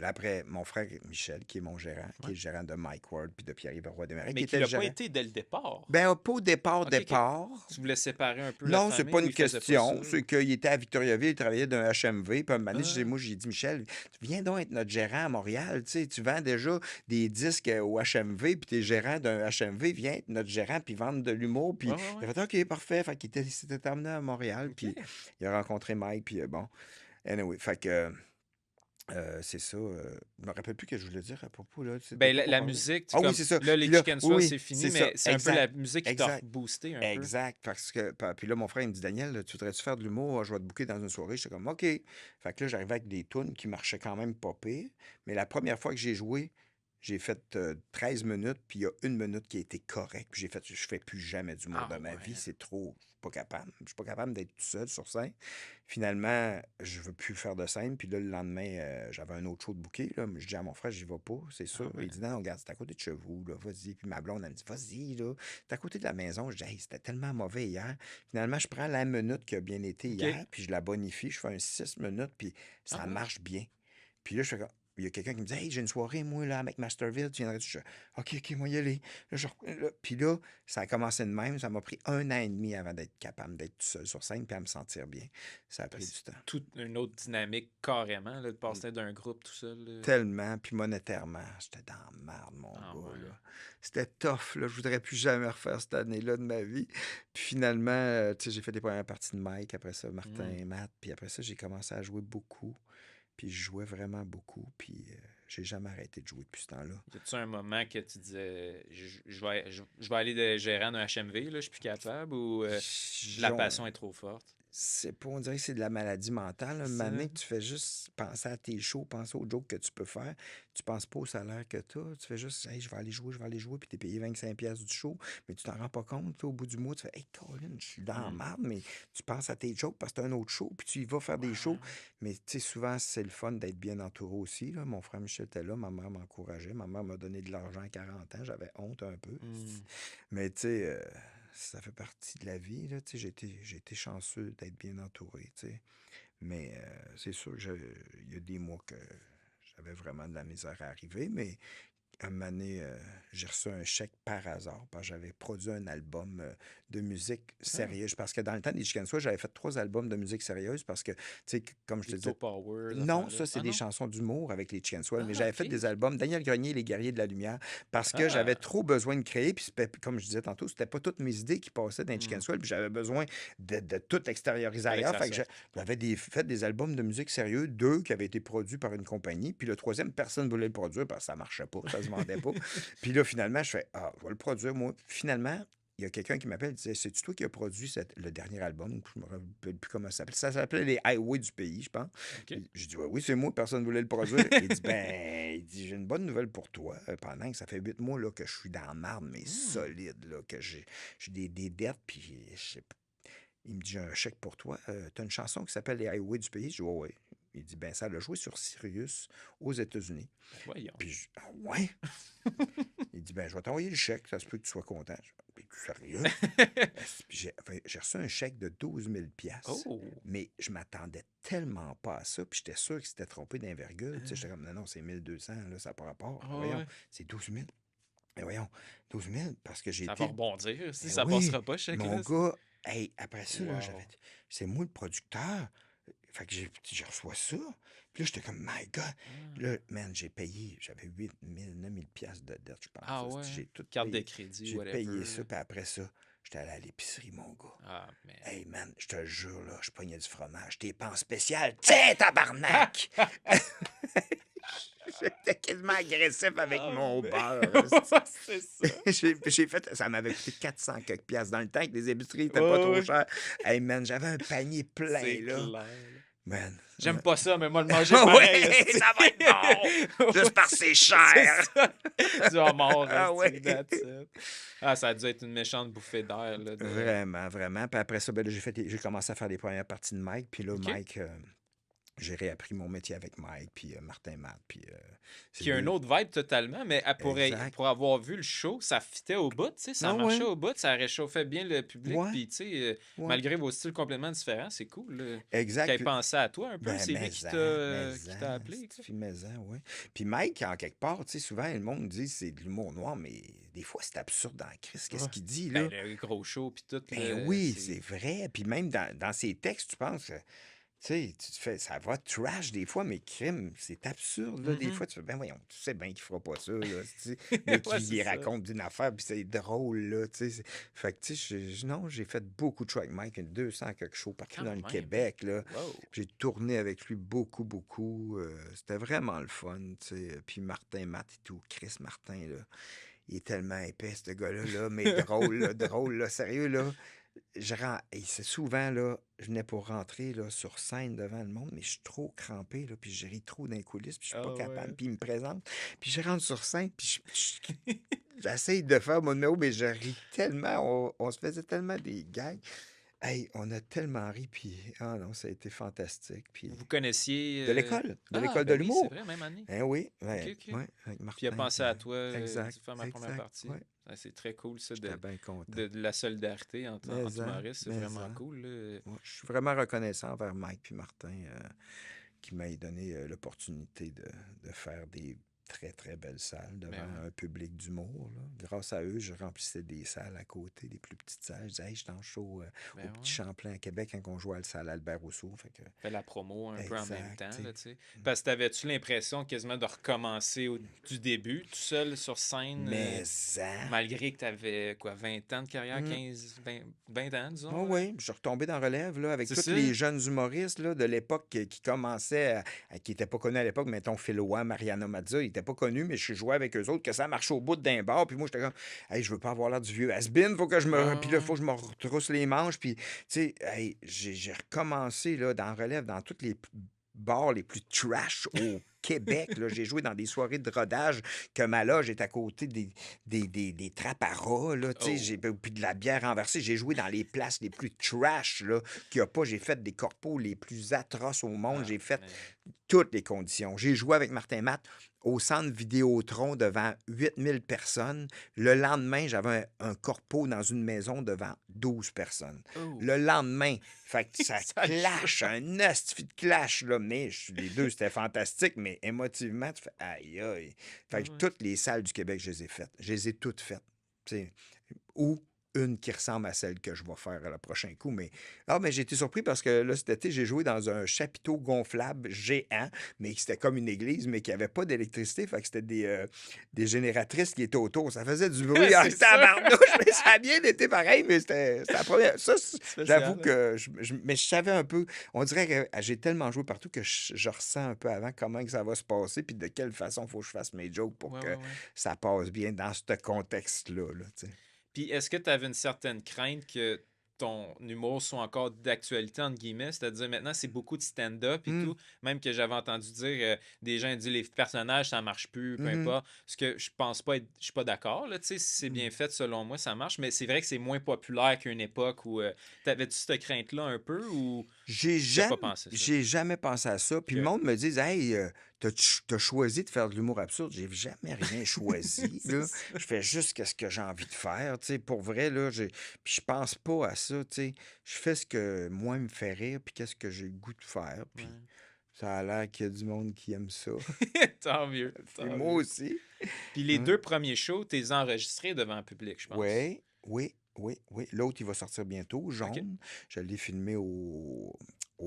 après, mon frère Michel, qui est mon gérant, qui est Ouais. le gérant de Mike Ward puis de Pierre-Yves Roy Desmarais, qui Mais était qu'il le l'a pas gérant. été dès le départ. Ben, pas au départ, OK, OK. départ. Tu voulais séparer un peu la Non, c'est famille pas ou une il faisait pas ça? question. C'est qu'il était à Victoriaville, il travaillait d'un HMV. Puis à un moment donné, Ah, moi, j'ai dit, Michel, tu viens donc être notre gérant à Montréal. Tu sais, tu vends déjà des disques au HMV, puis tu es gérant d'un HMV. Viens être notre gérant, puis vendre de l'humour. Puis ouais, ouais, il ouais. a fait, OK, parfait. Fait qu'il s'était emmené à Montréal, OK. puis il a rencontré Mike, puis bon. Anyway, fait que. C'est ça. Je me rappelle plus ce que je voulais dire à propos, là. C'était Ben, quoi qu'on la parlait? musique, tu Ah oui, comme c'est ça. là, les Puis là, Chicken oui, Swell, oui, c'est fini, c'est ça. mais c'est un peu la Exact. musique qui t'a Exact. boosté un peu. Exact. Parce que, puis là, mon frère, il me dit, Daniel, tu voudrais-tu faire de l'humour? Je vais te booker dans une soirée. J'étais comme, OK. Fait que là, j'arrivais avec des tunes qui marchaient quand même pas pire. Mais la première fois que j'ai joué, j'ai fait 13 minutes, puis il y a 1 minute qui a été correcte. Puis j'ai fait, je fais plus jamais d'humour Ah de ma vie. ouais. C'est trop. Je suis pas capable. Je suis pas capable d'être tout seul sur scène. Finalement, je veux plus faire de scène. Puis là, le lendemain, j'avais un autre show de booker. Là. Je dis à mon frère, j'y vais pas, c'est Ah sûr. ouais. Il dit, non, regarde, c'est à côté de chez vous, là, vas-y. Puis ma blonde, elle me dit, vas-y, là, c'est à côté de la maison. Je dis, hey, c'était tellement mauvais hier. Finalement, je prends la minute qui a bien été OK. hier, puis je la bonifie. Je fais un 6 minutes, puis Ah ça ouais. marche bien. Puis là, je fais comme, il y a quelqu'un qui me dit, hey, j'ai une soirée, moi, là, avec Masterville, tu viendrais-tu? Je fais, OK, OK, moi, y aller. Là, puis là, ça a commencé de même. Ça m'a pris 1 an et demi avant d'être capable d'être tout seul sur scène, puis à me sentir bien. Ça a pris du temps. Toute une autre dynamique carrément, là, de passer d'un groupe tout seul. Là. Tellement, puis monétairement, j'étais dans la marde, mon Ah gars, ouais. là. C'était tough, là. Je voudrais plus jamais refaire cette année-là de ma vie. Puis finalement, tu sais, j'ai fait des premières parties de Mike, après ça, Martin et Matt, puis après ça, j'ai commencé à jouer beaucoup. Puis je jouais vraiment beaucoup, puis j'ai jamais arrêté de jouer depuis ce temps-là. Y a-tu un moment que tu disais, je vais aller de gérant d'un HMV, là, je suis plus capable, ou la Jon- passion est trop forte? C'est pas, on dirait que c'est de la maladie mentale. Un C'est moment ça. donné que tu fais juste penser à tes shows, penser aux jokes que tu peux faire. Tu penses pas au salaire que tu as. Tu fais juste, hey, je vais aller jouer, puis tu es payé 25$ du show, mais tu t'en rends pas compte. Toi, au bout du mois, tu fais, hey, Colin, je suis dans la marde, mais tu penses à tes jokes parce que tu as un autre show, puis tu y vas faire des shows. Mais tu sais, souvent, c'est le fun d'être bien entouré aussi. Là. Mon frère Michel était là, ma mère m'encourageait, ma mère m'a donné de l'argent à 40 ans, j'avais honte un peu. Mais tu sais, ça fait partie de la vie. Là, tu sais, j'ai été chanceux d'être bien entouré. Tu sais. Mais c'est sûr il y a des mois que j'avais vraiment de la misère à arriver. Mais un moment donné, j'ai reçu un chèque par hasard parce que j'avais produit un album de musique sérieuse. Parce que dans le temps des Chicken Swell, j'avais fait 3 albums de musique sérieuse parce que, tu sais, comme je te disais, Crypto Power, non, ça, c'est des chansons d'humour avec les Chicken Swell, mais Ah, j'avais fait OK. des albums, Daniel Grenier, Les Guerriers de la Lumière, parce que j'avais Ah. trop besoin de créer, puis comme je disais tantôt, c'était pas toutes mes idées qui passaient dans les Chicken Swell, puis j'avais besoin de tout extérioriser Fallait que ailleurs. ça Fait que sorte. j'avais fait des albums de musique sérieux, 2 qui avaient été produits par une compagnie, puis le troisième, personne ne voulait le produire parce que ça marchait pas, ça se vendait pas. Puis là, finalement, je fais, ah, je vais le produire, moi. Finalement, il y a quelqu'un qui m'appelle et disait, c'est-tu toi qui as produit le dernier album? Je me rappelle plus comment ça s'appelait. Ça s'appelait Les Highways du pays, je pense. OK. J'ai dit, oui, c'est moi, personne ne voulait le produire. Il dit, j'ai une bonne nouvelle pour toi. Pendant que ça fait 8 mois là, que je suis dans la marde, mais solide, là, que j'ai des dettes, puis je sais pas. Il me dit, j'ai un chèque pour toi. Tu as une chanson qui s'appelle Les Highways du pays? Je dis, ouais. Il dit, ça l'a joué sur Sirius aux États-Unis. Voyons. Puis je ah ouais? Il dit, je vais t'envoyer le chèque, ça se peut que tu sois content. Je dis, es-tu sérieux? Puis j'ai reçu un chèque de 12 000 $. Oh! Mais je m'attendais tellement pas à ça. Puis j'étais sûr qu'il s'était trompé d'invirgule. Tu sais, j'étais comme, non, c'est 1200, là, ça n'a pas rapport. Ah Voyons, ouais. c'est 12 000. Mais voyons, 12 000, parce que j'ai Ça été. va rebondir. Si Ben ça oui, passera pas, ce mon chèque-là. gars, hey, après ça, là, Wow. c'est moi le producteur. Fait que j'ai reçu ça. Puis là, j'étais comme, my God. Là, man, j'ai payé, j'avais 8 000, 9 000 $ de dette, je pense. Ah là. ouais. J'ai tout Carte de payé. crédit, J'ai whatever. payé ça, puis après ça, j'étais allé à l'épicerie, mon gars. Ah, mais... Hey, man, je te jure, là, je pognais du fromage. Tes pans spéciales. Tiens, tabarnak! J'étais quasiment agressif avec mon beurre. c'est ça. J'ai fait, ça m'avait coûté 400 quelques piastres dans le temps que les épiceries n'étaient pas trop Ouais. chères. Hey man, j'avais un panier plein C'est là. clair. Man. J'aime pas ça, mais moi, le manger Ah pareil, ouais, esti. ça va être bon! Juste parce que c'est C'est cher! ça. Du homard, Ah esti, ouais! that's it. Ah, ça a dû être une méchante bouffée d'air, là, de... Vraiment, vraiment. Puis après ça, ben là, j'ai commencé à faire les premières parties de Mike. Puis là, OK. Mike, j'ai réappris mon métier avec Mike, puis Martin Matt. Puis c'est Qui a un deux. autre vibe totalement, mais Exact. pour avoir vu le show, ça fitait au bout, tu sais, ça Ah marchait ouais? au bout, ça réchauffait bien le public, Ouais, puis tu sais, ouais. malgré vos styles complètement différents, c'est cool, là, qu'il Exact. ait pensé à toi un peu, Ben, c'est lui qui t'a appelé, quoi. oui. Puis Mike, en quelque part, tu sais, souvent, le monde dit c'est de l'humour noir, mais des fois, c'est absurde dans Christ. Qu'est-ce Ouais. qu'il dit, Ben, là? le gros show, puis tout, Ben là, oui, c'est vrai. Puis même dans ses textes, tu penses, tu sais, tu te fais, ça va trash des fois, mais crime, c'est absurde, là. Des Mhm. fois, tu fais, ben voyons, tu sais bien qu'il fera pas ça, là, tu sais, mais Ouais, qu'il c'est y ça. raconte d'une affaire, puis c'est drôle, là, tu sais. Fait que, tu sais, non, j'ai fait beaucoup de shows avec Mike, 200 quelque chose partout Quand dans le même, hein. Québec, là. Wow. J'ai tourné avec lui beaucoup, beaucoup. C'était vraiment le fun, tu sais. Puis Martin Matt et tout, Chris Martin, là, il est tellement épais, ce gars-là, là, mais drôle, là, sérieux, là. Et c'est souvent, là, je venais pour rentrer là, sur scène devant le monde, mais je suis trop crampé, là, puis je ris trop dans les coulisses, puis je suis Ah pas ouais. capable. Puis il me présente, puis je rentre sur scène, puis j'essaye de faire mon numéro, mais je ris tellement, on se faisait tellement des gags. Hey, on a tellement ri, puis ah non, ça a été fantastique. Puis Vous connaissiez... de l'école Ah, de ben oui, c'est l'humour. vrai, même année. Hein, oui, OK, ouais, OK. ouais, avec Puis il a Martin. pensé à toi, Exact, tu faire ma première exact, partie. ouais. Ah, c'est très cool, ça, J'étais bien content. de la solidarité entre Mais humoristes, c'est mais vraiment cool, là. ouais, je suis vraiment reconnaissant envers Mike puis Martin qui m'aient donné l'opportunité de faire des très, très belles salles devant Ben ouais. un public d'humour, là. Grâce à eux, je remplissais des salles à côté, des plus petites salles. Je disais, hey, j'étais en show Ben au Petit ouais. Champlain à Québec quand on jouait à la salle Albert Rousseau. Fait que, Fait la promo un peu en même exact, temps, tu sais. là, tu sais. Parce que t'avais-tu l'impression quasiment de recommencer du début, tout seul sur scène, Mais ça. malgré que t'avais, quoi, 20 ans de carrière, Mm. 15, 20 ans, disons, Oh là? oui, je suis retombé dans la relève là, avec C'est tous ça? les jeunes humoristes là, de l'époque qui commençaient, qui n'étaient pas connus à l'époque, mettons Phil Roy, Mariana Mazza, ils n'étaient pas connus, mais je jouais avec eux autres, que ça marchait au bout d'un bar, puis moi j'étais comme, hey, je veux pas avoir l'air du vieux has-been, faut que je me. Puis là, Ouais. faut que je me retrousse les manches, puis tu sais, hey, j'ai recommencé là, dans la relève, dans tous les bars les plus trash au Québec. Là, j'ai joué dans des soirées de rodage que ma loge est à côté des trappes à rats, là, tu sais, Oh. puis de la bière renversée. J'ai joué dans les places les plus trash là, qu'il n'y a pas. J'ai fait des corpos les plus atroces au monde. Ah, J'ai fait mais... toutes les conditions. J'ai joué avec Martin Matt au centre Vidéotron devant 8000 personnes. Le lendemain, j'avais un corpo dans une maison devant 12 personnes. Oh. Le lendemain, fait que ça Ça clash, un esti de clash, là. Mais les deux, c'était fantastique, mais émotivement, tu fais aïe aïe. Fait que Ouais. toutes les salles du Québec, je les ai faites. Je les ai toutes faites. T'sais, ou une qui ressemble à celle que je vais faire le prochain coup. Mais mais j'ai été surpris parce que là, cet été, j'ai joué dans un chapiteau gonflable géant, mais c'était comme une église, mais qui n'avait pas d'électricité. Fait que c'était des génératrices qui étaient autour. Ça faisait du bruit en C'est ça. tabarnouche, mais ça a bien été pareil, mais c'était la première. Ça, Spécial, j'avoue hein? que mais je savais un peu. On dirait que j'ai tellement joué partout que je ressens un peu avant comment que ça va se passer, puis de quelle façon il faut que je fasse mes jokes pour Ouais, que ouais, ouais. ça passe bien dans ce contexte-là. Là, tu sais. Puis est-ce que tu avais une certaine crainte que ton humour soit encore d'actualité, entre guillemets? C'est-à-dire, maintenant, c'est beaucoup de stand-up et Mm. tout. Même que j'avais entendu dire, des gens disent les personnages, ça marche plus, peu Mhm. importe. Ce que je pense pas être... Je suis pas d'accord, là, tu sais, si c'est bien Mm. fait, selon moi, ça marche. Mais c'est vrai que c'est moins populaire qu'une époque où... T'avais-tu cette crainte-là un peu ou J'ai t'as jamais, pas pensé ça? j'ai jamais pensé à ça. Puis le Ok. monde me dit, hey, t'as choisi de faire de l'humour absurde. J'ai jamais rien choisi. C'est Là. ça. Je fais juste ce que j'ai envie de faire. Tu sais, pour vrai, là, puis je pense pas à ça. Tu sais. Je fais ce que moi me fait rire, puis qu'est-ce que j'ai le goût de faire. Puis Ouais. ça a l'air qu'il y a du monde qui aime ça. Tant mieux, Puis tant moi mieux. aussi. Puis les Hein? deux premiers shows, t'es enregistrés devant un public, je pense. Oui, oui, oui, oui. L'autre, il va sortir bientôt, OK. Jaune. Je l'ai filmé au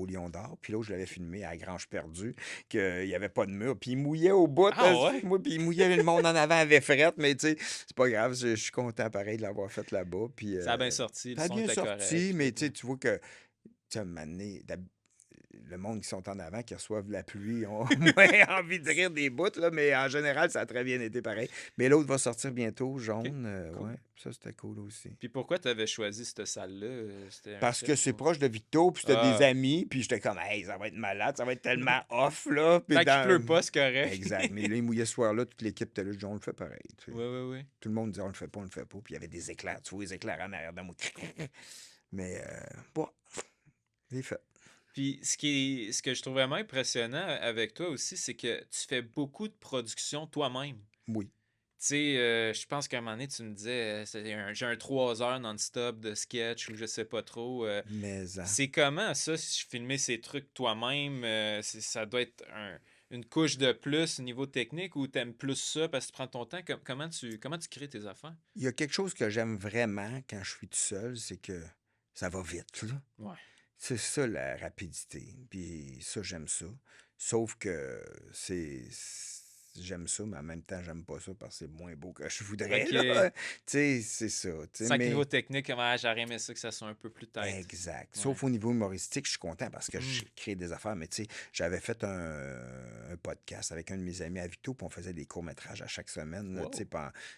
Lion d'Or. Puis l'autre, je l'avais filmé à Grange Perdue, qu'il n'y avait pas de mur. Puis il mouillait au bout. Ah ouais? Moi, puis il mouillait, le monde en avant avait frette. Mais tu sais, c'est pas grave. Je suis content, pareil, de l'avoir fait là-bas. Puis Ça a bien sorti, le ça a son bien était sorti, correct. mais Tout, tu sais, tu vois que, tu sais, à un moment donné, le monde qui sont en avant, qui reçoivent la pluie, ont moins envie de rire des bouts, là, mais en général, ça a très bien été pareil. Mais l'autre va sortir bientôt, jaune. cool. Ouais, ça, c'était cool aussi. Puis pourquoi tu avais choisi cette salle-là? C'était un Parce que trip c'est ou- proche de Victo, puis c'était des Ah, amis, puis j'étais comme, hey, ça va être malade, ça va être tellement off, là. Puis tant qu'il pleut pas, c'est correct. Exact. Mais là, il mouillait ce soir-là, toute l'équipe était là, je dis, on le fait pareil. Tu sais. Oui. Tout le monde disait, on le fait pas, on le fait pas. Puis il y avait des éclairs, tu vois, les éclairs en arrière de moi. Mais, bon, c'est fait. Puis ce que je trouve vraiment impressionnant avec toi aussi, c'est que tu fais beaucoup de production toi-même. Oui. Tu sais, je pense qu'à un moment donné, tu me disais, j'ai un 3 heures non-stop de sketch ou je sais pas trop. Mais, C'est comment ça, si je filmais ces trucs toi-même? Ça doit être une couche de plus au niveau technique ou t'aimes plus ça parce que tu prends ton temps? Comment tu crées tes affaires? il y a quelque chose que j'aime vraiment quand je suis tout seul, c'est que ça va vite, là. Ouais. C'est ça, la rapidité. Puis ça, j'aime ça. Sauf que j'aime ça, mais en même temps, j'aime pas ça parce que c'est moins beau que je voudrais, là. Ok. Tu sais, c'est ça. Tu sais, Sans que mais... niveau technique, j'aurais aimé ça que ça soit un peu plus tight. Exact. Ouais. Sauf au niveau humoristique, je suis content parce que Mm. je crée des affaires. Mais tu sais, j'avais fait un podcast avec un de mes amis à Victo, puis on faisait des courts-métrages à chaque semaine. Là, Wow. tu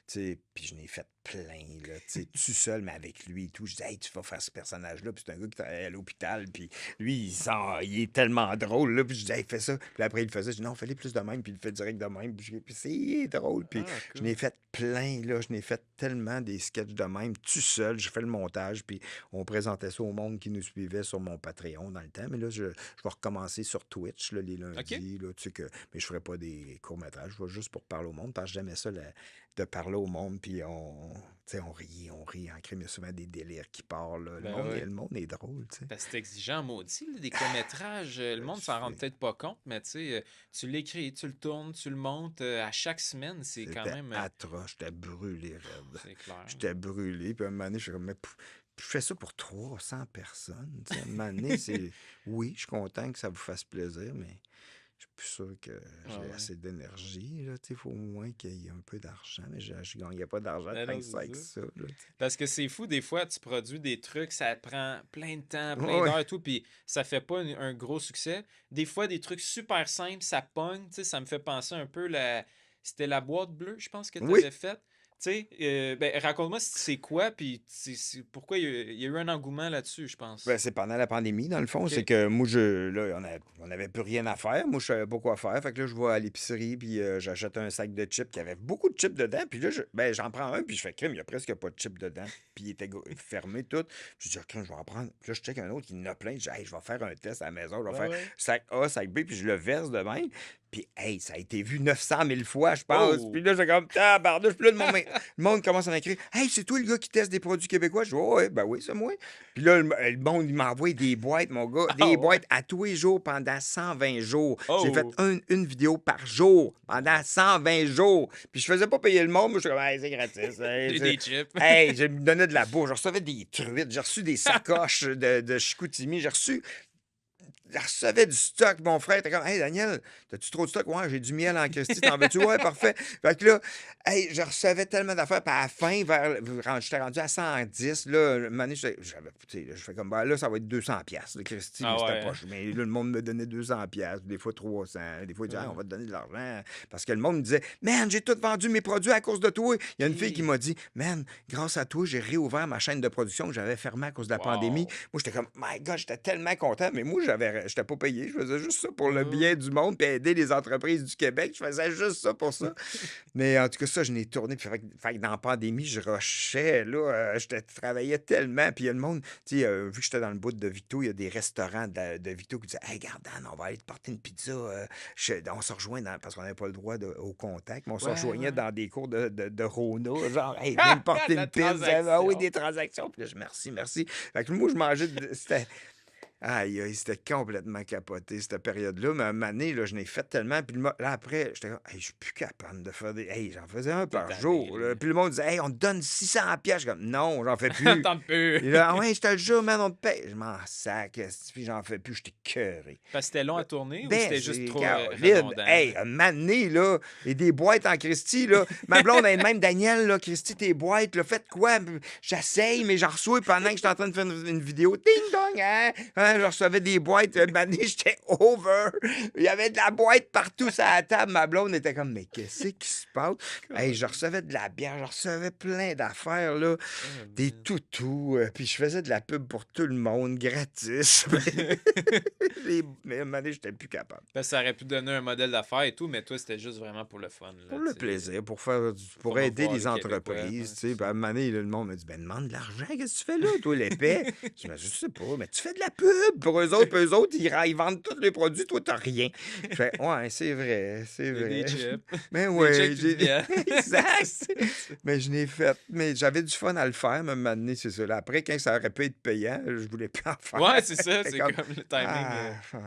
sais, puis je n'ai fait plein, là, tu sais, tout seul, mais avec lui et tout. Je disais, hey, tu vas faire ce personnage-là. Puis c'est un gars qui travaille à l'hôpital, puis lui, il est tellement drôle, là. Puis je disais, hey, fais ça. Puis après, il le faisait. Je dis, non, fais-le plus de même, puis il le fait direct de même. Puis c'est drôle. Puis Ah, je cool. n'ai fait plein, là. Je n'ai fait tellement des sketchs de même, tout seul. J'ai fait le montage, puis on présentait ça au monde qui nous suivait sur mon Patreon dans le temps. Mais là, je vais recommencer sur Twitch, là, les lundis, là, tu sais que... Mais je ferai pas des courts-métrages. Je vais juste pour parler au monde, parce que j'aimais ça, de parler au monde, puis tu sais, on rit en crime. Il y a souvent des délires qui partent, là. Ben ouais. Le monde est drôle, tu sais. Parce que c'est exigeant, maudit, là, des courts-métrages. Le monde s'en rend peut-être pas compte, mais tu sais, tu l'écris, tu le tournes, tu le montes à chaque semaine. C'est quand C'était même. atroce. J'étais brûlé, raide. C'est clair. J'étais brûlé. Puis à un moment donné, je suis comme, mais je fais ça pour 300 personnes. Tu sais, à un moment donné, c'est... Oui, je suis content que ça vous fasse plaisir, mais je suis plus sûr que j'ai Ouais. assez d'énergie. Il faut au moins qu'il y ait un peu d'argent. Mais je ne gagnais pas d'argent Ben tant non, que ça c'est avec ça. ça. Là, Parce que c'est fou, des fois, tu produis des trucs, ça te prend plein de temps, plein Ouais. d'heures et tout, puis ça fait pas un gros succès. Des fois, des trucs super simples, ça pogne, tu sais, ça me fait penser un peu C'était la boîte bleue, je pense, que tu Oui. avais faite. Tu sais, ben, raconte-moi c'est quoi, puis pourquoi il y a eu un engouement là-dessus, je pense. Ben, c'est pendant la pandémie, dans le fond. Ok. C'est que moi, là, on n'avait plus rien à faire. Moi, je savais pas quoi faire. Fait que là, je vais à l'épicerie, puis j'achète un sac de chips qui avait beaucoup de chips dedans. Puis là, j'en prends un, puis je fais crime, il y a presque pas de chips dedans. Puis il était fermé tout. Je dis, crime, je vais en prendre. Puis là, je check un autre qui en a plein. Je dis, hey, je vais faire un test à la maison. Je vais faire sac A, sac B, puis je le verse de même. Puis, hey, ça a été vu 900 000 fois, je pense. Oh! Puis là, j'ai comme, tabarnouche. Puis là, le monde commence à m'écrire, hey, c'est toi le gars qui teste des produits québécois? Je dis, oh, ouais, ben oui, c'est moi. Puis là, le monde, il m'envoie des boîtes, mon gars. Des Ah, ouais. boîtes à tous les jours pendant 120 jours. Oh! J'ai fait une vidéo par jour pendant 120 jours. Puis je faisais pas payer le monde. Moi, je suis comme, hey, c'est gratis. Hey, J'ai des chips. hey, je me donnais de la bourre. Je recevais des truites. J'ai reçu des sacoches de Chicoutimi. Je recevais du stock. Mon frère était comme, hey, Daniel, t'as-tu trop de stock? Ouais, j'ai du miel en Christie. T'en veux-tu? Ouais, parfait. Fait que là, hey, je recevais tellement d'affaires. Puis à la fin, j'étais rendu à 110. Là, un moment donné, je fais comme, ben là, ça va être 200$. Là, Christy, Ah mais c'était ouais. poche. Mais là, le monde me donnait 200$, des fois 300. Des fois, il disait, Ouais. on va te donner de l'argent. Parce que le monde me disait, man, j'ai tout vendu mes produits à cause de toi. Il y a une fille qui m'a dit, man, grâce à toi, j'ai réouvert ma chaîne de production que j'avais fermée à cause de la Wow. pandémie. Moi, j'étais comme, my God, j'étais tellement content. Mais moi, j'étais pas payé. Je faisais juste ça pour le bien du monde puis aider les entreprises du Québec. Je faisais juste ça pour ça. Mais en tout cas, ça, je n'ai tourné. Puis fait que dans la pandémie, je rushais. Là, je travaillais tellement. Puis il y a le monde, tu sais, vu que j'étais dans le bout de Victo, il y a des restaurants de Victo qui disaient, hey, regarde, Dan, on va aller te porter une pizza. On se rejoint parce qu'on n'avait pas le droit au contact. Mais on se Ouais, rejoignait ouais. dans des cours de Rona. Genre, hey, viens me porter La une pizza. transaction. Ah oui, des transactions. Puis là, merci. Fait que moi, je mangeais. C'était. Aïe, aïe, c'était complètement capoté, cette période-là. Mais à un moment donné, là, je n'ai fait tellement. Puis là, après, j'étais comme, hey, je suis plus capable de faire des. Hey, j'en faisais un par tanné, jour. là. Là. Puis le monde disait, hey, on te donne 600$. Je suis comme, non, j'en fais plus. T'en peux. Et là, ah ouais, je te le jure, man, on te paye. Je m'en sac, puis j'en fais plus, j'étais cœuré. Parce que c'était long à tourner ou Ben, c'était juste c'est trop Caroline. redondant? Hey, un mané, là, et des boîtes en Christie, là. Ma blonde a même, Daniel, là, Christie, tes boîtes, là, faites quoi? J'essaye, mais j'en reçois pendant que je suis en train de faire une vidéo. Ding dong, hein? souvent, je recevais des boîtes. Une année, j'étais over. Il y avait de la boîte partout sur la table. Ma blonde était comme, mais qu'est-ce qui se passe? Hey, je recevais de la bière, je recevais plein d'affaires, là. Ah, Des man. toutous. Puis je faisais de la pub pour tout le monde, gratis. Mais à un moment donné, j'étais plus capable. Parce que ça aurait pu donner un modèle d'affaires et tout, mais toi, c'était juste vraiment pour le fun. Pour Là, le tu sais. plaisir, pour aider Promouvoir les les Québécois. entreprises, Ouais, tu sais. c'est Puis à ça. un moment donné, là, le monde me dit, ben demande de l'argent, qu'est-ce que tu fais là, toi, l'épais? Je dis, ben, je sais pas, mais tu fais de la pub pour eux autres, puis eux autres, ils vendent tous les produits, toi, t'as rien. Je fais, ouais, c'est vrai, c'est C'est des vrai. chips. Mais Des ouais, checks puis du bien. exact. Mais je l'ai fait. Mais j'avais du fun à le faire, mais à un moment donné, c'est ça. Là, après, quand ça aurait pu être payant, je voulais plus en Ouais, faire. c'est ça. J'étais C'est comme, comme le timing. ah, ah.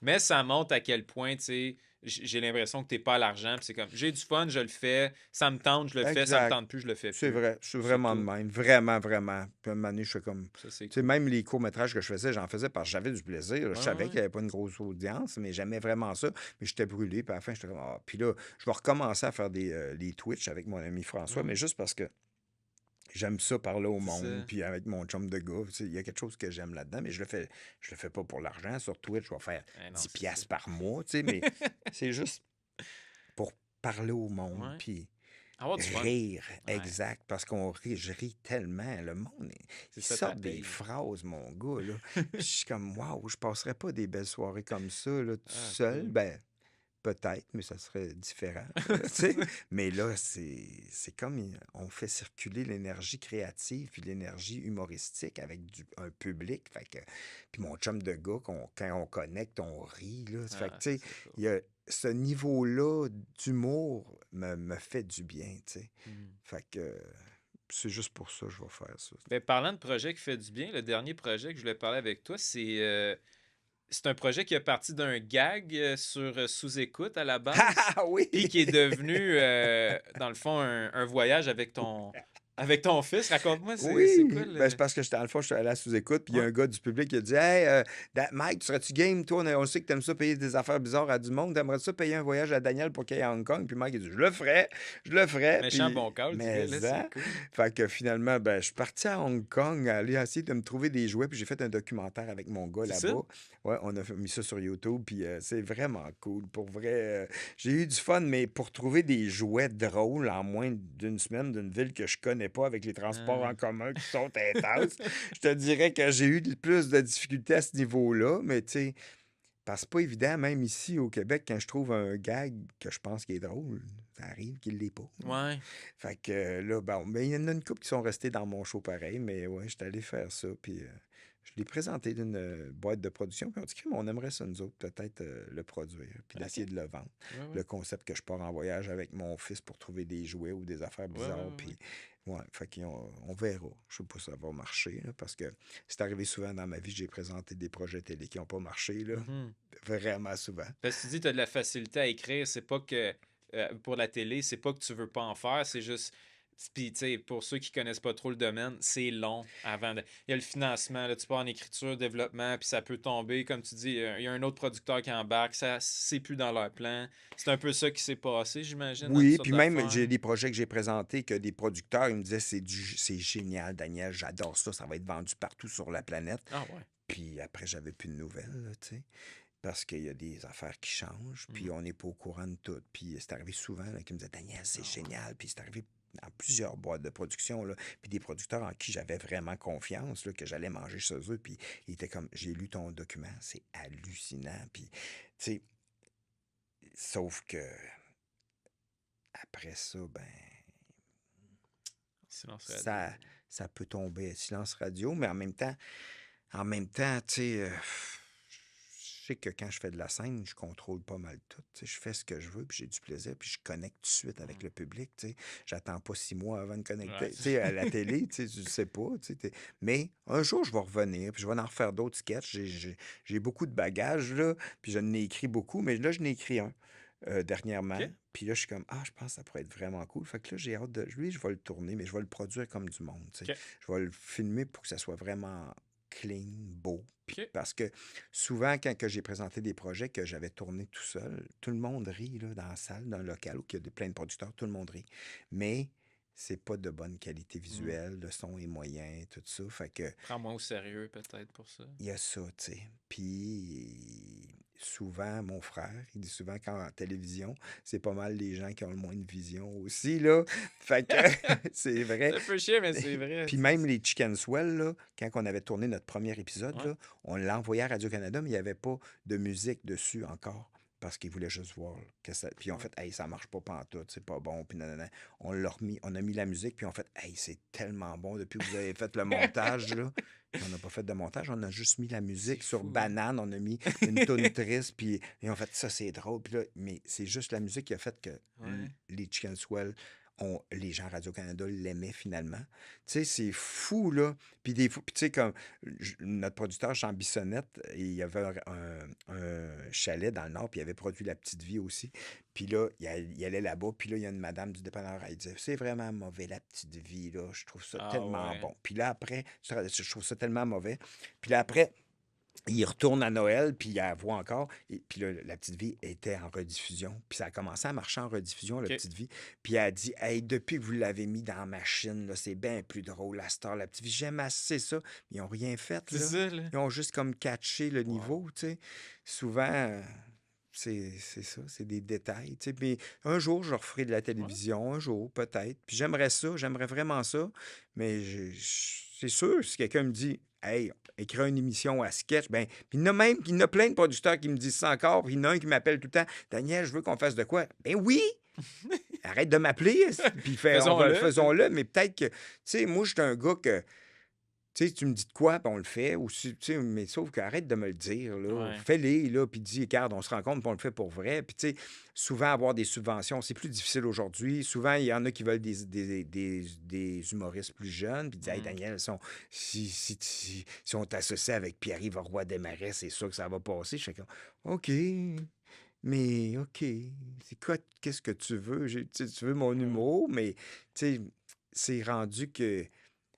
Mais ça montre à quel point, tu sais, j'ai l'impression que t'es pas à l'argent. Puis c'est comme, j'ai du fun, je le fais. Ça me tente, je le fais. Ça me Exact. tente plus, je le fais C'est plus. vrai, je suis C'est vraiment de tout. même. Vraiment, vraiment. Puis à un moment donné, je suis comme. Ça, c'est Tu sais, cool. même les courts-métrages que je faisais, j'en faisais parce que j'avais du plaisir. Je Ouais, savais qu'il ouais. n'y avait pas une grosse audience, mais j'aimais vraiment ça. Mais j'étais brûlé. Puis à la fin, j'étais comme. Ah. Puis là, je vais recommencer à faire les Twitch avec mon ami François, mais Ouais, juste parce que j'aime ça parler au c'est monde. ça. Puis avec mon chum de gars, tu sais, il y a quelque chose que j'aime là-dedans, mais je le fais pas pour l'argent. Sur Twitch, je vais faire Eh non, 10 c'est ça. piastres par mois, tu sais, mais c'est juste pour parler au monde. Ouais. Puis. Avoir du fun. Rire, Ouais. exact, parce qu'on rit, je ris tellement. Le monde, C'est il ça ta sort des paye. phrases, mon gars, là. Puis je suis comme, waouh, je passerais pas des belles soirées comme ça, là, tout Ah, seul. cool. Ben, peut-être, mais ça serait différent, là, tu sais. Mais là, c'est comme, on fait circuler l'énergie créative puis l'énergie humoristique avec un public. Fait que, puis mon chum de gars, quand on connecte, on rit, là. Fait que, Ah, tu ça, sais, c'est cool. il y a ce niveau-là d'humour me fait du bien, tu sais. Mhm. Fait que c'est juste pour ça que je vais faire ça. Ben, parlant de projet qui fait du bien, le dernier projet que je voulais parler avec toi, c'est un projet qui est parti d'un gag sur sous-écoute à la base, Ah oui! puis qui est devenu, dans le fond, un voyage avec ton fils. Raconte-moi, c'est quoi Oui! Ben, le... c'est parce que dans le fond, je suis allé à sous-écoute, puis il y a Ouais? un gars du public qui a dit Hey, Mike, tu serais-tu game, toi? On sait que t'aimes ça payer des affaires bizarres à du monde. T'aimerais ça payer un voyage à Daniel pour qu'il aille à Hong Kong? Puis Mike, il dit je le ferais. Méchant Puis, bon call du gars, mais, là, c'est hein? cool. Fait que finalement, ben, je suis parti à Hong Kong, aller essayer de me trouver des jouets, puis j'ai fait un documentaire avec mon gars C'est ça? là-bas. Ouais, on a mis ça sur YouTube, puis c'est vraiment cool. Pour vrai, j'ai eu du fun, mais pour trouver des jouets drôles en moins d'une semaine d'une ville que je connais pas avec les transports en Ah. commun qui sont intenses, je te dirais que j'ai eu plus de difficultés à ce niveau-là, mais tu sais, parce que c'est pas évident, même ici au Québec, quand je trouve un gag que je pense qui est drôle, ça arrive qu'il l'est pas. Ouais. Fait que là, bon, mais il y en a une couple qui sont restés dans mon show pareil, mais ouais, j'étais allé faire ça, puis je l'ai présenté d'une boîte de production, puis on dit on aimerait ça, nous autres, peut-être le produire, puis OK. d'essayer de le vendre. Ouais, ouais. Le concept que je pars en voyage avec mon fils pour trouver des jouets ou des affaires Ouais, ouais, bizarres, ouais, ouais. puis ouais, fait on verra. Je sais pas si ça va marcher, là, parce que c'est arrivé souvent dans ma vie, j'ai présenté des projets télé qui n'ont pas marché, là, Mhm. vraiment souvent. Parce que tu dis que tu as de la facilité à écrire, c'est pas que pour la télé, c'est pas que tu veux pas en faire, c'est juste. Puis, tu sais, pour ceux qui connaissent pas trop le domaine, c'est long avant de. Il y a le financement, là, tu pars en écriture, développement, puis ça peut tomber. Comme tu dis, il y a un autre producteur qui embarque, ça, c'est plus dans leur plan. C'est un peu ça qui s'est passé, j'imagine, dans toutes Oui, sortes puis même, j'ai d'affaires. des projets que j'ai présentés que des producteurs, ils me disaient, c'est génial, Daniel, j'adore ça va être vendu partout sur la planète. Ah ouais. Puis après, j'avais plus de nouvelles, là, tu sais, parce qu'il y a des affaires qui changent, puis Mhm. on n'est pas au courant de tout. Puis c'est arrivé souvent là, qu'ils me disaient, Daniel, c'est Ah ouais. génial. Puis c'est arrivé dans plusieurs boîtes de production, là, puis des producteurs en qui j'avais vraiment confiance, là, que j'allais manger chez eux, puis ils étaient comme, j'ai lu ton document, c'est hallucinant. Puis, tu sais, sauf que après ça, ben, Silence radio. ça, ça peut tomber à silence radio, mais en même temps, tu sais, je sais que quand je fais de la scène, je contrôle pas mal tout. Tu sais, je fais ce que je veux, puis j'ai du plaisir, puis je connecte tout de suite avec Mhm. le public. Tu sais. J'attends pas 6 mois avant de Ouais, connecter. Tu c'est sais, à la télé, tu sais, tu sais pas. Tu sais, mais un jour, je vais revenir, puis je vais en refaire d'autres sketchs. J'ai beaucoup de bagages, là, puis je n'ai écrit beaucoup, mais là, je n'ai écrit un dernièrement. OK. Puis là, je suis comme, ah, je pense que ça pourrait être vraiment cool. Fait que là, j'ai hâte de. Lui, je vais le tourner, mais je vais le produire comme du monde. Tu sais. OK. Je vais le filmer pour que ça soit vraiment clean, beau. OK. Parce que souvent, quand que j'ai présenté des projets que j'avais tournés tout seul, tout le monde rit là, dans la salle, dans le local où il y a plein de producteurs, tout le monde rit. Mais c'est pas de bonne qualité visuelle, le son est moyen, tout ça. Fait que Prends-moi au sérieux, peut-être, pour ça. il y a ça, tu sais. Puis souvent, mon frère, il dit souvent qu'en télévision, c'est pas mal les gens qui ont le moins de vision aussi, là. Fait que c'est vrai. Ça peut chier, mais c'est vrai. Puis même les Chicken Swell, là, quand on avait tourné notre premier épisode, Ouais. là, on l'a envoyé à Radio-Canada, mais il n'y avait pas de musique dessus encore. Parce qu'ils voulaient juste voir que ça. Puis on fait, hey, ça marche pas pantoute, c'est pas bon. Puis nanana. On l'a remis, on a mis la musique, puis on fait, hey, c'est tellement bon depuis que vous avez fait le montage, là. Puis on n'a pas fait de montage, on a juste mis la musique C'est sur fou, hein? Banane, on a mis une toune triste, puis et on fait, ça, c'est drôle. Puis là, mais c'est juste la musique qui a fait que Ouais. les Chicken Swell, les gens à Radio-Canada l'aimaient finalement. Tu sais, c'est fou, là. Puis des fois, puis tu sais, comme notre producteur Jean Bissonnette, il y avait un chalet dans le Nord, puis il avait produit La Petite Vie aussi. Puis là, il allait là-bas, puis là, il y a une madame du dépanneur, elle disait, c'est vraiment mauvais, La Petite Vie, là. Je trouve ça Ah tellement ouais. bon. Puis là, après, je trouve ça tellement mauvais. Puis là, après, il retourne à Noël, puis il la voit encore. Et puis là, La Petite Vie était en rediffusion. Puis ça a commencé à marcher en rediffusion, La OK. Petite Vie. Puis elle a dit, hey, depuis que vous l'avez mis dans la machine, là, c'est bien plus drôle, la star, La Petite Vie. J'aime assez ça. Ils n'ont rien fait, C'est là. ça, là. Ils ont juste comme catché le Wow. niveau, tu sais. Souvent, c'est ça, c'est des détails, tu sais. Puis un jour, je referai de la Ouais. télévision, un jour, peut-être. Puis j'aimerais ça, j'aimerais vraiment ça. Mais c'est sûr, si quelqu'un me dit, hey, écrire une émission à sketch, ben, puis il y en a plein de producteurs qui me disent ça encore. Puis il y en a un qui m'appelle tout le temps, Daniel, je veux qu'on fasse de quoi? Ben oui! Arrête de m'appeler, puis Faisons-le. faisons-le. Mais peut-être que, tu sais, moi, je suis un gars que. Tu sais, tu me dis de quoi, puis on le fait. Ou tu sais, mais sauf qu'arrête de me le dire, là. Ouais. Fais-les, là, puis dis, regarde, on se rencontre, puis on le fait pour vrai. Puis tu sais, souvent, avoir des subventions, c'est plus difficile aujourd'hui. Souvent, il y en a qui veulent des humoristes plus jeunes, puis disent, hey, Mm. Daniel, si on t'associe avec Pierre-Yves Roy Desmarais, c'est sûr que ça va passer. Je fais comme, OK. Mais OK, c'est quoi, qu'est-ce que tu veux? Tu sais, tu veux mon Ouais. humour, mais tu sais, c'est rendu que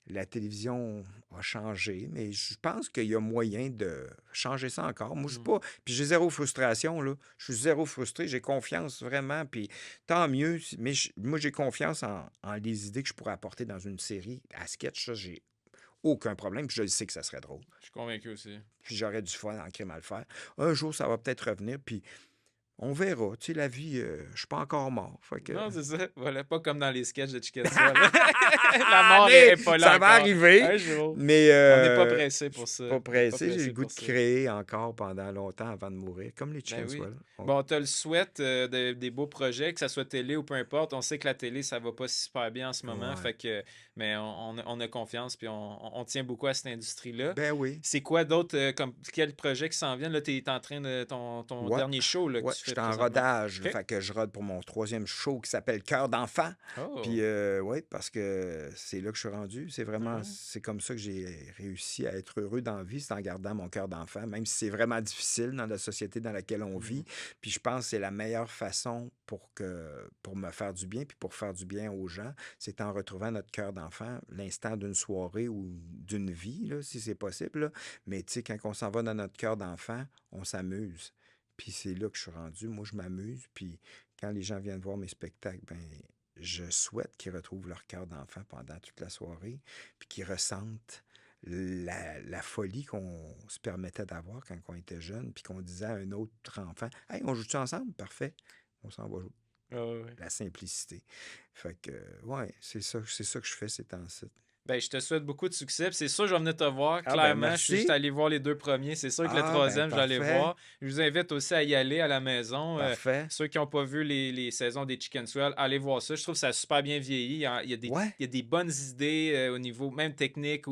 la télévision a changé, mais je pense qu'il y a moyen de changer ça encore. Moi, je suis Mm. pas. Puis j'ai zéro frustration, là. Je suis zéro frustré, j'ai confiance vraiment, puis tant mieux. Mais moi, j'ai confiance en les idées que je pourrais apporter dans une série à sketch. Ça, j'ai aucun problème, puis je le sais que ça serait drôle. Je suis convaincu aussi. Puis j'aurais du fun en crime à le faire. Un jour, ça va peut-être revenir, puis on verra. Tu sais, la vie, je suis pas encore mort. Fait que. Non, c'est ça. Voilà, pas comme dans les sketchs de Chicken Swell. La mort est pas là ça va encore. arriver, Un jour. mais On n'est pas pressé pour ça. pas On n'est pas pressé. J'ai pressé le goût pour de ça. créer encore pendant longtemps avant de mourir, comme les Ben Chicken oui. Swell. Bon, on te le souhaite, des beaux projets, que ça soit télé ou peu importe. On sait que la télé, ça va pas super bien en ce moment. Ouais. Fait que, mais on a confiance, puis on tient beaucoup à cette industrie-là. Ben oui. C'est quoi d'autre, comme quel projet qui s'en vient? Là, tu es en train de ton Ouais. dernier show là, que Ouais, tu je fais suis en présentement. rodage. OK. Fait que je rode pour mon 3e show qui s'appelle Cœur d'enfant. Oh. Puis, oui, parce que c'est là que je suis rendu. C'est vraiment, Ouais. c'est comme ça que j'ai réussi à être heureux dans la vie, c'est en gardant mon cœur d'enfant, même si c'est vraiment difficile dans la société dans laquelle on vit. Puis je pense que c'est la meilleure façon pour me faire du bien, puis pour faire du bien aux gens, c'est en retrouvant notre cœur d'enfant, l'instant d'une soirée ou d'une vie, là, si c'est possible. Là. Mais tu sais, quand on s'en va dans notre cœur d'enfant, on s'amuse. Puis c'est là que je suis rendu. Moi, je m'amuse. Puis quand les gens viennent voir mes spectacles, ben je souhaite qu'ils retrouvent leur cœur d'enfant pendant toute la soirée, puis qu'ils ressentent la folie qu'on se permettait d'avoir quand on était jeune, puis qu'on disait à un autre enfant, « Hey, on joue-tu ensemble? Parfait. » On s'en va jouer. Ah ouais. La simplicité. Fait que, ouais, c'est ça que je fais ces temps-ci. Ben, je te souhaite beaucoup de succès. Puis c'est sûr, je vais venir te voir. Ah, ben, Clairement, je merci. suis juste allé voir les 2 premiers. C'est sûr que le Ah, 3e, ben, je vais aller parfait. voir. Je vous invite aussi à y aller à la maison. Parfait. Ceux qui n'ont pas vu les saisons des Chicken Swell, allez voir ça. Je trouve que ça a super bien vieilli. Il y a des, Ouais. il y a des bonnes idées au niveau même technique.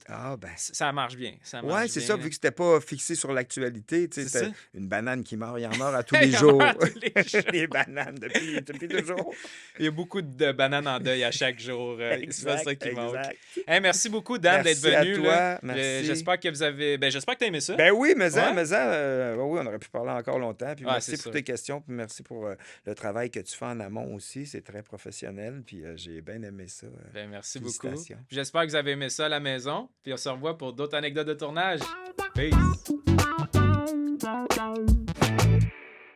Ah, ben. Ça marche bien. Ça Ouais, marche c'est bien, ça, là. vu que c'était pas fixé sur l'actualité. Tu sais, C'est c'était ça. une banane qui meurt, il en meurt à tous Il les en jours. meurt à tous les jours. Les bananes depuis toujours. Il y a beaucoup de bananes en deuil à chaque jour. C'est pas ça qui manque. exact. Hey, merci beaucoup, Dan, d'être Merci à venu. toi, Là. merci. J'espère que vous avez. Ben, j'espère que tu as aimé ça. Ben oui, mais Ouais? oui, on aurait pu parler encore longtemps. Puis Ouais, merci c'est pour sûr. tes questions, puis merci pour le travail que tu fais en amont aussi. C'est très professionnel, puis j'ai bien aimé ça. Ben, merci beaucoup. Félicitations. Puis j'espère que vous avez aimé ça à la maison. Puis on se revoit pour d'autres anecdotes de tournage. Peace!